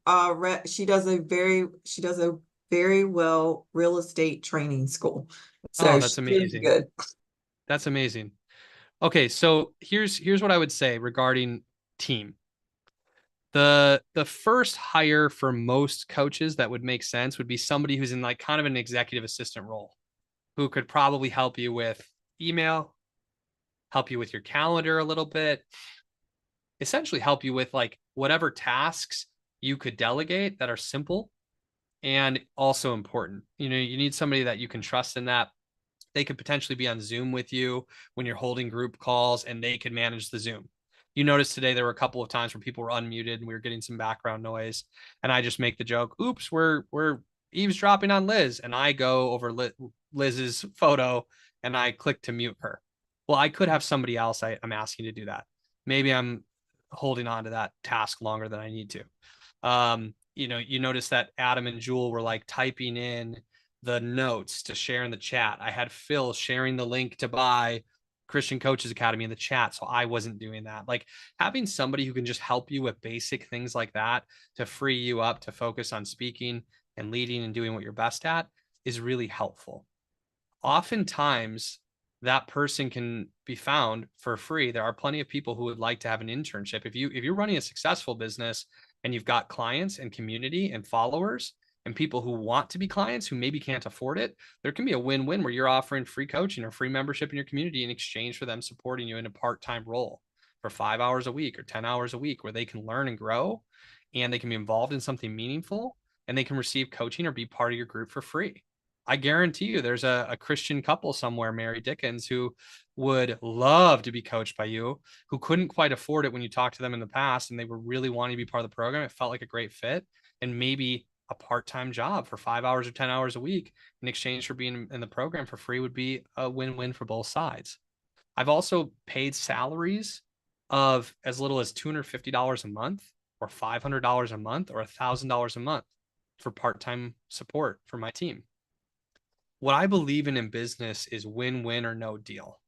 she does a very well real estate training school. So that's amazing. Good. That's amazing. Okay, so here's what I would say regarding team. The first hire for most coaches that would make sense would be somebody who's in like kind of an executive assistant role, who could probably help you with email, help you with your calendar a little bit, essentially help you with like whatever tasks you could delegate that are simple and also important. You need somebody that you can trust in that. They could potentially be on Zoom with you when you're holding group calls, and they could manage the Zoom. You notice today there were a couple of times where people were unmuted and we were getting some background noise, and I just make the joke, oops, we're eavesdropping on Liz, and I go over Liz's photo and I click to mute her. Well, I could have somebody else I'm asking to do that. Maybe I'm holding on to that task longer than I need to. You know, you notice that Adam and Jewel were like typing in the notes to share in the chat. I had Phil sharing the link to buy Christian Coaches Academy in the chat, so I wasn't doing that. Like, having somebody who can just help you with basic things like that to free you up to focus on speaking and leading and doing what you're best at is really helpful. Oftentimes, that person can be found for free. There are plenty of people who would like to have an internship. If you're running a successful business and you've got clients and community and followers and people who want to be clients who maybe can't afford it, there can be a win-win where you're offering free coaching or free membership in your community in exchange for them supporting you in a part-time role for 5 hours a week or 10 hours a week, where they can learn and grow and they can be involved in something meaningful and they can receive coaching or be part of your group for free. I guarantee you there's a Christian couple somewhere, Mary Dickens, who would love to be coached by you, who couldn't quite afford it when you talked to them in the past, and they were really wanting to be part of the program. It felt like a great fit, and maybe a part-time job for 5 hours or 10 hours a week in exchange for being in the program for free would be a win-win for both sides. I've also paid salaries of as little as $250 a month or $500 a month or $1,000 a month for part-time support for my team. What I believe in business is win-win or no deal.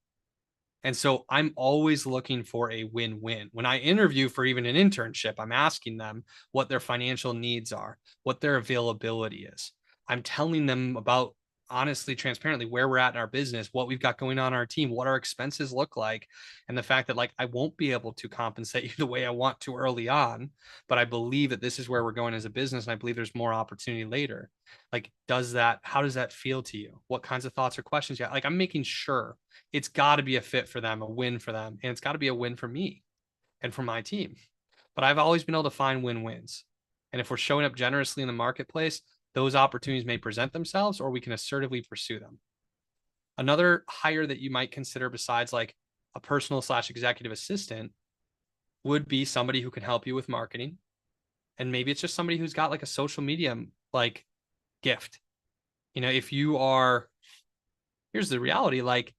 And so I'm always looking for a win-win. When I interview for even an internship, I'm asking them what their financial needs are, what their availability is. I'm telling them about, honestly, transparently, where we're at in our business, what we've got going on in our team, what our expenses look like, and the fact that, like, I won't be able to compensate you the way I want to early on, but I believe that this is where we're going as a business, and I believe there's more opportunity later. Like, how does that feel to you? What kinds of thoughts or questions you have? Like, I'm making sure it's got to be a fit for them, a win for them, and it's got to be a win for me and for my team. But I've always been able to find win-wins. And if we're showing up generously in the marketplace, those opportunities may present themselves, or we can assertively pursue them. Another hire that you might consider besides like a personal/executive assistant would be somebody who can help you with marketing. And maybe it's just somebody who's got like a social media like gift. You know, if you are, here's the reality, like,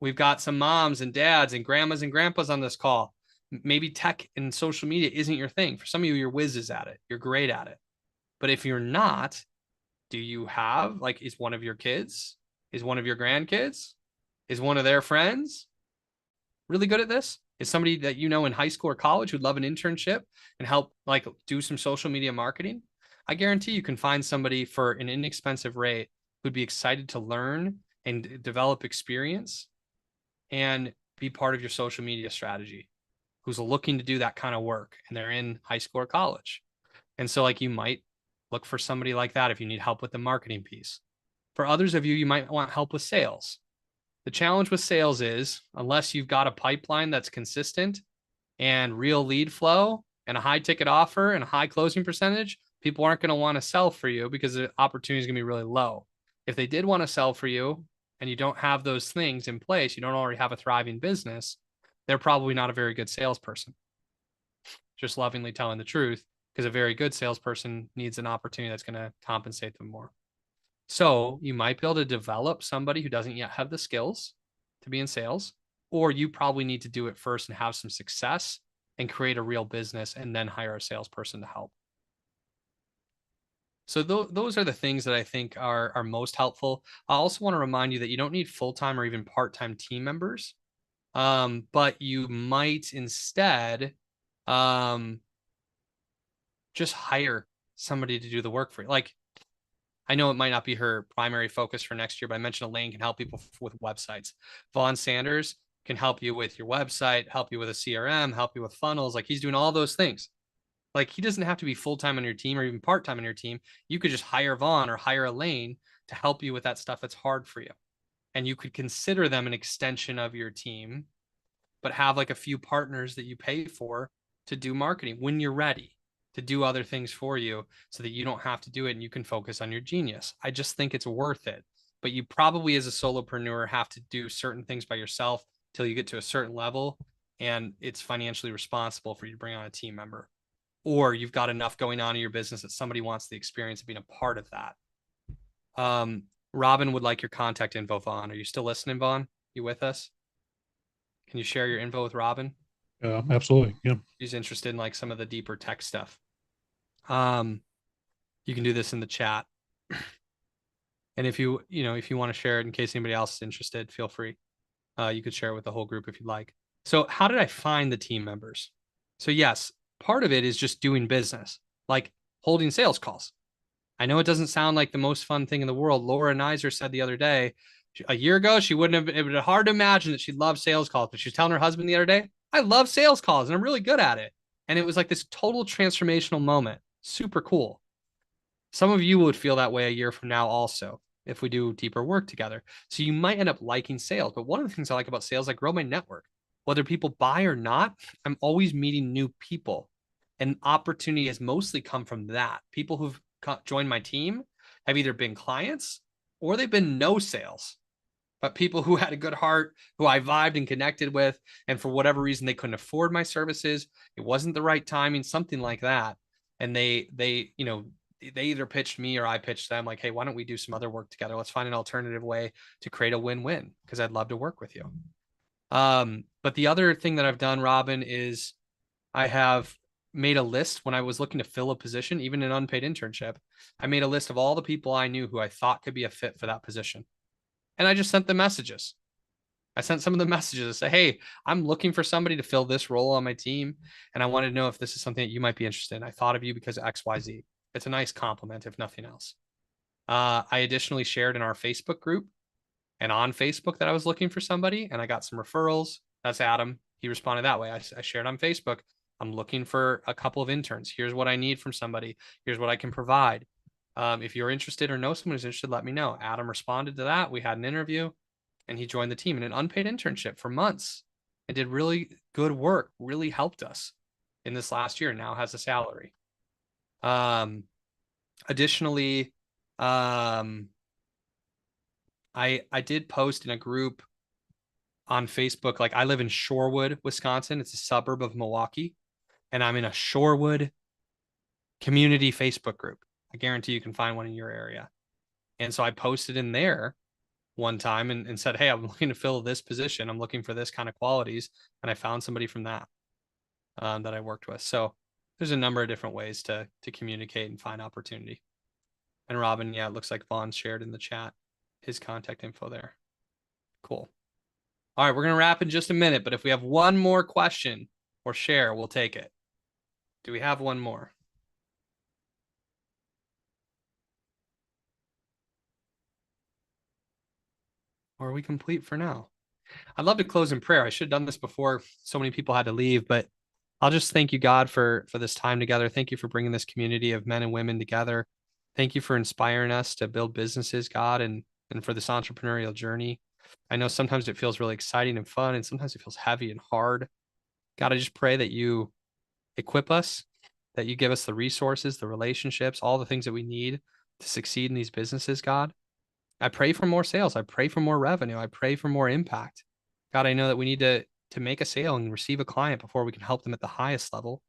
we've got some moms and dads and grandmas and grandpas on this call. Maybe tech and social media isn't your thing. For some of you, you're whizzes at it. You're great at it. But if you're not, do you have, like, is one of your kids, is one of your grandkids, is one of their friends really good at this? Is somebody that you know in high school or college who'd love an internship and help like do some social media marketing? I guarantee you can find somebody for an inexpensive rate who'd be excited to learn and develop experience and be part of your social media strategy, who's looking to do that kind of work, and they're in high school or college. And so, like, you might look for somebody like that if you need help with the marketing piece. For others of you, you might want help with sales. The challenge with sales is, unless you've got a pipeline that's consistent and real lead flow and a high ticket offer and a high closing percentage, people aren't going to want to sell for you because the opportunity is going to be really low. If they did want to sell for you and you don't have those things in place, you don't already have a thriving business, they're probably not a very good salesperson. Just lovingly telling the truth, because a very good salesperson needs an opportunity that's going to compensate them more. So you might be able to develop somebody who doesn't yet have the skills to be in sales, or you probably need to do it first and have some success and create a real business and then hire a salesperson to help. So those are the things that I think are most helpful. I also want to remind you that you don't need full-time or even part-time team members, but you might instead just hire somebody to do the work for you. Like, I know it might not be her primary focus for next year, but I mentioned Elaine can help people with websites. Vaughn Sanders can help you with your website, help you with a CRM, help you with funnels. Like, he's doing all those things. Like, he doesn't have to be full-time on your team or even part-time on your team. You could just hire Vaughn or hire Elaine to help you with that stuff that's hard for you. And you could consider them an extension of your team, but have like a few partners that you pay for to do marketing when you're ready to do other things for you so that you don't have to do it and you can focus on your genius. I just think it's worth it. But you probably, as a solopreneur, have to do certain things by yourself till you get to a certain level, and it's financially responsible for you to bring on a team member. Or you've got enough going on in your business that somebody wants the experience of being a part of that. Robin would like your contact info, Vaughn. Are you still listening, Vaughn? You with us? Can you share your info with Robin? Absolutely. Yeah. She's interested in like some of the deeper tech stuff. You can do this in the chat. And if you want to share it in case anybody else is interested, feel free. You could share it with the whole group if you'd like. So how did I find the team members? So yes, part of it is just doing business, like holding sales calls. I know it doesn't sound like the most fun thing in the world. Laura Nizer said the other day, a year ago, she wouldn't have, it would be hard to imagine that she'd love sales calls, but she was telling her husband the other day, I love sales calls and I'm really good at it. And it was like this total transformational moment. Super cool. Some of you would feel that way a year from now also, if we do deeper work together. So you might end up liking sales. But one of the things I like about sales, I grow my network. Whether people buy or not, I'm always meeting new people. And opportunity has mostly come from that. People who've joined my team have either been clients or they've been no sales, but people who had a good heart, who I vibed and connected with, and for whatever reason, they couldn't afford my services. It wasn't the right timing, something like that. And they either pitched me or I pitched them like, hey, why don't we do some other work together? Let's find an alternative way to create a win-win because I'd love to work with you. But the other thing that I've done, Robin, is I have made a list when I was looking to fill a position, even an unpaid internship. I made a list of all the people I knew who I thought could be a fit for that position. And I just sent them messages. I sent some of the messages to say, hey, I'm looking for somebody to fill this role on my team. And I wanted to know if this is something that you might be interested in. I thought of you because of XYZ. It's a nice compliment, if nothing else. I additionally shared in our Facebook group and on Facebook that I was looking for somebody, and I got some referrals. That's Adam. He responded that way. I shared on Facebook. I'm looking for a couple of interns. Here's what I need from somebody. Here's what I can provide. If you're interested or know someone who's interested, let me know. Adam responded to that. We had an interview, and he joined the team in an unpaid internship for months and did really good work, really helped us in this last year. Now has a salary. Additionally, I did post in a group on Facebook. Like I live in Shorewood, Wisconsin. It's a suburb of Milwaukee, and I'm in a Shorewood community Facebook group. I guarantee you can find one in your area. And so I posted in there one time and said, hey, I'm looking to fill this position. I'm looking for this kind of qualities. And I found somebody from that, that I worked with. So there's a number of different ways to communicate and find opportunity. And Robin, yeah, it looks like Vaughn shared in the chat his contact info there. Cool. All right, we're going to wrap in just a minute, but if we have one more question or share, we'll take it. Do we have one more? Or are we complete for now? I'd love to close in prayer. I should have done this before so many people had to leave, but I'll just thank you, God, for this time together. Thank you for bringing this community of men and women together. Thank you for inspiring us to build businesses, God, and for this entrepreneurial journey. I know sometimes it feels really exciting and fun, and sometimes it feels heavy and hard. God, I just pray that you equip us, that you give us the resources, the relationships, all the things that we need to succeed in these businesses, God. I pray for more sales. I pray for more revenue. I pray for more impact. God, I know that we need to make a sale and receive a client before we can help them at the highest level.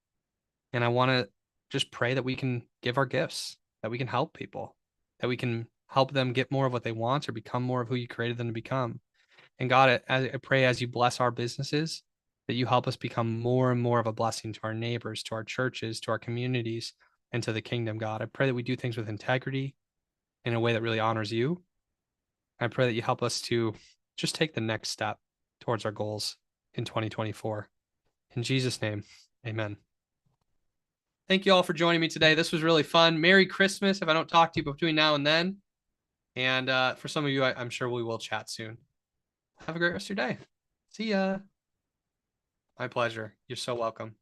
And I want to just pray that we can give our gifts, that we can help people, that we can help them get more of what they want or become more of who you created them to become. And God, I pray as you bless our businesses, that you help us become more and more of a blessing to our neighbors, to our churches, to our communities, and to the kingdom, God. I pray that we do things with integrity in a way that really honors you. I pray that you help us to just take the next step towards our goals in 2024. In Jesus' name, amen. Thank you all for joining me today. This was really fun. Merry Christmas if I don't talk to you between now and then. And for some of you, I'm sure we will chat soon. Have a great rest of your day. See ya. My pleasure. You're so welcome.